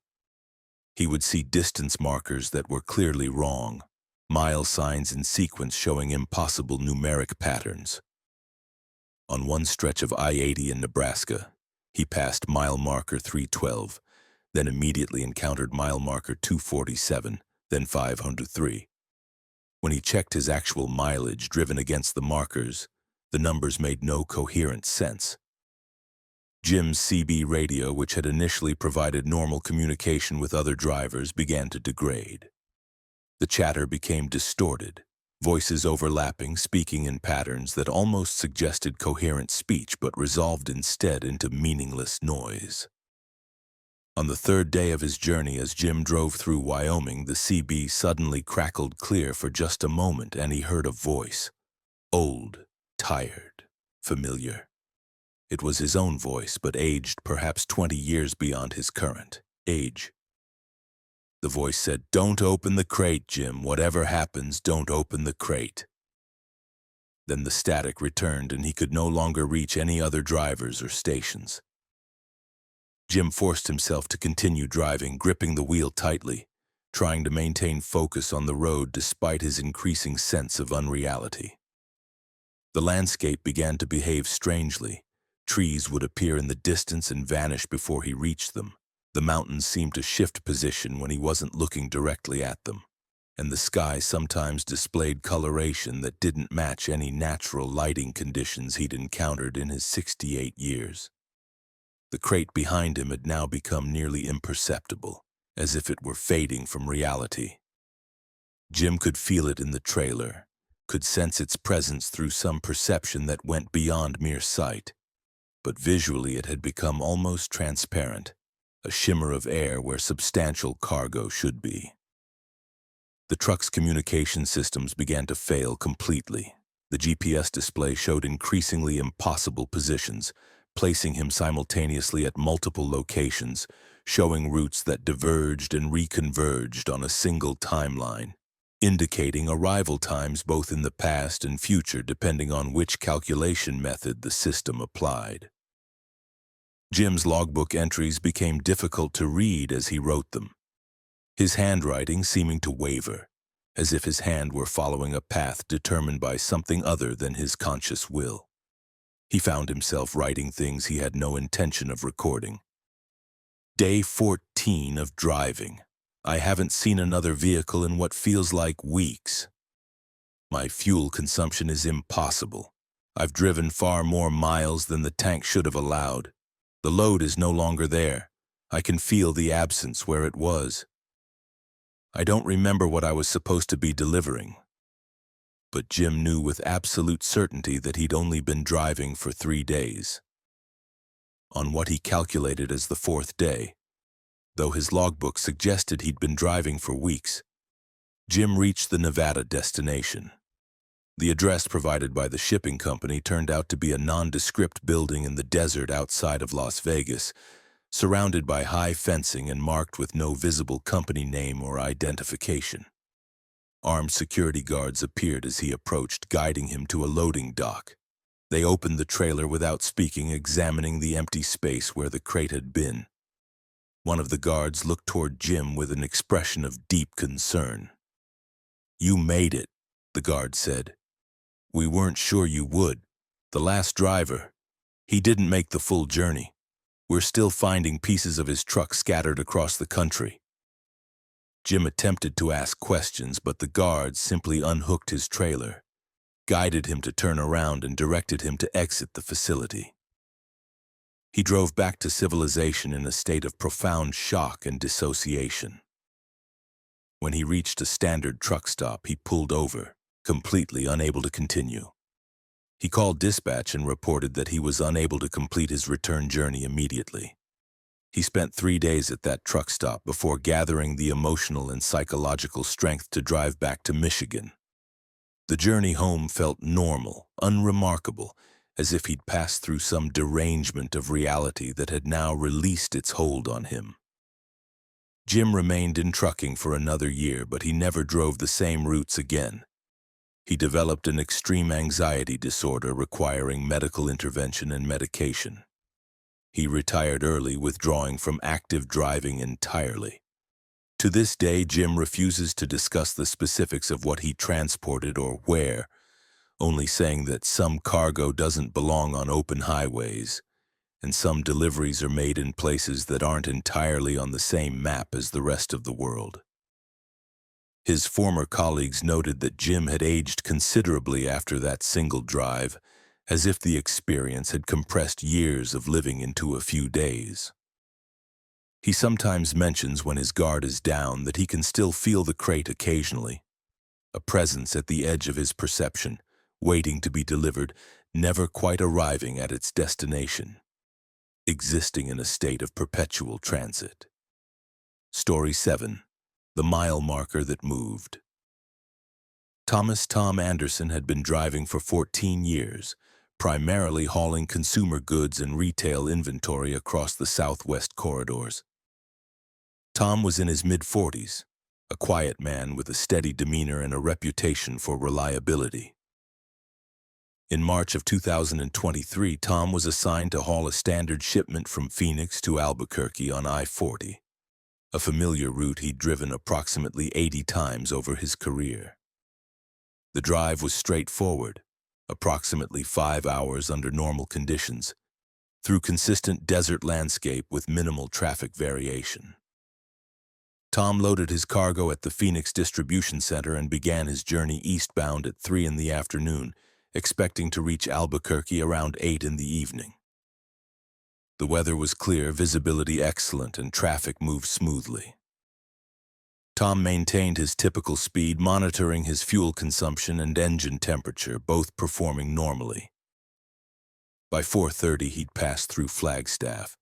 He would see distance markers that were clearly wrong, mile signs in sequence showing impossible numeric patterns. On one stretch of I-80 in Nebraska, he passed mile marker 312, then immediately encountered mile marker 247, then 503. When he checked his actual mileage driven against the markers, the numbers made no coherent sense. Jim's CB radio, which had initially provided normal communication with other drivers, began to degrade. The chatter became distorted, voices overlapping, speaking in patterns that almost suggested coherent speech but resolved instead into meaningless noise. On the third day of his journey, as Jim drove through Wyoming, the CB suddenly crackled clear for just a moment, and he heard a voice. Old, tired, familiar. It was his own voice, but aged perhaps 20 years beyond his current age. The voice said, "Don't open the crate, Jim. Whatever happens, don't open the crate." Then the static returned, and he could no longer reach any other drivers or stations. Jim forced himself to continue driving, gripping the wheel tightly, trying to maintain focus on the road despite his increasing sense of unreality. The landscape began to behave strangely. Trees would appear in the distance and vanish before he reached them. The mountains seemed to shift position when he wasn't looking directly at them, and the sky sometimes displayed coloration that didn't match any natural lighting conditions he'd encountered in his 68 years. The crate behind him had now become nearly imperceptible, as if it were fading from reality. Jim could feel it in the trailer, could sense its presence through some perception that went beyond mere sight, but visually it had become almost transparent, a shimmer of air where substantial cargo should be. The truck's communication systems began to fail completely. The GPS display showed increasingly impossible positions, placing him simultaneously at multiple locations, showing routes that diverged and reconverged on a single timeline, indicating arrival times both in the past and future depending on which calculation method the system applied. Jim's logbook entries became difficult to read as he wrote them, his handwriting seeming to waver, as if his hand were following a path determined by something other than his conscious will. He found himself writing things he had no intention of recording. Day 14 of driving. I haven't seen another vehicle in what feels like weeks. My fuel consumption is impossible. I've driven far more miles than the tank should have allowed. The load is no longer there. I can feel the absence where it was. I don't remember what I was supposed to be delivering. But Jim knew with absolute certainty that he'd only been driving for 3 days. On what he calculated as the 4th day, though his logbook suggested he'd been driving for weeks, Jim reached the Nevada destination. The address provided by the shipping company turned out to be a nondescript building in the desert outside of Las Vegas, surrounded by high fencing and marked with no visible company name or identification. Armed security guards appeared as he approached, guiding him to a loading dock. They opened the trailer without speaking, examining the empty space where the crate had been. One of the guards looked toward Jim with an expression of deep concern. "You made it," the guard said. "We weren't sure you would. The last driver, he didn't make the full journey. We're still finding pieces of his truck scattered across the country." Jim attempted to ask questions, but the guards simply unhooked his trailer, guided him to turn around, and directed him to exit the facility. He drove back to civilization in a state of profound shock and dissociation. When he reached a standard truck stop, he pulled over, completely unable to continue. He called dispatch and reported that he was unable to complete his return journey immediately. He spent 3 days at that truck stop before gathering the emotional and psychological strength to drive back to Michigan. The journey home felt normal, unremarkable, as if he'd passed through some derangement of reality that had now released its hold on him. Jim remained in trucking for another year, but he never drove the same routes again. He developed an extreme anxiety disorder requiring medical intervention and medication. He retired early, withdrawing from active driving entirely. To this day, Jim refuses to discuss the specifics of what he transported or where, only saying that some cargo doesn't belong on open highways, and some deliveries are made in places that aren't entirely on the same map as the rest of the world. His former colleagues noted that Jim had aged considerably after that single drive, as if the experience had compressed years of living into a few days. He sometimes mentions when his guard is down that he can still feel the crate occasionally, a presence at the edge of his perception, waiting to be delivered, never quite arriving at its destination, existing in a state of perpetual transit. Story 7. The Mile Marker That Moved. Thomas "Tom" Anderson had been driving for 14 years, primarily hauling consumer goods and retail inventory across the Southwest corridors. Tom was in his mid-40s, a quiet man with a steady demeanor and a reputation for reliability. In March of 2023, Tom was assigned to haul a standard shipment from Phoenix to Albuquerque on I-40, a familiar route he'd driven approximately 80 times over his career. The drive was straightforward, approximately 5 hours under normal conditions, through consistent desert landscape with minimal traffic variation. Tom loaded his cargo at the Phoenix distribution center and began his journey eastbound at 3 in the afternoon, expecting to reach Albuquerque around 8 in the evening. The weather was clear, visibility excellent, and traffic moved smoothly. Tom maintained his typical speed, monitoring his fuel consumption and engine temperature, both performing normally. By 4:30, he'd passed through Flagstaff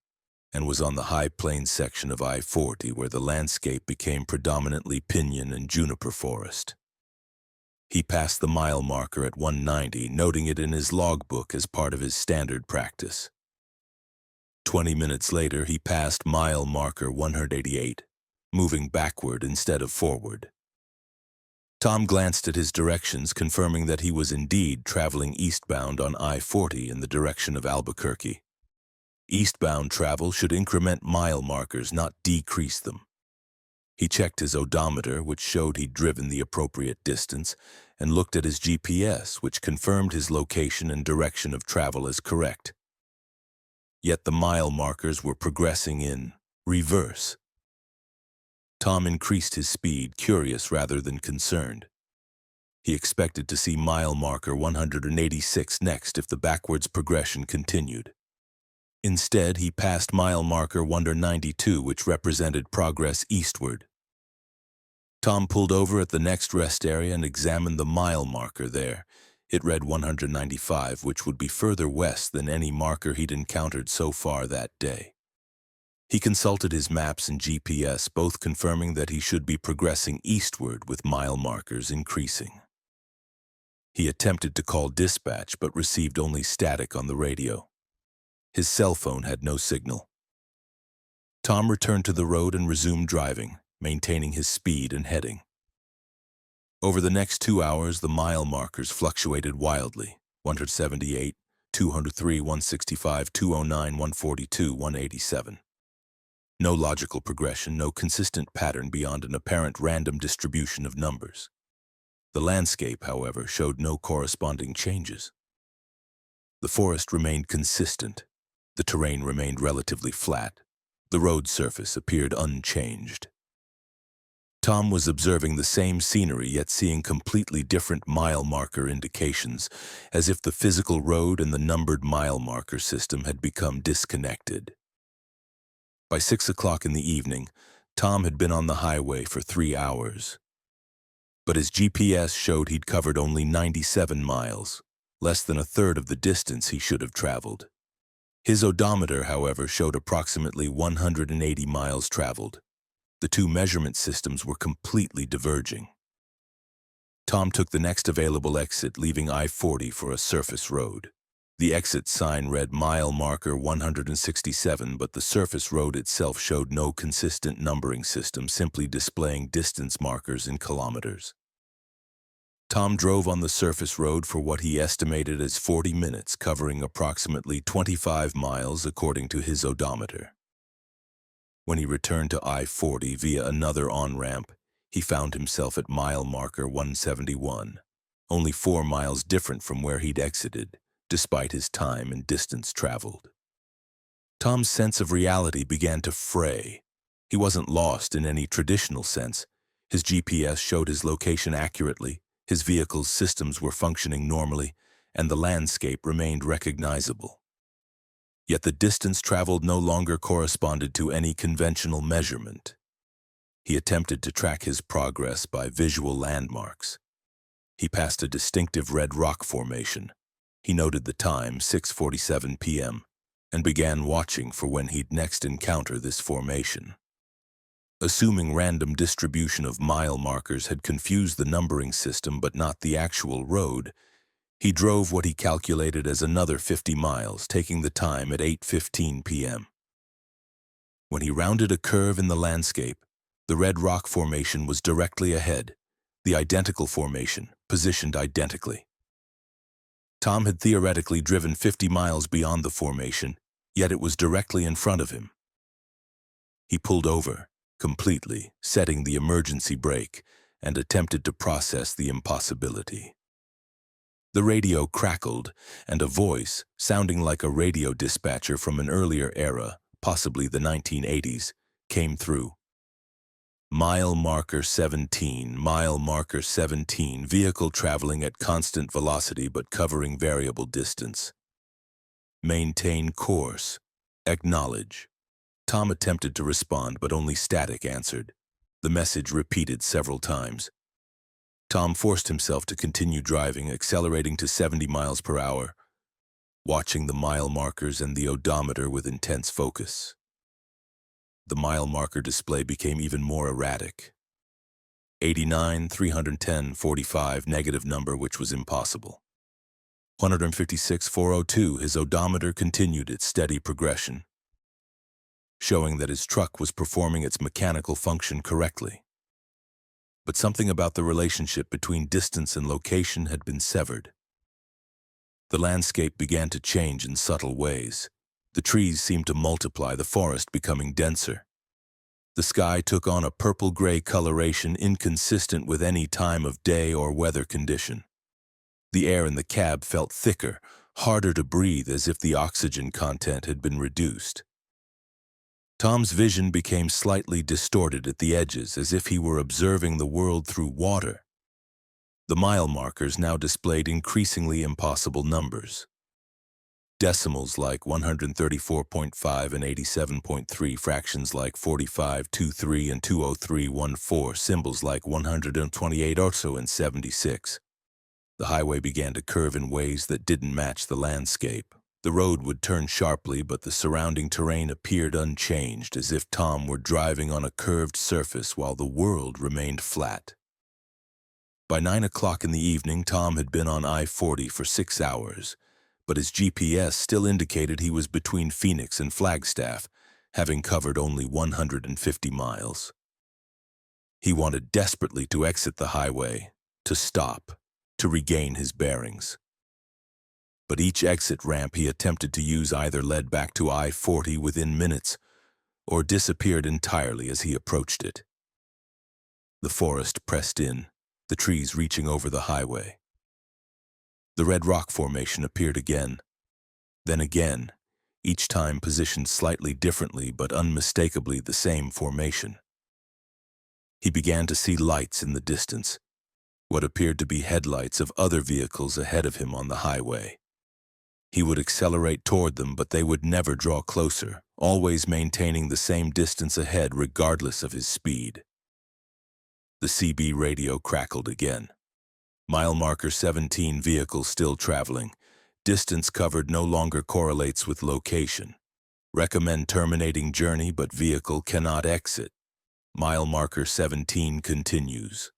and was on the high plains section of I-40, where the landscape became predominantly pinyon and juniper forest. He passed the mile marker at 190, noting it in his logbook as part of his standard practice. 20 minutes later, he passed mile marker 188, moving backward instead of forward. Tom glanced at his directions, confirming that he was indeed traveling eastbound on I-40 in the direction of Albuquerque. Eastbound travel should increment mile markers, not decrease them. He checked his odometer, which showed he'd driven the appropriate distance, and looked at his GPS, which confirmed his location and direction of travel as correct. Yet the mile markers were progressing in reverse. Tom increased his speed, curious rather than concerned. He expected to see mile marker 186 next if the backwards progression continued. Instead, he passed mile marker 192, which represented progress eastward. Tom pulled over at the next rest area and examined the mile marker there. It read 195, which would be further west than any marker he'd encountered so far that day. He consulted his maps and GPS, both confirming that he should be progressing eastward with mile markers increasing. He attempted to call dispatch but received only static on the radio. His cell phone had no signal. Tom returned to the road and resumed driving, maintaining his speed and heading. Over the next 2 hours, the mile markers fluctuated wildly: 178, 203, 165, 209, 142, 187. No logical progression, no consistent pattern beyond an apparent random distribution of numbers. The landscape, however, showed no corresponding changes. The forest remained consistent. The terrain remained relatively flat. The road surface appeared unchanged. Tom was observing the same scenery, yet seeing completely different mile marker indications, as if the physical road and the numbered mile marker system had become disconnected. By 6 o'clock in the evening, Tom had been on the highway for 3 hours. But his GPS showed he'd covered only 97 miles, less than a third of the distance he should have traveled. His odometer, however, showed approximately 180 miles traveled. The two measurement systems were completely diverging. Tom took the next available exit, leaving I-40 for a surface road. The exit sign read mile marker 167, but the surface road itself showed no consistent numbering system, simply displaying distance markers in kilometers. Tom drove on the surface road for what he estimated as 40 minutes, covering approximately 25 miles according to his odometer. When he returned to I-40 via another on-ramp, he found himself at mile marker 171, only 4 miles different from where he'd exited, despite his time and distance traveled. Tom's sense of reality began to fray. He wasn't lost in any traditional sense. His GPS showed his location accurately, his vehicle's systems were functioning normally, and the landscape remained recognizable. Yet the distance traveled no longer corresponded to any conventional measurement. He attempted to track his progress by visual landmarks. He passed a distinctive red rock formation. He noted the time, 6:47 p.m., and began watching for when he'd next encounter this formation. Assuming random distribution of mile markers had confused the numbering system but not the actual road, he drove what he calculated as another 50 miles, taking the time at 8:15 p.m. When he rounded a curve in the landscape, the red rock formation was directly ahead, the identical formation, positioned identically. Tom had theoretically driven 50 miles beyond the formation, yet it was directly in front of him. He pulled over, completely, setting the emergency brake, and attempted to process the impossibility. The radio crackled, and a voice, sounding like a radio dispatcher from an earlier era, possibly the 1980s, came through. Mile marker 17, mile marker 17, vehicle traveling at constant velocity but covering variable distance. Maintain course. Acknowledge. Tom attempted to respond, but only static answered. The message repeated several times. Tom forced himself to continue driving, accelerating to 70 miles per hour, watching the mile markers and the odometer with intense focus. The mile marker display became even more erratic. 89, 310, 45, negative number, which was impossible. 156, 402, his odometer continued its steady progression, showing that his truck was performing its mechanical function correctly. But something about the relationship between distance and location had been severed. The landscape began to change in subtle ways. The trees seemed to multiply, the forest becoming denser. The sky took on a purple-gray coloration inconsistent with any time of day or weather condition. The air in the cab felt thicker, harder to breathe, as if the oxygen content had been reduced. Tom's vision became slightly distorted at the edges, as if he were observing the world through water. The mile markers now displayed increasingly impossible numbers. Decimals like 134.5 and 87.3, fractions like 45.23 and 203.14, symbols like 128 also and 76. The highway began to curve in ways that didn't match the landscape. The road would turn sharply, but the surrounding terrain appeared unchanged, as if Tom were driving on a curved surface while the world remained flat. By 9 o'clock in the evening, Tom had been on I-40 for 6 hours, but his GPS still indicated he was between Phoenix and Flagstaff, having covered only 150 miles. He wanted desperately to exit the highway, to stop, to regain his bearings. But each exit ramp he attempted to use either led back to I-40 within minutes or disappeared entirely as he approached it. The forest pressed in, the trees reaching over the highway. The red rock formation appeared again, then again, each time positioned slightly differently but unmistakably the same formation. He began to see lights in the distance, what appeared to be headlights of other vehicles ahead of him on the highway. He would accelerate toward them, but they would never draw closer, always maintaining the same distance ahead regardless of his speed. The CB radio crackled again. Mile marker 17, vehicle still traveling. Distance covered no longer correlates with location. Recommend terminating journey, but vehicle cannot exit. Mile marker 17 continues.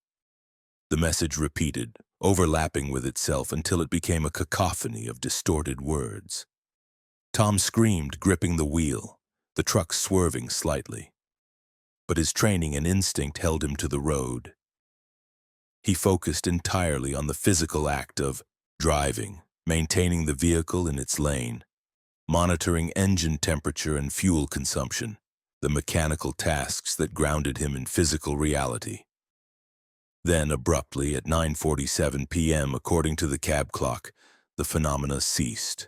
The message repeated, overlapping with itself until it became a cacophony of distorted words. Tom screamed, gripping the wheel, the truck swerving slightly. But his training and instinct held him to the road. He focused entirely on the physical act of driving, maintaining the vehicle in its lane, monitoring engine temperature and fuel consumption, the mechanical tasks that grounded him in physical reality. Then, abruptly, at 9:47 p.m., according to the cab clock, the phenomena ceased.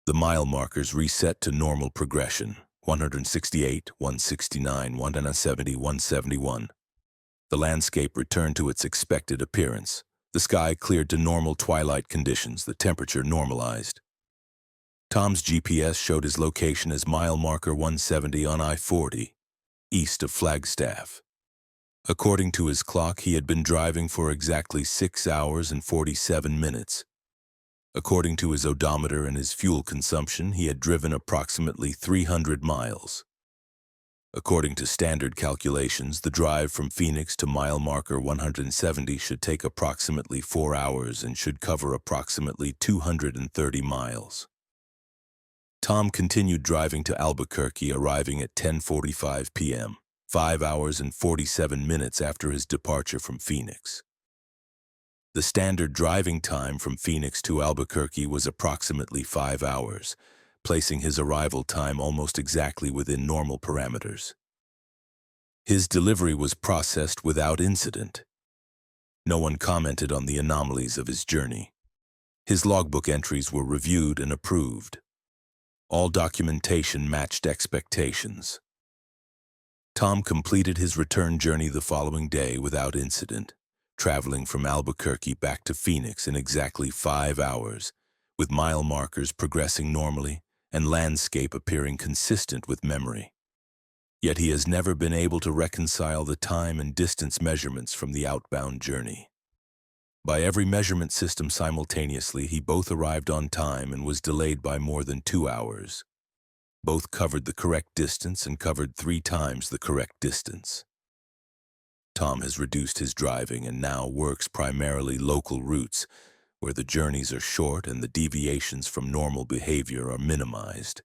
The mile markers reset to normal progression, 168, 169, 170, 171. The landscape returned to its expected appearance. The sky cleared to normal twilight conditions, the temperature normalized. Tom's GPS showed his location as mile marker 170 on I-40, east of Flagstaff. According to his clock, he had been driving for exactly 6 hours and 47 minutes. According to his odometer and his fuel consumption, he had driven approximately 300 miles. According to standard calculations, the drive from Phoenix to mile marker 170 should take approximately 4 hours and should cover approximately 230 miles. Tom continued driving to Albuquerque, arriving at 10:45 p.m., 5 hours and 47 minutes after his departure from Phoenix. The standard driving time from Phoenix to Albuquerque was approximately 5 hours, placing his arrival time almost exactly within normal parameters. His delivery was processed without incident. No one commented on the anomalies of his journey. His logbook entries were reviewed and approved. All documentation matched expectations. Tom completed his return journey the following day without incident, traveling from Albuquerque back to Phoenix in exactly 5 hours, with mile markers progressing normally and landscape appearing consistent with memory. Yet he has never been able to reconcile the time and distance measurements from the outbound journey. By every measurement system simultaneously, he both arrived on time and was delayed by more than 2 hours. Both covered the correct distance and covered 3 times the correct distance. Tom has reduced his driving and now works primarily local routes, where the journeys are short and the deviations from normal behavior are minimized.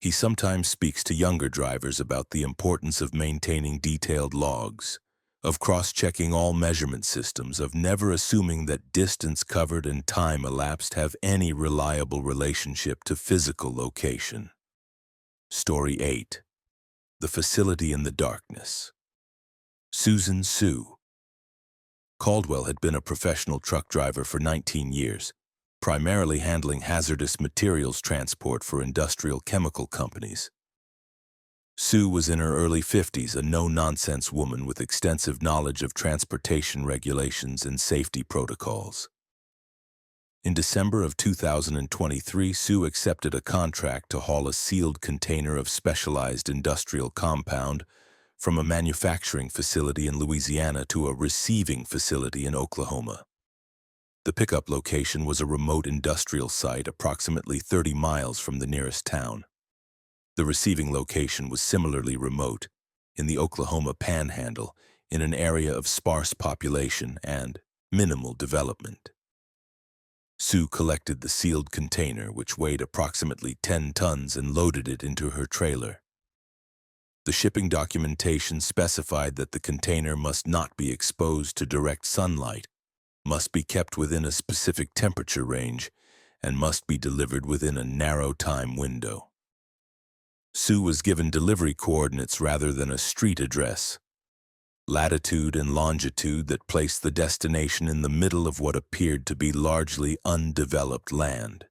He sometimes speaks to younger drivers about the importance of maintaining detailed logs, of cross-checking all measurement systems, of never assuming that distance covered and time elapsed have any reliable relationship to physical location. Story 8. The Facility in the Darkness. Susan Sue. Caldwell had been a professional truck driver for 19 years, primarily handling hazardous materials transport for industrial chemical companies. Sue was in her early 50s, a no-nonsense woman with extensive knowledge of transportation regulations and safety protocols. In December of 2023, Sue accepted a contract to haul a sealed container of specialized industrial compound from a manufacturing facility in Louisiana to a receiving facility in Oklahoma. The pickup location was a remote industrial site approximately 30 miles from the nearest town. The receiving location was similarly remote, in the Oklahoma Panhandle, in an area of sparse population and minimal development. Sue collected the sealed container, which weighed approximately 10 tons, and loaded it into her trailer. The shipping documentation specified that the container must not be exposed to direct sunlight, must be kept within a specific temperature range, and must be delivered within a narrow time window. Sue was given delivery coordinates rather than a street address, latitude and longitude that placed the destination in the middle of what appeared to be largely undeveloped land.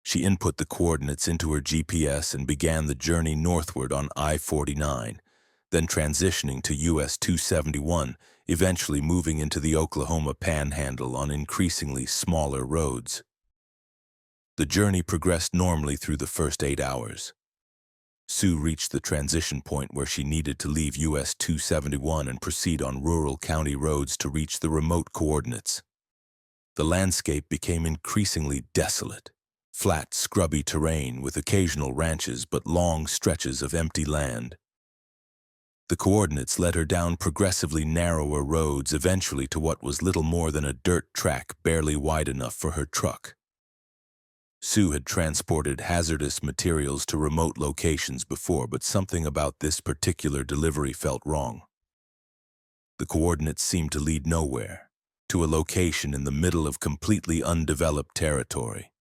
She input the coordinates into her GPS and began the journey northward on I-49, then transitioning to US 271, eventually moving into the Oklahoma Panhandle on increasingly smaller roads. The journey progressed normally through the first 8 hours. Sue reached the transition point where she needed to leave US 271 and proceed on rural county roads to reach the remote coordinates. The landscape became increasingly desolate, flat, scrubby terrain with occasional ranches but long stretches of empty land. The coordinates led her down progressively narrower roads, eventually to what was little more than a dirt track barely wide enough for her truck. Sue had transported hazardous materials to remote locations before, but something about this particular delivery felt wrong. The coordinates seemed to lead nowhere, to a location in the middle of completely undeveloped territory.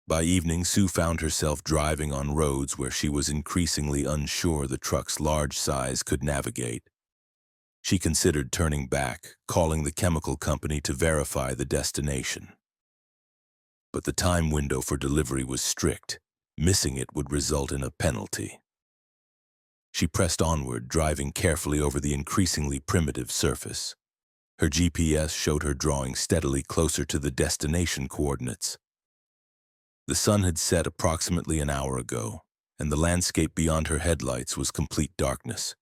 By evening, Sue found herself driving on roads where she was increasingly unsure the truck's large size could navigate. She considered turning back, calling the chemical company to verify the destination. But the time window for delivery was strict. Missing it would result in a penalty. She pressed onward, driving carefully over the increasingly primitive surface. Her GPS showed her drawing steadily closer to the destination coordinates. The sun had set approximately an hour ago, and the landscape beyond her headlights was complete darkness.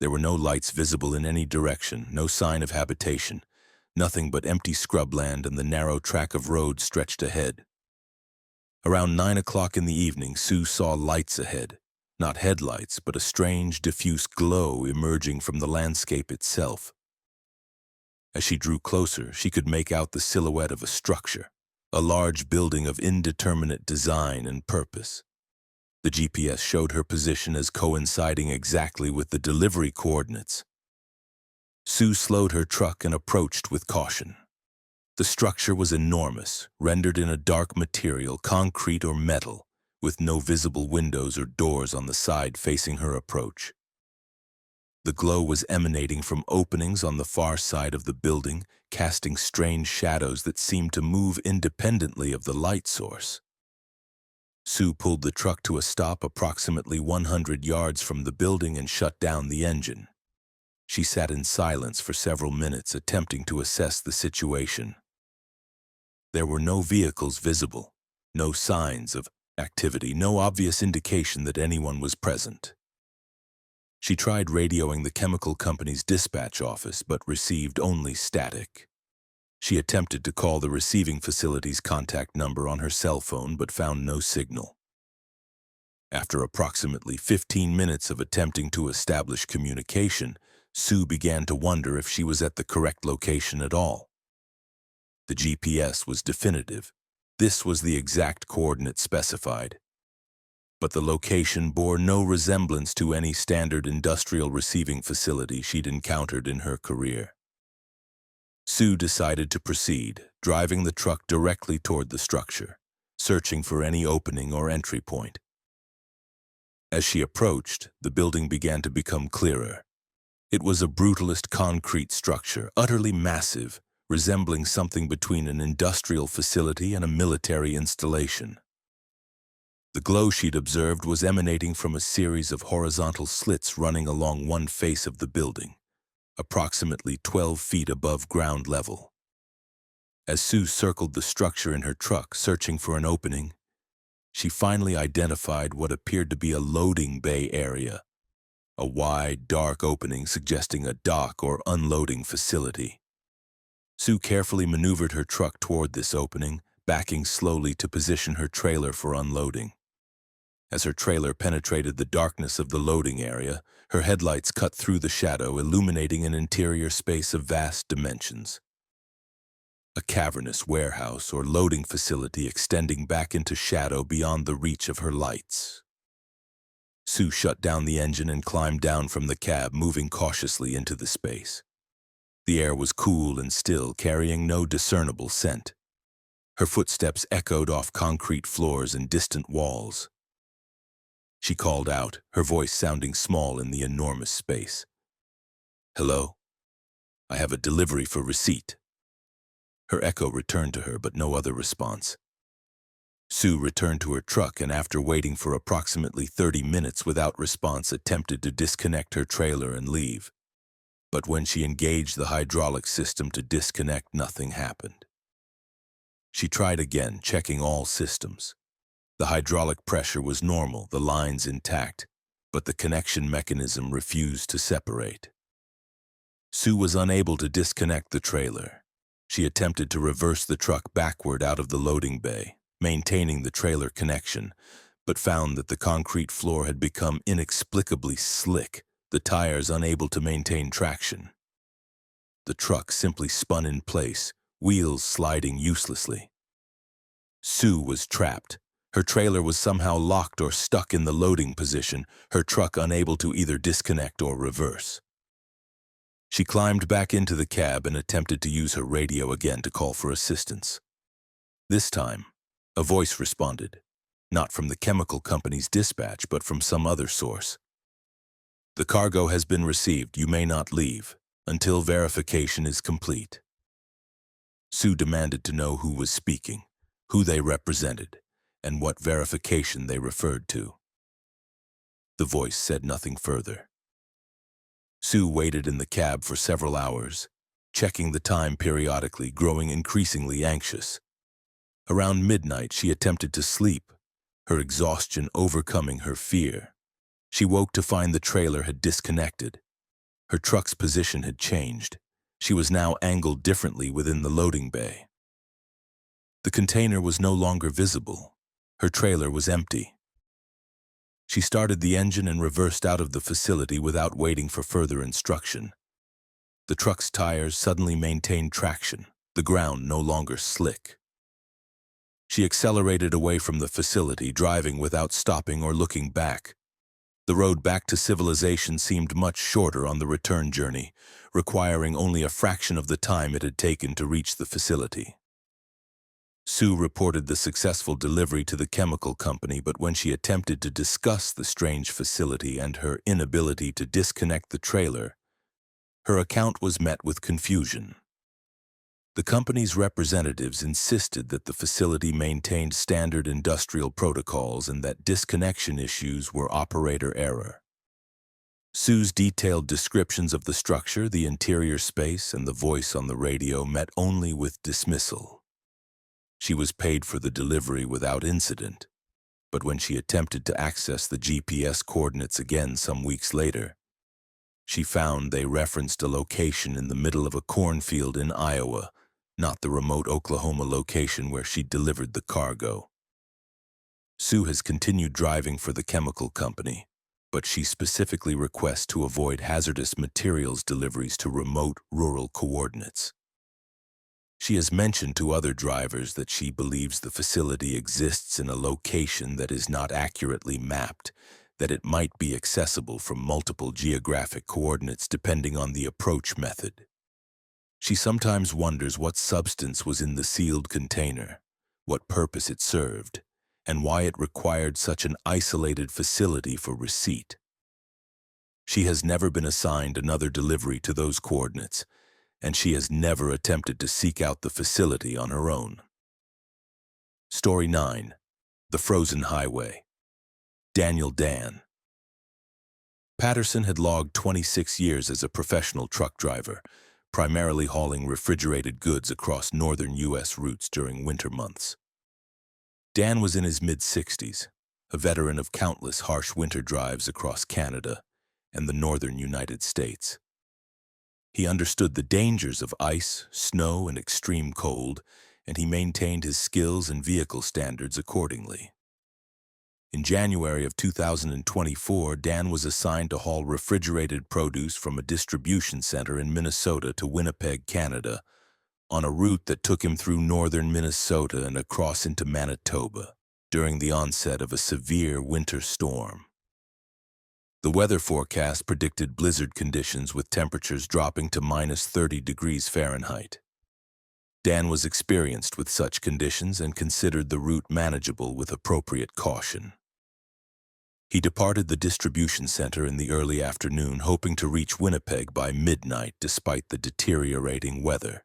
There were no lights visible in any direction, no sign of habitation. Nothing but empty scrubland and the narrow track of road stretched ahead. Around 9 o'clock in the evening, Sue saw lights ahead. Not headlights, but a strange, diffuse glow emerging from the landscape itself. As she drew closer, she could make out the silhouette of a structure, a large building of indeterminate design and purpose. The GPS showed her position as coinciding exactly with the delivery coordinates. Sue slowed her truck and approached with caution. The structure was enormous, rendered in a dark material, concrete or metal, with no visible windows or doors on the side facing her approach. The glow was emanating from openings on the far side of the building, casting strange shadows that seemed to move independently of the light source. Sue pulled the truck to a stop approximately 100 yards from the building and shut down the engine. She sat in silence for several minutes, attempting to assess the situation. There were no vehicles visible, no signs of activity, no obvious indication that anyone was present. She tried radioing the chemical company's dispatch office, but received only static. She attempted to call the receiving facility's contact number on her cell phone, but found no signal. After approximately 15 minutes of attempting to establish communication, Sue began to wonder if she was at the correct location at all. The GPS was definitive. This was the exact coordinate specified. But the location bore no resemblance to any standard industrial receiving facility she'd encountered in her career. Sue decided to proceed, driving the truck directly toward the structure, searching for any opening or entry point. As she approached, the building began to become clearer. It was a brutalist concrete structure, utterly massive, resembling something between an industrial facility and a military installation. The glow she'd observed was emanating from a series of horizontal slits running along one face of the building, approximately 12 feet above ground level. As Sue circled the structure in her truck, searching for an opening, she finally identified what appeared to be a loading bay area, a wide, dark opening suggesting a dock or unloading facility. Sue carefully maneuvered her truck toward this opening, backing slowly to position her trailer for unloading. As her trailer penetrated the darkness of the loading area, her headlights cut through the shadow, illuminating an interior space of vast dimensions. A cavernous warehouse or loading facility extending back into shadow beyond the reach of her lights. Sue shut down the engine and climbed down from the cab, moving cautiously into the space. The air was cool and still, carrying no discernible scent. Her footsteps echoed off concrete floors and distant walls. She called out, her voice sounding small in the enormous space. "Hello? I have a delivery for receipt." Her echo returned to her, but no other response. Sue returned to her truck and, after waiting for approximately 30 minutes without response, attempted to disconnect her trailer and leave. But when she engaged the hydraulic system to disconnect, nothing happened. She tried again, checking all systems. The hydraulic pressure was normal, the lines intact, but the connection mechanism refused to separate. Sue was unable to disconnect the trailer. She attempted to reverse the truck backward out of the loading bay, maintaining the trailer connection, but found that the concrete floor had become inexplicably slick, the tires unable to maintain traction. The truck simply spun in place, wheels sliding uselessly. Sue was trapped. Her trailer was somehow locked or stuck in the loading position, her truck unable to either disconnect or reverse. She climbed back into the cab and attempted to use her radio again to call for assistance. This time, a voice responded, not from the chemical company's dispatch, but from some other source. "The cargo has been received. You may not leave until verification is complete." Sue demanded to know who was speaking, who they represented, and what verification they referred to. The voice said nothing further. Sue waited in the cab for several hours, checking the time periodically, growing increasingly anxious. Around midnight, she attempted to sleep, her exhaustion overcoming her fear. She woke to find the trailer had disconnected. Her truck's position had changed. She was now angled differently within the loading bay. The container was no longer visible. Her trailer was empty. She started the engine and reversed out of the facility without waiting for further instruction. The truck's tires suddenly maintained traction, the ground no longer slick. She accelerated away from the facility, driving without stopping or looking back. The road back to civilization seemed much shorter on the return journey, requiring only a fraction of the time it had taken to reach the facility. Sue reported the successful delivery to the chemical company, but when she attempted to discuss the strange facility and her inability to disconnect the trailer, her account was met with confusion. The company's representatives insisted that the facility maintained standard industrial protocols and that disconnection issues were operator error. Sue's detailed descriptions of the structure, the interior space, and the voice on the radio met only with dismissal. She was paid for the delivery without incident, but when she attempted to access the GPS coordinates again some weeks later, she found they referenced a location in the middle of a cornfield in Iowa, not the remote Oklahoma location where she delivered the cargo. Sue has continued driving for the chemical company, but she specifically requests to avoid hazardous materials deliveries to remote rural coordinates. She has mentioned to other drivers that she believes the facility exists in a location that is not accurately mapped, that it might be accessible from multiple geographic coordinates depending on the approach method. She sometimes wonders what substance was in the sealed container, what purpose it served, and why it required such an isolated facility for receipt. She has never been assigned another delivery to those coordinates, and she has never attempted to seek out the facility on her own. Story 9. The Frozen Highway. Daniel Dan. Patterson had logged 26 years as a professional truck driver, primarily hauling refrigerated goods across northern U.S. routes during winter months. Dan was in his mid-60s, a veteran of countless harsh winter drives across Canada and the northern United States. He understood the dangers of ice, snow, and extreme cold, and he maintained his skills and vehicle standards accordingly. In January of 2024, Dan was assigned to haul refrigerated produce from a distribution center in Minnesota to Winnipeg, Canada, on a route that took him through northern Minnesota and across into Manitoba during the onset of a severe winter storm. The weather forecast predicted blizzard conditions with temperatures dropping to minus 30 degrees Fahrenheit. Dan was experienced with such conditions and considered the route manageable with appropriate caution. He departed the distribution center in the early afternoon, hoping to reach Winnipeg by midnight despite the deteriorating weather.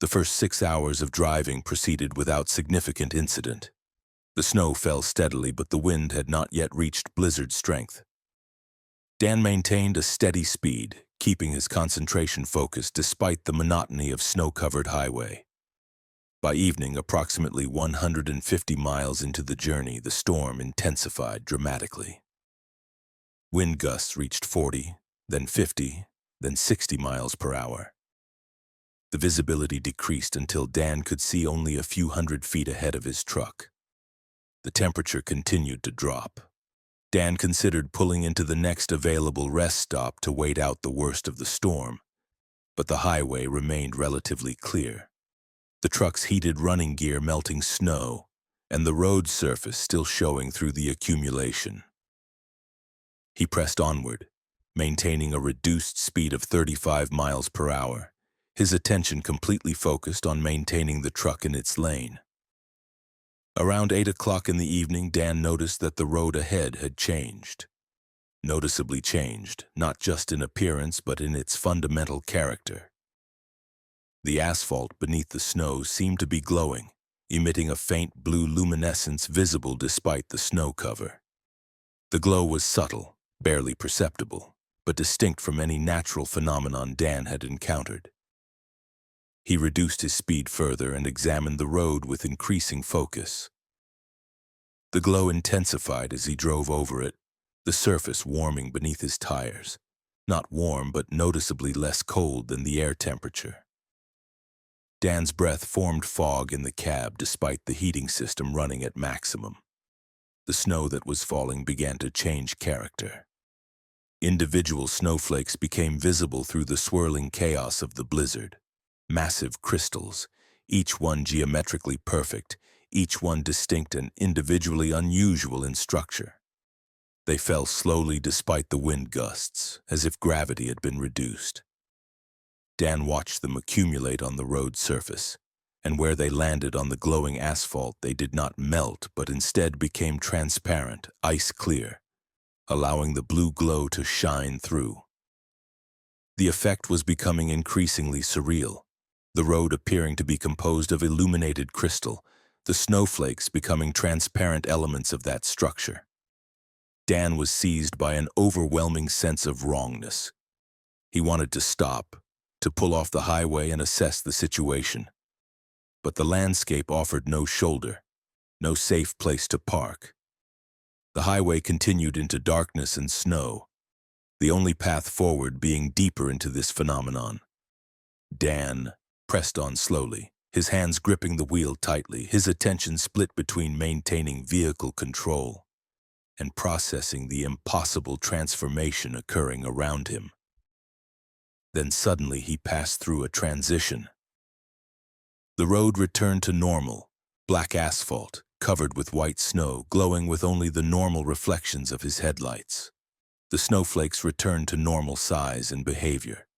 The first 6 hours of driving proceeded without significant incident. The snow fell steadily, but the wind had not yet reached blizzard strength. Dan maintained a steady speed, keeping his concentration focused despite the monotony of snow-covered highway. By evening, approximately 150 miles into the journey, the storm intensified dramatically. Wind gusts reached 40, then 50, then 60 miles per hour. The visibility decreased until Dan could see only a few hundred feet ahead of his truck. The temperature continued to drop. Dan considered pulling into the next available rest stop to wait out the worst of the storm, but the highway remained relatively clear. The truck's heated running gear melting snow, and the road surface still showing through the accumulation. He pressed onward, maintaining a reduced speed of 35 miles per hour, his attention completely focused on maintaining the truck in its lane. Around 8 o'clock in the evening, Dan noticed that the road ahead had changed. Noticeably changed, not just in appearance but in its fundamental character. The asphalt beneath the snow seemed to be glowing, emitting a faint blue luminescence visible despite the snow cover. The glow was subtle, barely perceptible, but distinct from any natural phenomenon Dan had encountered. He reduced his speed further and examined the road with increasing focus. The glow intensified as he drove over it, the surface warming beneath his tires, not warm but noticeably less cold than the air temperature. Dan's breath formed fog in the cab despite the heating system running at maximum. The snow that was falling began to change character. Individual snowflakes became visible through the swirling chaos of the blizzard. Massive crystals, each one geometrically perfect, each one distinct and individually unusual in structure. They fell slowly despite the wind gusts, as if gravity had been reduced. Dan watched them accumulate on the road surface, and where they landed on the glowing asphalt, they did not melt but instead became transparent, ice-clear, allowing the blue glow to shine through. The effect was becoming increasingly surreal, the road appearing to be composed of illuminated crystal, the snowflakes becoming transparent elements of that structure. Dan was seized by an overwhelming sense of wrongness. He wanted to stop, to pull off the highway and assess the situation. But the landscape offered no shoulder, no safe place to park. The highway continued into darkness and snow, the only path forward being deeper into this phenomenon. Dan pressed on slowly, his hands gripping the wheel tightly, his attention split between maintaining vehicle control and processing the impossible transformation occurring around him. Then suddenly he passed through a transition. The road returned to normal, black asphalt, covered with white snow, glowing with only the normal reflections of his headlights. The snowflakes returned to normal size and behavior.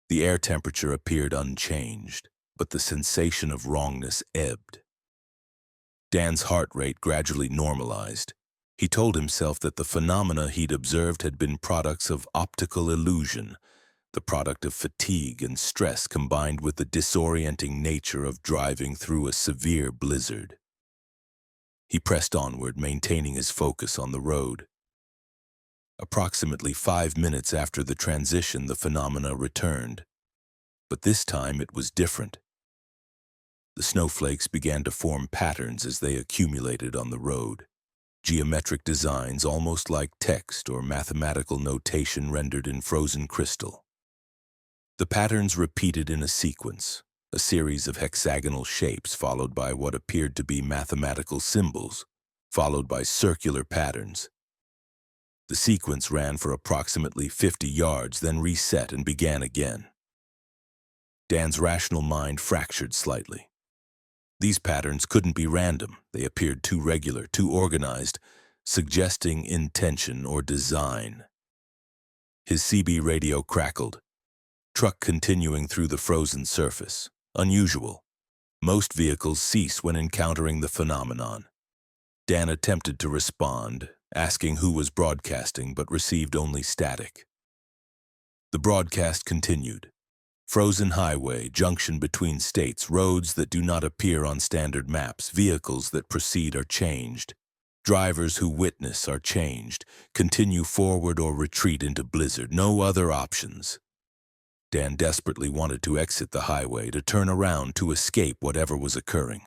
The air temperature appeared unchanged, but the sensation of wrongness ebbed. Dan's heart rate gradually normalized. He told himself that the phenomena he'd observed had been products of optical illusion, the product of fatigue and stress combined with the disorienting nature of driving through a severe blizzard. He pressed onward, maintaining his focus on the road. Approximately 5 minutes after the transition, the phenomena returned, But this time it was different. The snowflakes began to form patterns as they accumulated on the road, geometric designs almost like text or mathematical notation rendered in frozen crystal. The patterns repeated in a sequence, a series of hexagonal shapes followed by what appeared to be mathematical symbols, followed by circular patterns. The sequence ran for approximately 50 yards, then reset and began again. Dan's rational mind fractured slightly. These patterns couldn't be random. They appeared too regular, too organized, suggesting intention or design. His CB radio crackled. Truck continuing through the frozen surface. Unusual. Most vehicles cease when encountering the phenomenon. Dan attempted to respond, asking who was broadcasting, but received only static. The broadcast continued. Frozen highway, junction between states, roads that do not appear on standard maps, vehicles that proceed are changed. Drivers who witness are changed, continue forward or retreat into blizzard, no other options. Dan desperately wanted to exit the highway, to turn around, to escape whatever was occurring.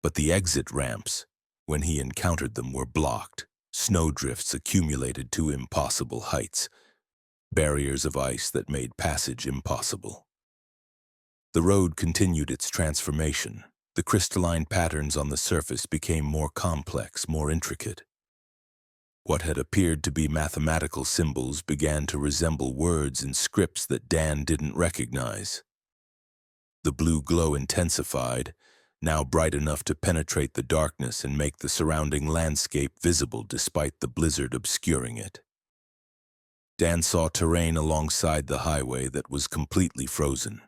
But the exit ramps, when he encountered them, were blocked. Snowdrifts accumulated to impossible heights. Barriers of ice that made passage impossible. The road continued its transformation. The crystalline patterns on the surface became more complex, more intricate. What had appeared to be mathematical symbols began to resemble words in scripts that Dan didn't recognize. The blue glow intensified, now bright enough to penetrate the darkness and make the surrounding landscape visible despite the blizzard obscuring it. Dan saw terrain alongside the highway that was completely frozen.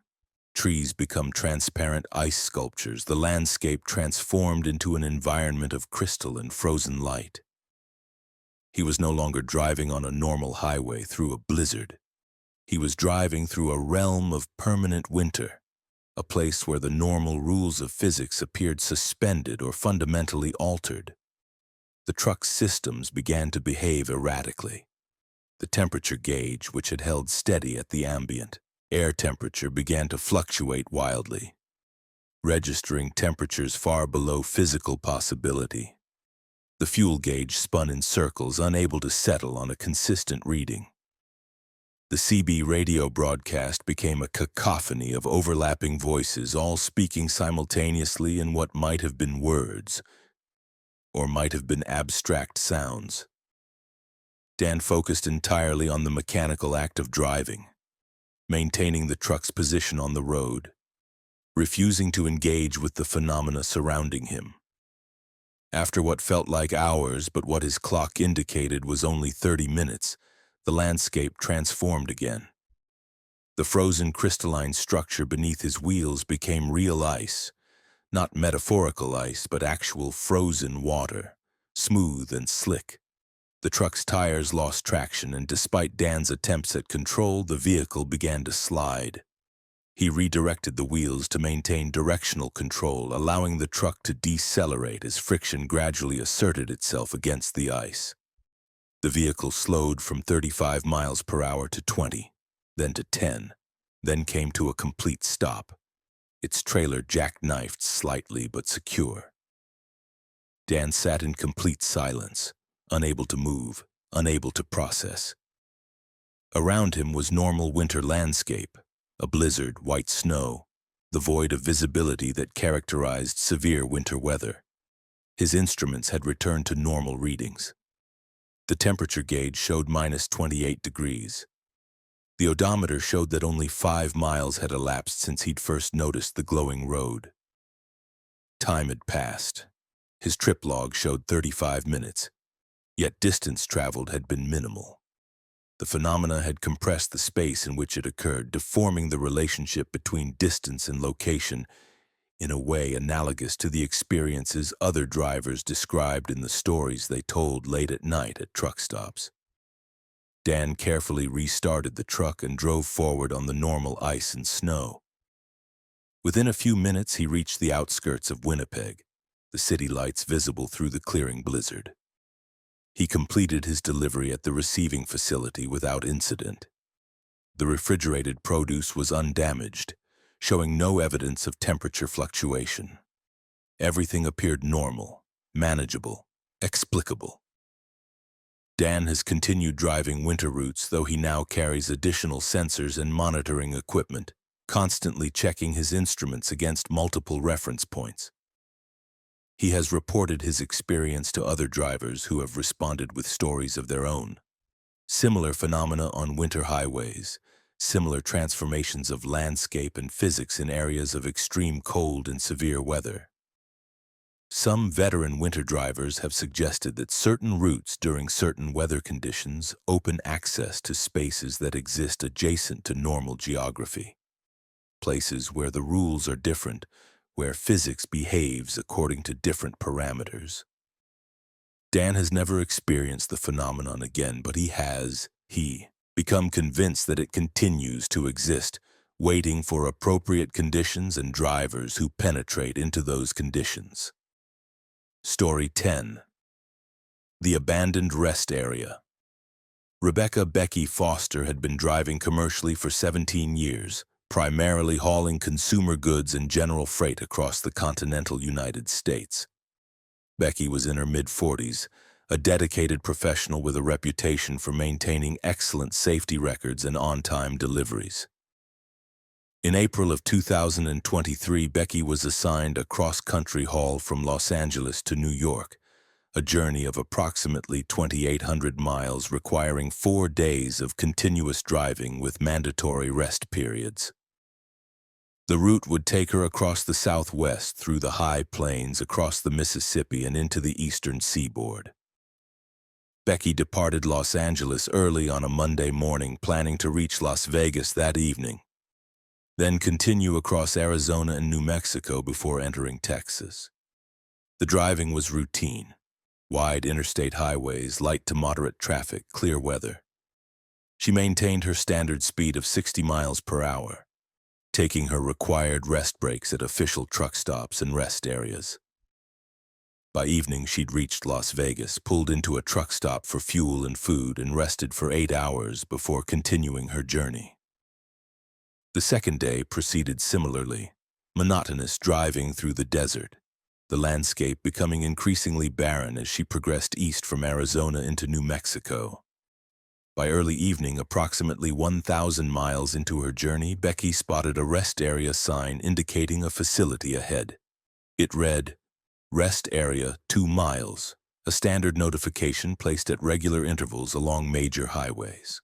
Trees become transparent ice sculptures, the landscape transformed into an environment of crystal and frozen light. He was no longer driving on a normal highway through a blizzard. He was driving through a realm of permanent winter, a place where the normal rules of physics appeared suspended or fundamentally altered. The truck's systems began to behave erratically. The temperature gauge, which had held steady at the ambient air temperature, began to fluctuate wildly, registering temperatures far below physical possibility. The fuel gauge spun in circles, unable to settle on a consistent reading. The CB radio broadcast became a cacophony of overlapping voices, all speaking simultaneously in what might have been words, or might have been abstract sounds. Dan focused entirely on the mechanical act of driving, maintaining the truck's position on the road, refusing to engage with the phenomena surrounding him. After what felt like hours, but what his clock indicated was only 30 minutes, the landscape transformed again. The frozen crystalline structure beneath his wheels became real ice, not metaphorical ice, but actual frozen water, smooth and slick. The truck's tires lost traction, and despite Dan's attempts at control, the vehicle began to slide. He redirected the wheels to maintain directional control, allowing the truck to decelerate as friction gradually asserted itself against the ice. The vehicle slowed from 35 miles per hour to 20, then to 10, then came to a complete stop. Its trailer jackknifed slightly but secure. Dan sat in complete silence, unable to move, unable to process. Around him was normal winter landscape, a blizzard, white snow, the void of visibility that characterized severe winter weather. His instruments had returned to normal readings. The temperature gauge showed minus 28 degrees. The odometer showed that only 5 miles had elapsed since he'd first noticed the glowing road. Time had passed. His trip log showed 35 minutes, yet distance traveled had been minimal. The phenomena had compressed the space in which it occurred, deforming the relationship between distance and location in a way analogous to the experiences other drivers described in the stories they told late at night at truck stops. Dan carefully restarted the truck and drove forward on the normal ice and snow. Within a few minutes, he reached the outskirts of Winnipeg, the city lights visible through the clearing blizzard. He completed his delivery at the receiving facility without incident. The refrigerated produce was undamaged, showing no evidence of temperature fluctuation. Everything appeared normal, manageable, explicable. Dan has continued driving winter routes, though he now carries additional sensors and monitoring equipment, constantly checking his instruments against multiple reference points. He has reported his experience to other drivers who have responded with stories of their own. Similar phenomena on winter highways, similar transformations of landscape and physics in areas of extreme cold and severe weather. Some veteran winter drivers have suggested that certain routes during certain weather conditions open access to spaces that exist adjacent to normal geography. Places where the rules are different, where physics behaves according to different parameters. Dan has never experienced the phenomenon again, but he become convinced that it continues to exist, waiting for appropriate conditions and drivers who penetrate into those conditions. Story 10. The Abandoned Rest Area. Rebecca Becky Foster had been driving commercially for 17 years, primarily hauling consumer goods and general freight across the continental United States. Becky was in her mid-40s, a dedicated professional with a reputation for maintaining excellent safety records and on-time deliveries. In April of 2023, Becky was assigned a cross-country haul from Los Angeles to New York, a journey of approximately 2,800 miles requiring 4 days of continuous driving with mandatory rest periods. The route would take her across the Southwest through the high plains, across the Mississippi, and into the eastern seaboard. Becky departed Los Angeles early on a Monday morning, planning to reach Las Vegas that evening, then continue across Arizona and New Mexico before entering Texas. The driving was routine. Wide interstate highways, light to moderate traffic, clear weather. She maintained her standard speed of 60 miles per hour, taking her required rest breaks at official truck stops and rest areas. By evening, she'd reached Las Vegas, pulled into a truck stop for fuel and food, and rested for 8 hours before continuing her journey. The second day proceeded similarly, monotonous driving through the desert, the landscape becoming increasingly barren as she progressed east from Arizona into New Mexico. By early evening, approximately 1,000 miles into her journey, Becky spotted a rest area sign indicating a facility ahead. It read, "Rest Area 2 miles," a standard notification placed at regular intervals along major highways.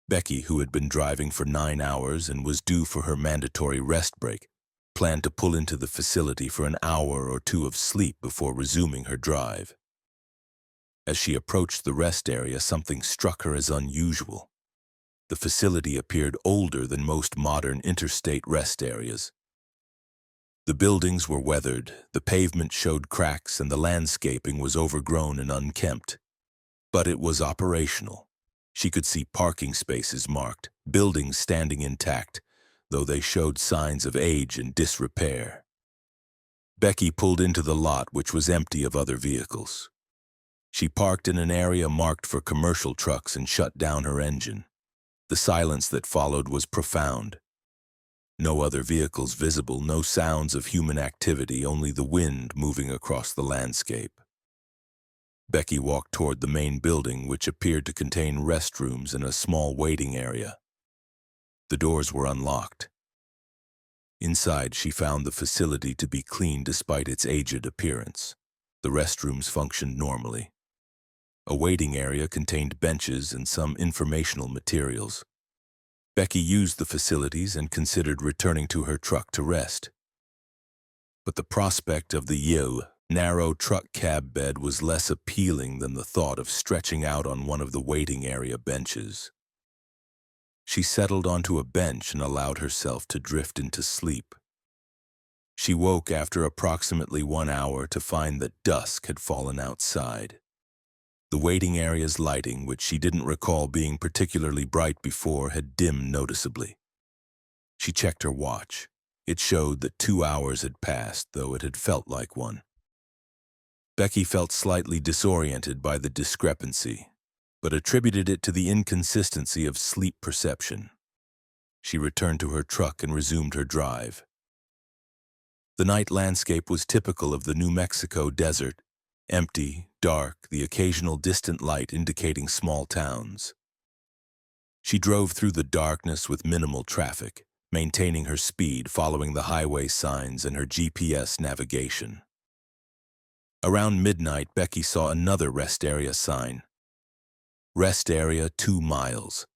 Becky, who had been driving for 9 hours and was due for her mandatory rest break, planned to pull into the facility for an hour or two of sleep before resuming her drive. As she approached the rest area, something struck her as unusual. The facility appeared older than most modern interstate rest areas. The buildings were weathered, the pavement showed cracks, and the landscaping was overgrown and unkempt. But it was operational. She could see parking spaces marked, buildings standing intact, though they showed signs of age and disrepair. Becky pulled into the lot, which was empty of other vehicles. She parked in an area marked for commercial trucks and shut down her engine. The silence that followed was profound. No other vehicles visible, no sounds of human activity, only the wind moving across the landscape. Becky walked toward the main building, which appeared to contain restrooms and a small waiting area. The doors were unlocked. Inside, she found the facility to be clean despite its aged appearance. The restrooms functioned normally. A waiting area contained benches and some informational materials. Becky used the facilities and considered returning to her truck to rest. But the prospect of the narrow truck cab bed was less appealing than the thought of stretching out on one of the waiting area benches. She settled onto a bench and allowed herself to drift into sleep. She woke after approximately 1 hour to find that dusk had fallen outside. The waiting area's lighting, which she didn't recall being particularly bright before, had dimmed noticeably. She checked her watch. It showed that 2 hours had passed, though it had felt like one. Becky felt slightly disoriented by the discrepancy. but attributed it to the inconsistency of sleep perception. She returned to her truck and resumed her drive. The night landscape was typical of the New Mexico desert, empty, dark, the occasional distant light indicating small towns. She drove through the darkness with minimal traffic, maintaining her speed, following the highway signs and her GPS navigation. Around midnight, Becky saw another rest area sign. Rest area 2 miles.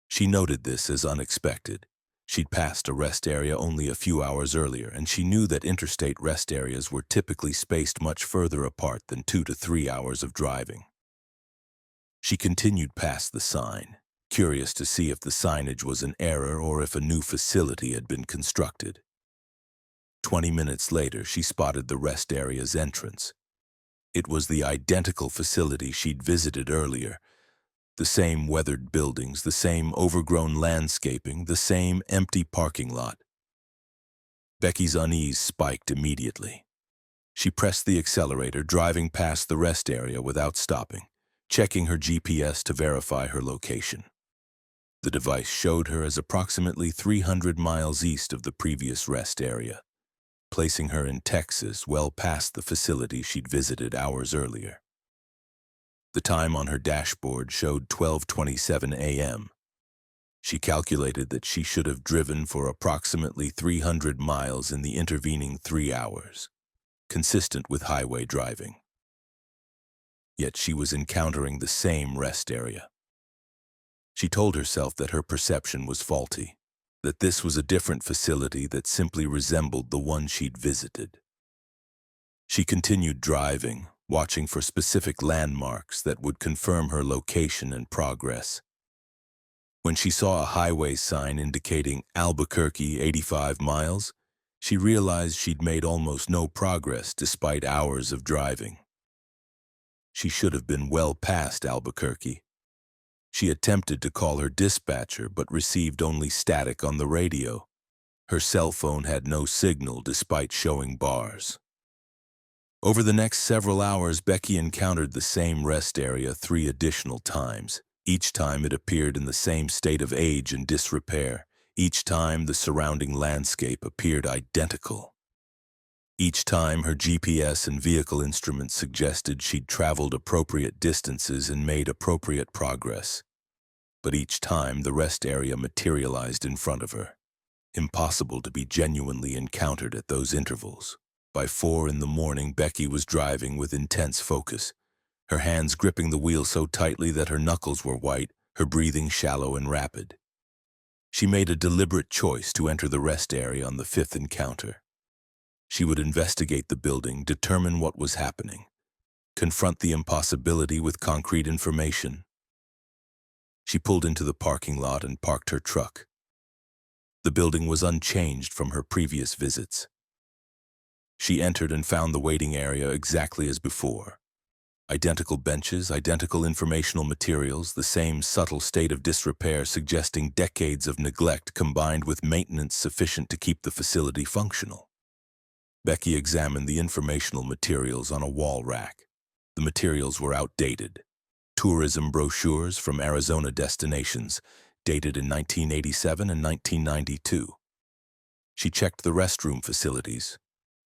She noted this as unexpected. She'd passed a rest area only a few hours earlier, and she knew that interstate rest areas were typically spaced much further apart than 2 to 3 hours of driving. She continued past the sign, curious to see if the signage was an error or if a new facility had been constructed. 20 minutes later, she spotted the rest area's entrance. It was the identical facility she'd visited earlier. The same weathered buildings, the same overgrown landscaping, the same empty parking lot. Becky's unease spiked immediately. She pressed the accelerator, driving past the rest area without stopping, checking her GPS to verify her location. The device showed her as approximately 300 miles east of the previous rest area, placing her in Texas, well past the facility she'd visited hours earlier. The time on her dashboard showed 12:27 a.m. She calculated that she should have driven for approximately 300 miles in the intervening 3 hours, consistent with highway driving. Yet she was encountering the same rest area. She told herself that her perception was faulty, that this was a different facility that simply resembled the one she'd visited. She continued driving, watching for specific landmarks that would confirm her location and progress. When she saw a highway sign indicating Albuquerque 85 miles, she realized she'd made almost no progress despite hours of driving. She should have been well past Albuquerque. She attempted to call her dispatcher but received only static on the radio. Her cell phone had no signal despite showing bars. Over the next several hours, Becky encountered the same rest area 3 additional times. Each time it appeared in the same state of age and disrepair. Each time the surrounding landscape appeared identical. Each time her GPS and vehicle instruments suggested she'd traveled appropriate distances and made appropriate progress. But each time the rest area materialized in front of her. Impossible to be genuinely encountered at those intervals. By 4 in the morning, Becky was driving with intense focus, her hands gripping the wheel so tightly that her knuckles were white, her breathing shallow and rapid. She made a deliberate choice to enter the rest area on the 5th encounter. She would investigate the building, determine what was happening, confront the impossibility with concrete information. She pulled into the parking lot and parked her truck. The building was unchanged from her previous visits. She entered and found the waiting area exactly as before. Identical benches, identical informational materials, the same subtle state of disrepair suggesting decades of neglect combined with maintenance sufficient to keep the facility functional. Becky examined the informational materials on a wall rack. The materials were outdated. Tourism brochures from Arizona destinations, dated in 1987 and 1992. She checked the restroom facilities.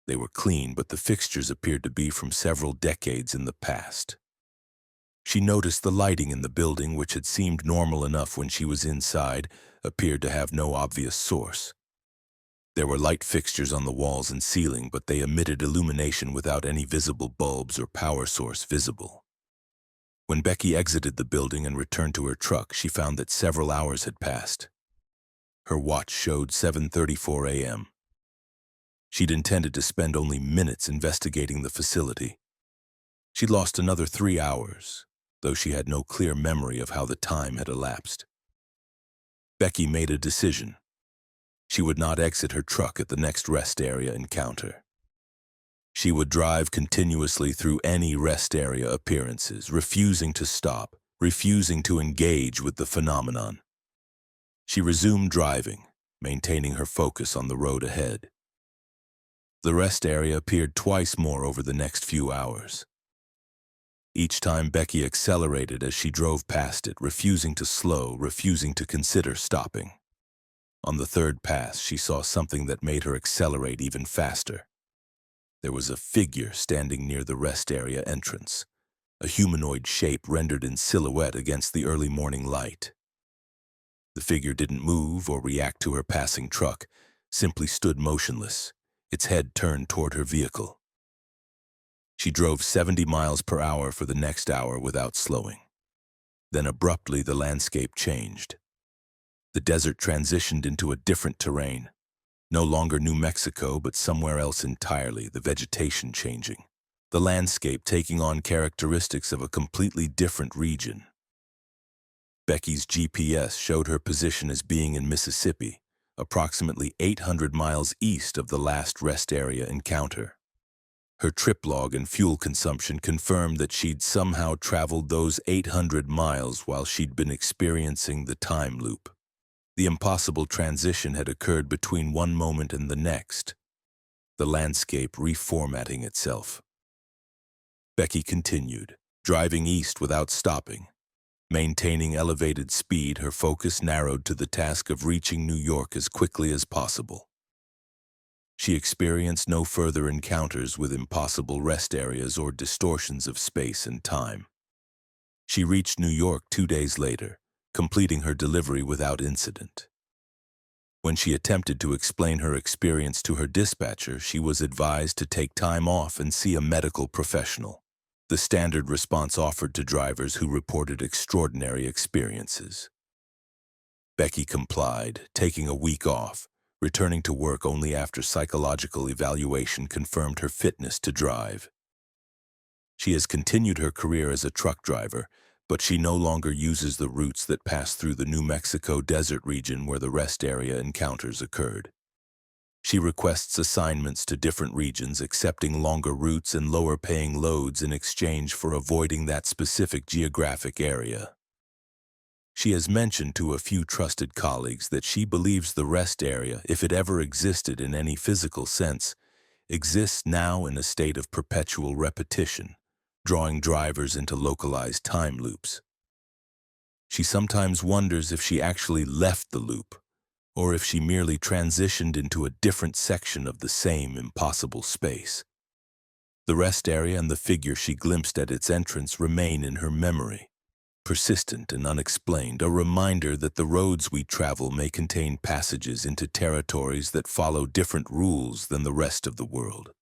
They were clean, but the fixtures appeared to be from several decades in the past. She noticed the lighting in the building, which had seemed normal enough when she was inside, appeared to have no obvious source. There were light fixtures on the walls and ceiling, but they emitted illumination without any visible bulbs or power source visible. When Becky exited the building and returned to her truck, she found that several hours had passed. Her watch showed 7:34 a.m. She'd intended to spend only minutes investigating the facility. She'd lost another 3 hours, though she had no clear memory of how the time had elapsed. Becky made a decision. She would not exit her truck at the next rest area encounter. She would drive continuously through any rest area appearances, refusing to stop, refusing to engage with the phenomenon. She resumed driving, maintaining her focus on the road ahead. The rest area appeared twice more over the next few hours. Each time Becky accelerated as she drove past it, refusing to slow, refusing to consider stopping. On the third pass, she saw something that made her accelerate even faster. There was a figure standing near the rest area entrance, a humanoid shape rendered in silhouette against the early morning light. The figure didn't move or react to her passing truck, simply stood motionless, its head turned toward her vehicle. She drove 70 miles per hour for the next hour without slowing. Then abruptly the landscape changed. The desert transitioned into a different terrain. No longer New Mexico, but somewhere else entirely, the vegetation changing. The landscape taking on characteristics of a completely different region. Becky's GPS showed her position as being in Mississippi, approximately 800 miles east of the last rest area encounter. Her trip log and fuel consumption confirmed that she'd somehow traveled those 800 miles while she'd been experiencing the time loop. The impossible transition had occurred between one moment and the next, the landscape reformatting itself. Becky continued, driving east without stopping. Maintaining elevated speed, her focus narrowed to the task of reaching New York as quickly as possible. She experienced no further encounters with impossible rest areas or distortions of space and time. She reached New York 2 days later, completing her delivery without incident. When she attempted to explain her experience to her dispatcher, she was advised to take time off and see a medical professional, the standard response offered to drivers who reported extraordinary experiences. Becky complied, taking a week off, returning to work only after psychological evaluation confirmed her fitness to drive. She has continued her career as a truck driver, but she no longer uses the routes that pass through the New Mexico desert region where the rest area encounters occurred. She requests assignments to different regions, accepting longer routes and lower-paying loads in exchange for avoiding that specific geographic area. She has mentioned to a few trusted colleagues that she believes the rest area, if it ever existed in any physical sense, exists now in a state of perpetual repetition, drawing drivers into localized time loops. She sometimes wonders if she actually left the loop, or if she merely transitioned into a different section of the same impossible space. The rest area and the figure she glimpsed at its entrance remain in her memory, persistent and unexplained, a reminder that the roads we travel may contain passages into territories that follow different rules than the rest of the world.